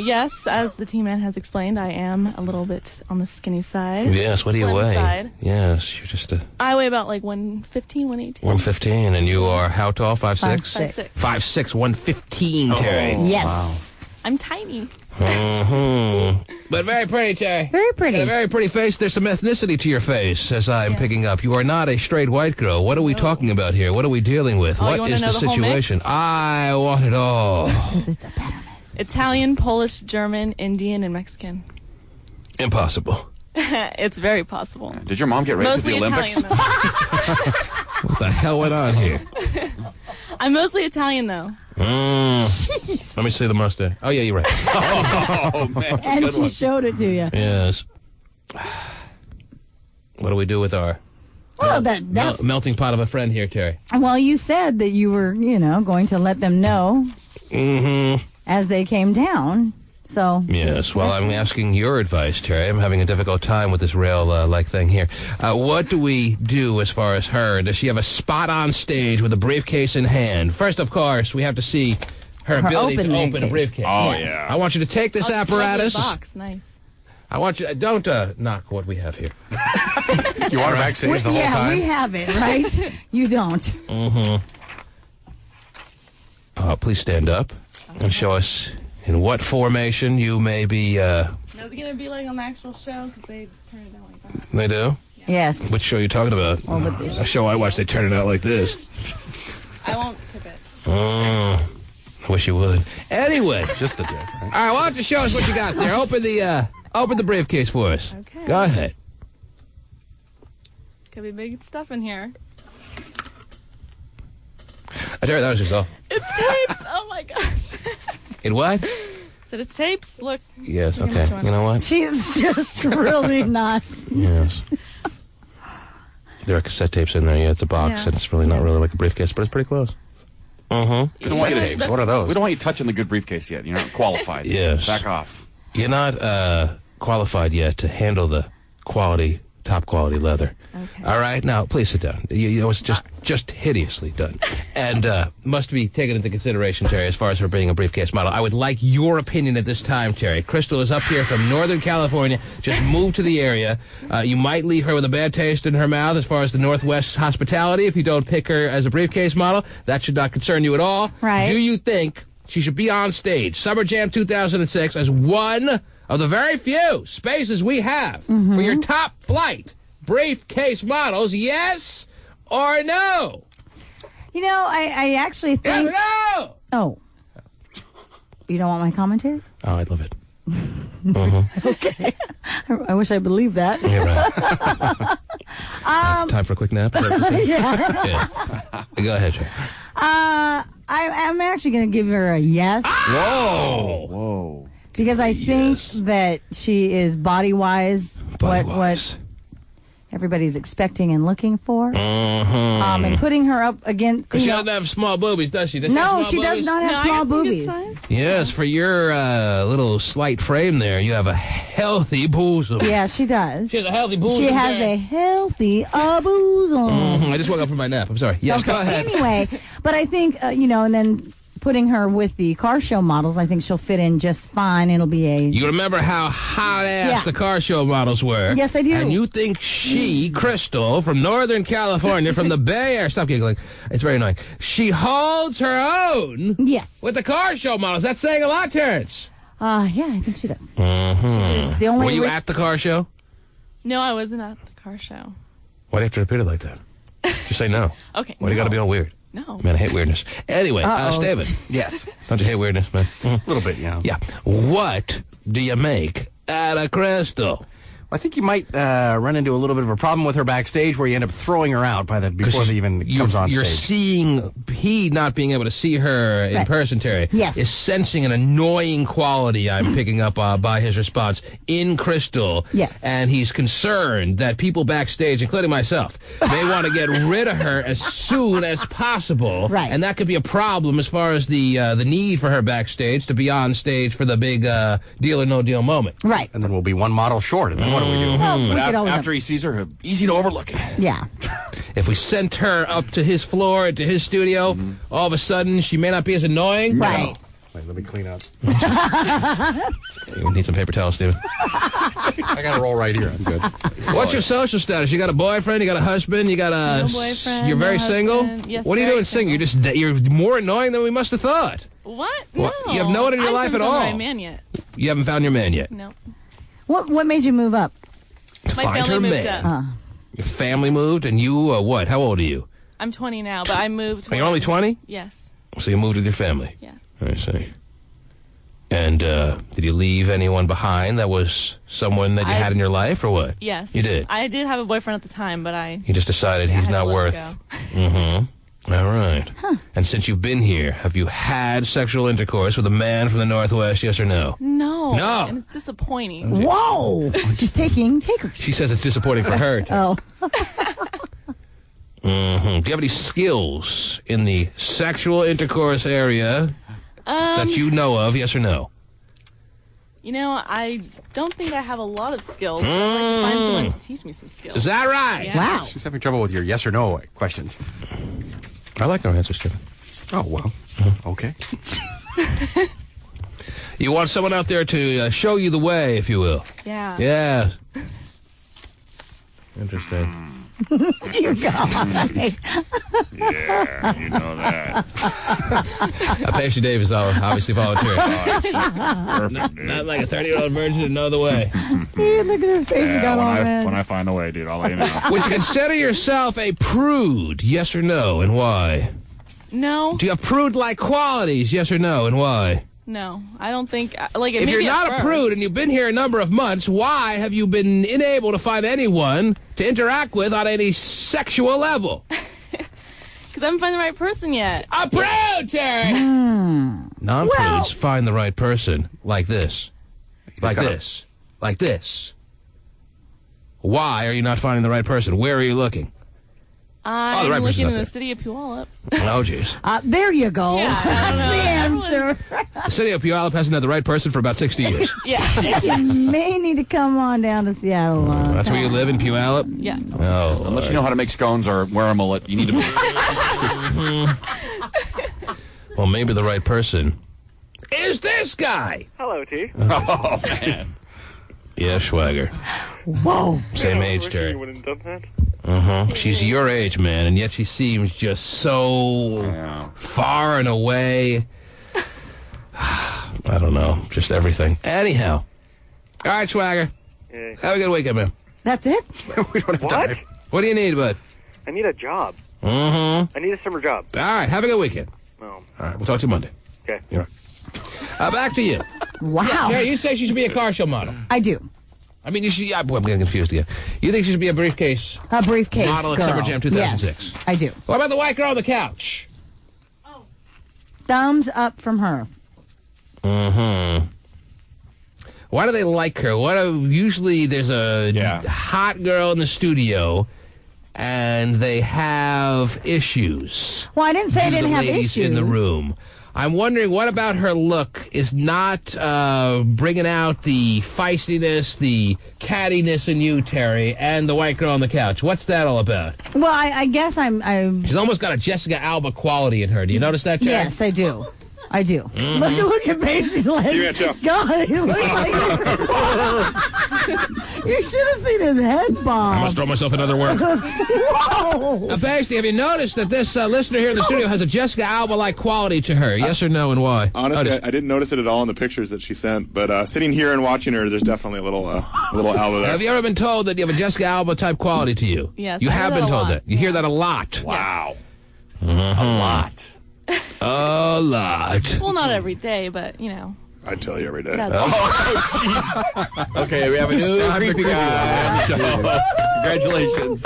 yes, as the T-Man has explained, I am a little bit on the skinny side. Yes, what do you Slim weigh? side. Yes, you're just a I weigh about, like, 115, 118. 115, and you are how tall? 5'6"? 5'6". 5'6", 115, Terry. Yes. Wow. I'm tiny. But very pretty, Terry. Very pretty. And a very pretty face. There's some ethnicity to your face, as I'm picking up. You are not a straight white girl. What are we talking about here? What are we dealing with? Oh, you What wanna is know the the whole situation? mix? I want it all. Italian, Polish, German, Indian, and Mexican. Impossible. It's very possible. Did your mom get raised Mostly at the Olympics? Italian, though. What the hell went on here? I'm mostly Italian, though. Let me see the mustache. Oh, yeah, you're right. Oh, man. And she showed it to you. Yes. What do we do with our Well, that melting pot of a friend here, Terry? well, you said that you were, going to let them know as they came down. So Yes, well, I'm asking your advice, Terry. I'm having a difficult time with this rail-like thing here. What do we do as far as her? Does she have a spot on stage with a briefcase in hand? First, of course, we have to see her ability to open a briefcase. Oh, yeah. I want you to take this apparatus. Box, nice. I want you... Don't knock what we have here. You want her backstage the whole time? we have it, right? You don't. Please stand up and show us in what formation you may be... Is it going to be like on the actual show? Because they turn it out like that. They do? Yes. Which show are you talking about? A show I watch, they turn it out like this. I won't tip it. I wish you would. Anyway. Just the tip, right? All right, why don't you show us what you got there? Open the briefcase for us. Okay. Go ahead. Could be big stuff in here. Terry, that was yourself. It's tapes! Oh my gosh. It what? Said it's tapes. Look. Yes, Look at okay. which one. You know what? She's just really not. Yes. There are cassette tapes in there. Yeah, it's a box, Yeah. and it's really not really like a briefcase, but it's pretty close. We don't want you Cassette to- tapes. What are those? We don't want you touching the good briefcase yet. You're not qualified. Yes. Back off. You're not qualified yet to handle the top quality leather. Okay. All right, now please sit down. It was just hideously done, and must be taken into consideration, Terry, as far as her being a briefcase model. I would like your opinion at this time, Terry. Crystal is up here from Northern California. Just moved to the area. You might leave her with a bad taste in her mouth as far as the Northwest hospitality if you don't pick her as a briefcase model. That should not concern you at all. Right. Do you think she should be on stage Summer Jam 2006 as one of the very few spaces we have for your top flight briefcase models, yes or no? I actually think... No! Oh. You don't want my commentary? Oh, I'd love it. Okay. I wish I believed that. Yeah, right. Time for a quick nap? Yeah. Go ahead, Jay. I'm actually going to give her a yes. Whoa! Whoa. Because I think that she is body-wise. Body-wise. everybody's expecting and looking for. Mm-hmm. And putting her up against... Because she doesn't have small boobies, does she? No, she does not have small boobies. Yes, for your little slight frame there, you have a healthy bosom. Yeah, she does. She has a healthy bosom. She has a healthy bosom. I just woke up from my nap. I'm sorry. Yes, okay, go ahead. Anyway, but I think, and then putting her with the car show models, I think she'll fit in just fine. It'll be a... You remember how hot-ass the car show models were? Yes, I do. And you think she, Crystal, from Northern California, from the Bay Area... Stop giggling. It's very annoying. She holds her own... Yes. ...with the car show models. That's saying a lot, Terrence. Yeah, I think she does. Mm-hmm. The only Were you at the car show? No, I wasn't at the car show. Why do you have to repeat it like that? Just say no. Okay. Why do you got to be all weird? No. Man, I hate weirdness. Anyway, David. Yes. Don't you hate weirdness, man? A little bit, yeah. Yeah. What do you make at a Crystal? I think you might run into a little bit of a problem with her backstage where you end up throwing her out before they even comes on stage. You're seeing, he not being able to see her in person, Terry, is sensing an annoying quality I'm picking up by his response in Crystal. Yes. And he's concerned that people backstage, including myself, may want to get rid of her as soon as possible. Right. And that could be a problem as far as the need for her backstage to be on stage for the big deal or no deal moment. Right. And then we'll be one model short, and then what do we do? But after he sees her, easy to overlook it. Yeah. If we sent her up to his floor, to his studio, all of a sudden she may not be as annoying. Right. Wait, let me clean up. You need some paper towels, Steven. I got a roll right here. I'm good. What's your social status? You got a boyfriend? You got a husband? You got a... No boyfriend, You're very no single? husband. Yes, what are you very doing single? You're more annoying than we must have thought. What? What? No. You have no one in your I life haven't at found all. the right man yet. You haven't found your man yet. No. What made you move up? To My find her family moved man. up. Your family moved, and you, what? How old are you? I'm 20 now, but I moved. You're only 20? Yes. So you moved with your family? Yeah. I see. And did you leave anyone behind that was someone that you had in your life, or what? Yes. You did? I did have a boyfriend at the time, but You just decided he's had not to let worth... go. Mm-hmm. All right. And since you've been here, have you had sexual intercourse with a man from the Northwest, yes or no? No. No. And it's disappointing. Whoa! She's taking takers. She says it's disappointing for her. Oh. Mm-hmm. Do you have any skills in the sexual intercourse area that you know of, yes or no? You know, I don't think I have a lot of skills. I'd like to find someone to teach me some skills. Is that right? Yeah. Wow. She's having trouble with your yes or no questions. I like no answers, Stephen. Oh, well. Okay. You want someone out there to show you the way, if you will. Yeah. Yeah. Interesting. You guys. Yeah, you know that. Pacey Davis obviously volunteered. Perfect, dude. Not like a 30-year-old virgin to know the way. Dude, look at his face. He got all red. When I find a way, dude, I'll let you know. Would you consider yourself a prude, yes or no, and why? No. Do you have prude-like qualities, yes or no, and why? No. I don't think... Like, If you're maybe not at a first. prude and you've been here a number of months, why have you been unable to find anyone to interact with on any sexual level? Because I haven't found the right person yet. A prude, Terry! Non-prudes find the right person like this. Like this. Like this. Why are you not finding the right person? Where are you looking? I'm the right person's looking out in there. the city of Puyallup. Oh, jeez. There you go. Yeah, I don't know. That's the answer. The city of Puyallup hasn't had the right person for about 60 years. Yeah. You may need to come on down to Seattle. That's where you live, in Puyallup? Yeah. Oh, Unless you know how to make scones or wear a mullet, you need to move. Well, maybe the right person is this guy. Hello, T. Oh, man. Yeah, Schwager. Whoa. Same age, Terry. You wouldn't have done that? She's your age, man, and yet she seems just so far and away. I don't know, just everything. Anyhow. All right, Schwager. Yeah. Have a good weekend, man. That's it? We don't have What? time. What do you need, bud? I need a job. Mm-hmm. I need a summer job. All right, have a good weekend. Oh. All right, we'll talk to you Monday. Okay. You're right. Back to you. Wow. Yeah, you say she should be a car show model. I do. I mean, you should. I'm getting confused again. You think she should be a briefcase model model at Summer Jam 2006? Yes, I do. What about the white girl on the couch? Thumbs up from her. Mm-hmm. Why do they like her? Usually there's a hot girl in the studio, and they have issues. Well, I didn't say I didn't have issues. In the room. I'm wondering what about her look is not bringing out the feistiness, the cattiness in you, Terry, and the white girl on the couch. What's that all about? Well, I guess I'm... She's almost got a Jessica Alba quality in her. Do you notice that, Terry? Yes, I do. I do. Mm-hmm. Look at Paisley's legs. God, he looks like... You should have seen his head bob. I must throw myself in other work. Whoa! Now, Paisley, have you noticed that this listener here in the studio has a Jessica Alba-like quality to her? Yes or no, and why? Honestly, I didn't notice it at all in the pictures that she sent, but sitting here and watching her, there's definitely a little Alba there. Have you ever been told that you have a Jessica Alba-type quality to you? Yes, You I have hear been that a told lot. that. You hear that a lot. Wow. Mm-hmm. A lot. A lot. Well, not every day, but, you know. I tell you every day. jeez. Okay, we have a new creepy guy on the show. Congratulations.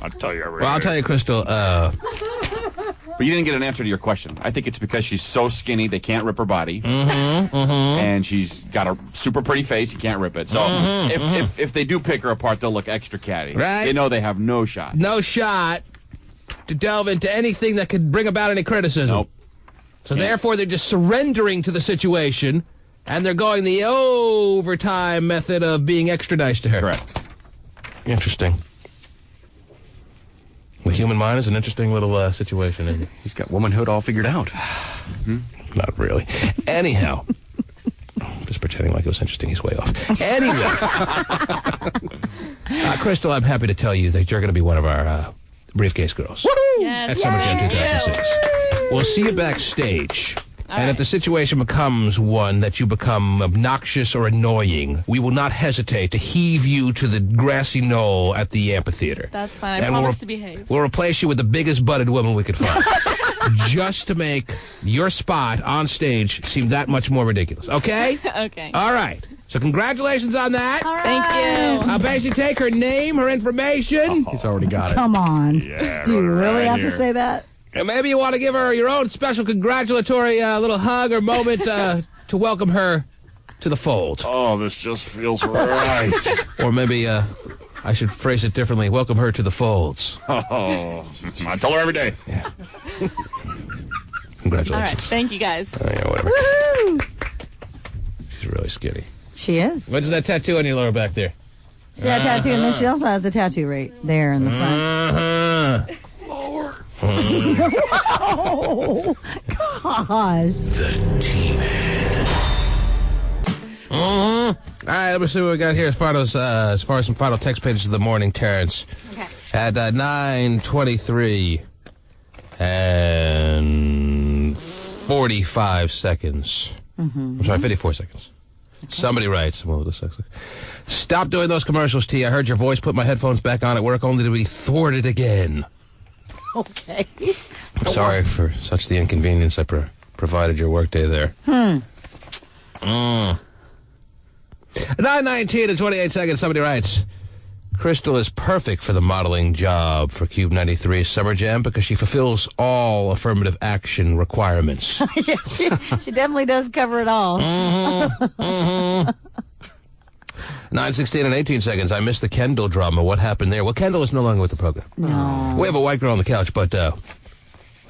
I'll tell you every day. Well, I'll tell you, Crystal, But you didn't get an answer to your question. I think it's because she's so skinny they can't rip her body. And she's got a super pretty face, you can't rip it. So if they do pick her apart, they'll look extra catty. Right. They know they have no shot. no shot to delve into anything that could bring about any criticism. Nope. So therefore, they're just surrendering to the situation, and they're going the overtime method of being extra nice to her. Correct. Interesting. The human mind is an interesting little situation, isn't it? He's got womanhood all figured out. Not really. Anyhow. Just pretending like it was interesting. He's way off. Anyway. Crystal, I'm happy to tell you that you're going to be one of our briefcase girls. Yes. At Summer Jam 2006. We'll see you backstage. And if the situation becomes one that you become obnoxious or annoying, we will not hesitate to heave you to the grassy knoll at the amphitheater. That's fine. I promise to behave. We'll replace you with the biggest butted woman we could find. Just to make your spot on stage seem that much more ridiculous. Okay? Okay. All right. So congratulations on that. All right. Thank you. I'll basically take her name, her information. He's already got it. Come on. Yeah, Do you really have here. to say that? And maybe you want to give her your own special congratulatory little hug or moment to welcome her to the fold. Oh, this just feels right. Or maybe I should phrase it differently. Welcome her to the folds. Oh, I tell her every day. Yeah. All Congratulations. right. Thank you, guys. Yeah, whatever. Woo! She's really skinny. She is. What's that tattoo on your lower back there? She got a tattoo, and then she also has a tattoo right there in the front. Oh, gosh. The T-Man. All right, let me see what we got here as far as some final text pages of the morning, Terrence. Okay. At 9:23 and 45 seconds. I'm sorry, 54 seconds. Okay. Somebody writes, well, this looks like, stop doing those commercials, T. I heard your voice, put my headphones back on at work only to be thwarted again. Okay. I'm sorry for such the inconvenience I provided your workday there. 9:19 and 28 seconds, somebody writes, Crystal is perfect for the modeling job for Cube 93 Summer Jam because she fulfills all affirmative action requirements. Yeah, she definitely does cover it all. 9:16 and 18 seconds. I missed the Kendall drama. What happened there? Well, Kendall is no longer with the program. No. We have a white girl on the couch, but we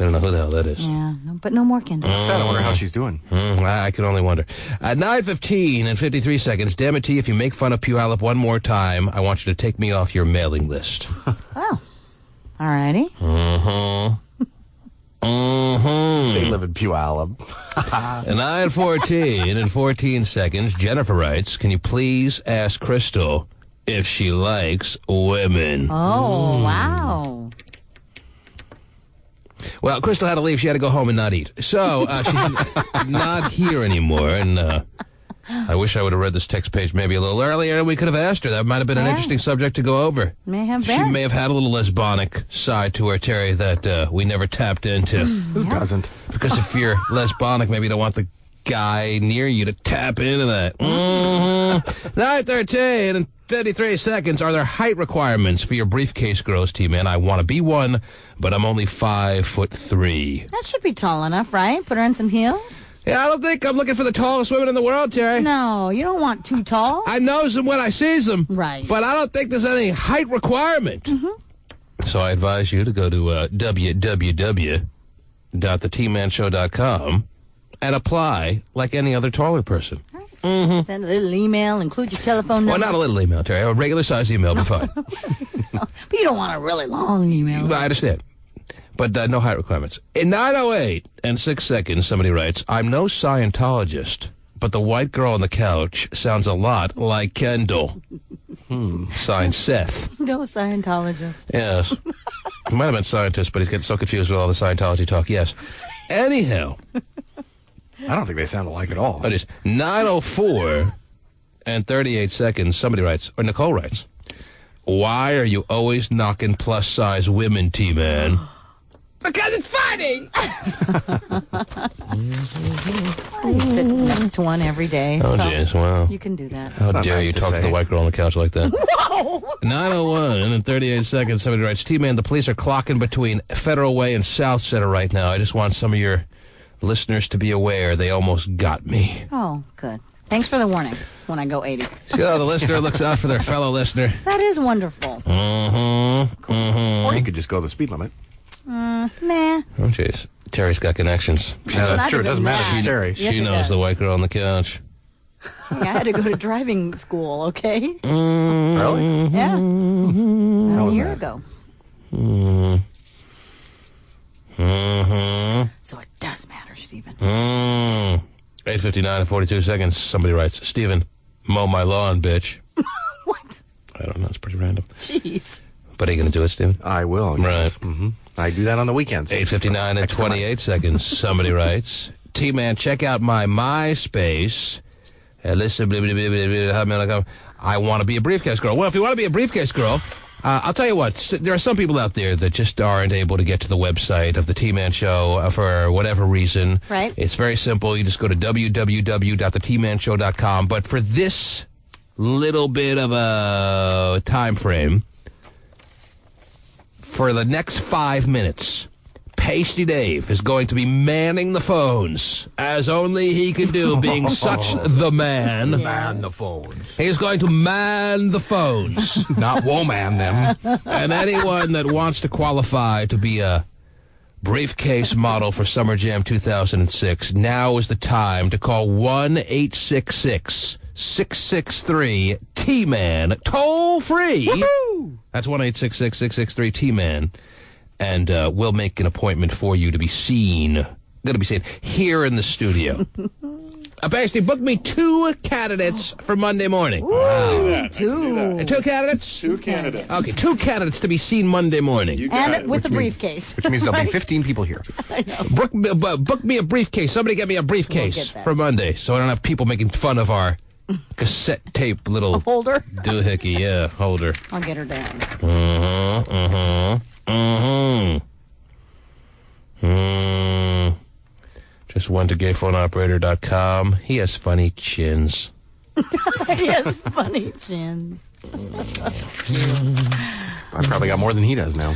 don't know who the hell that is. Yeah, but no more Kendall. I wonder how she's doing. I can only wonder. At 9:15 and 53 seconds, damn it, T, if you make fun of Puyallup one more time, I want you to take me off your mailing list. Oh. All righty. They live in Puyallup. At 9:14 and 14 seconds, Jennifer writes, can you please ask Crystal if she likes women? Oh, wow. Well, Crystal had to leave. She had to go home and not eat. So she's not here anymore. And I wish I would have read this text page maybe a little earlier, and we could have asked her. That might have been an interesting subject to go over. May have She been. may have had a little lesbonic side to her, Terry, that we never tapped into. Who doesn't? Because if you're lesbonic, maybe you don't want the guy near you to tap into that. 9:13 and 53 seconds. Are there height requirements for your briefcase girls, T-Man? I want to be one, but I'm only 5'3". That should be tall enough, right? Put her in some heels? Yeah, I don't think I'm looking for the tallest women in the world, Terry. No, you don't want too tall. I knows them when I sees them. Right. But I don't think there's any height requirement. Mm-hmm. So I advise you to go to www.thetmanshow.com and apply like any other taller person. Mm-hmm. Send a little email, include your telephone number. Well, not a little email, Terry. A regular-sized email will be fine. But you don't want a really long email. I understand. But no height requirements. In 9:08 and 6 seconds, somebody writes, I'm no Scientologist, but the white girl on the couch sounds a lot like Kendall. Signed, Seth. No Scientologist. Yes. He might have been scientist, but he's getting so confused with all the Scientology talk. Yes. Anyhow. I don't think they sound alike at all. It is 9:04 and 38 seconds. Somebody writes, or Nicole writes, why are you always knocking plus-size women, T-Man? Because it's funny! You sit next to one every day. Oh, jeez, wow. You can do that. How dare you talk to the white girl on the couch like that? Whoa! 9:01 and 38 seconds. Somebody writes, T-Man, the police are clocking between Federal Way and South Center right now. I just want some of your listeners to be aware. They almost got me. Oh, good. Thanks for the warning when I go 80. See how the listener looks out for their fellow listener? That is wonderful. Mm-hmm. Cool. Mm-hmm. Or you could just go the speed limit. Nah. Oh, jeez. Terry's got connections. Yeah, that's true. It doesn't matter to Terry. Yes, she it knows does. the white girl on the couch. I had to go to driving school, okay? Really? Yeah. How A was year that? ago. So it does matter, Stephen. 8:59 and 42 seconds. Somebody writes, Stephen, mow my lawn, bitch. What? I don't know. It's pretty random. Jeez. But are you going to do it, Stephen? I will. Right. Mm-hmm. I do that on the weekends. 8:59 and 28 seconds. Somebody writes, T-Man, check out my MySpace. Listen, I want to be a briefcase girl. Well, if you want to be a briefcase girl, I'll tell you what. There are some people out there that just aren't able to get to the website of the T-Man Show for whatever reason. Right. It's very simple. You just go to www.thetmanshow.com. But for this little bit of a time frame, for the next 5 minutes, Pasty Dave is going to be manning the phones, as only he can do, being such the man. Man the phones. He's going to man the phones. Not woman them. And anyone that wants to qualify to be a briefcase model for Summer Jam 2006, now is the time to call 1-866-663-T-Man, toll free. Woo-hoo! That's 1-866-663-T-Man. And we'll make an appointment for you to be seen. Going to be seen here in the studio. Basically, book me 2 candidates for Monday morning. Ooh, Wow. 2. 2 candidates? 2 candidates. Okay, 2 candidates to be seen Monday morning. You got And it. with a Which means- briefcase. Which means there'll be 15 people here. Book me a briefcase. Somebody get me a briefcase We'll get that. for Monday, so I don't have people making fun of our cassette tape little Holder. doohickey. Yeah, holder. I'll get her down. Just went to gayphoneoperator.com. He has funny chins. He has funny chins. I probably got more than he does now.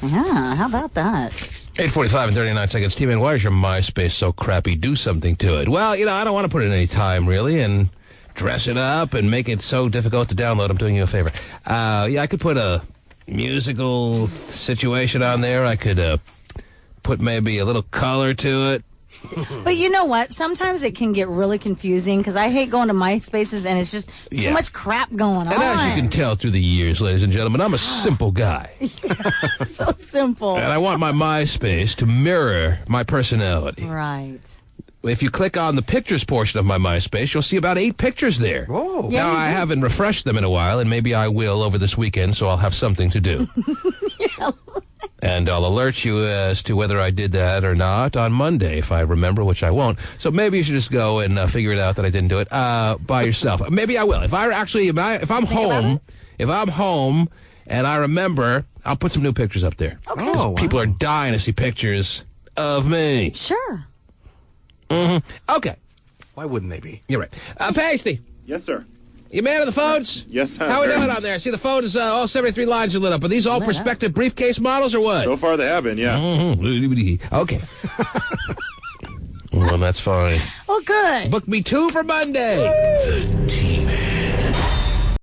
Yeah, how about that? 8:45 and 39 seconds. T-Man, why is your MySpace so crappy? Do something to it. Well, I don't want to put in any time, really, and dress it up and make it so difficult to download. I'm doing you a favor. I could put a musical situation on there. I could put maybe a little color to it. But you know what? Sometimes it can get really confusing because I hate going to MySpaces and it's just too Yeah. much crap going on. And as you can tell through the years, ladies and gentlemen, I'm a simple guy. So simple. And I want my MySpace to mirror my personality. Right. If you click on the pictures portion of my MySpace, you'll see about 8 pictures there. Oh. Yeah, Now, you I do. haven't refreshed them in a while, and maybe I will over this weekend, so I'll have something to do. And I'll alert you as to whether I did that or not on Monday, if I remember, which I won't. So maybe you should just go and figure it out that I didn't do it by yourself. Maybe I will. If I'm home and I remember, I'll put some new pictures up there. Okay. 'Cause Oh, wow. people are dying to see pictures of me. Sure. Okay, Why wouldn't they be? you're right. Pasty, Yes, sir. you man of the phones? Yes, sir. How we doing on there? See, the phone is all 73 lines are lit up. Are these all Lit up. prospective briefcase models or what? So far, they have been, yeah. Okay. Well, that's fine. Well, good. Book me 2 for Monday.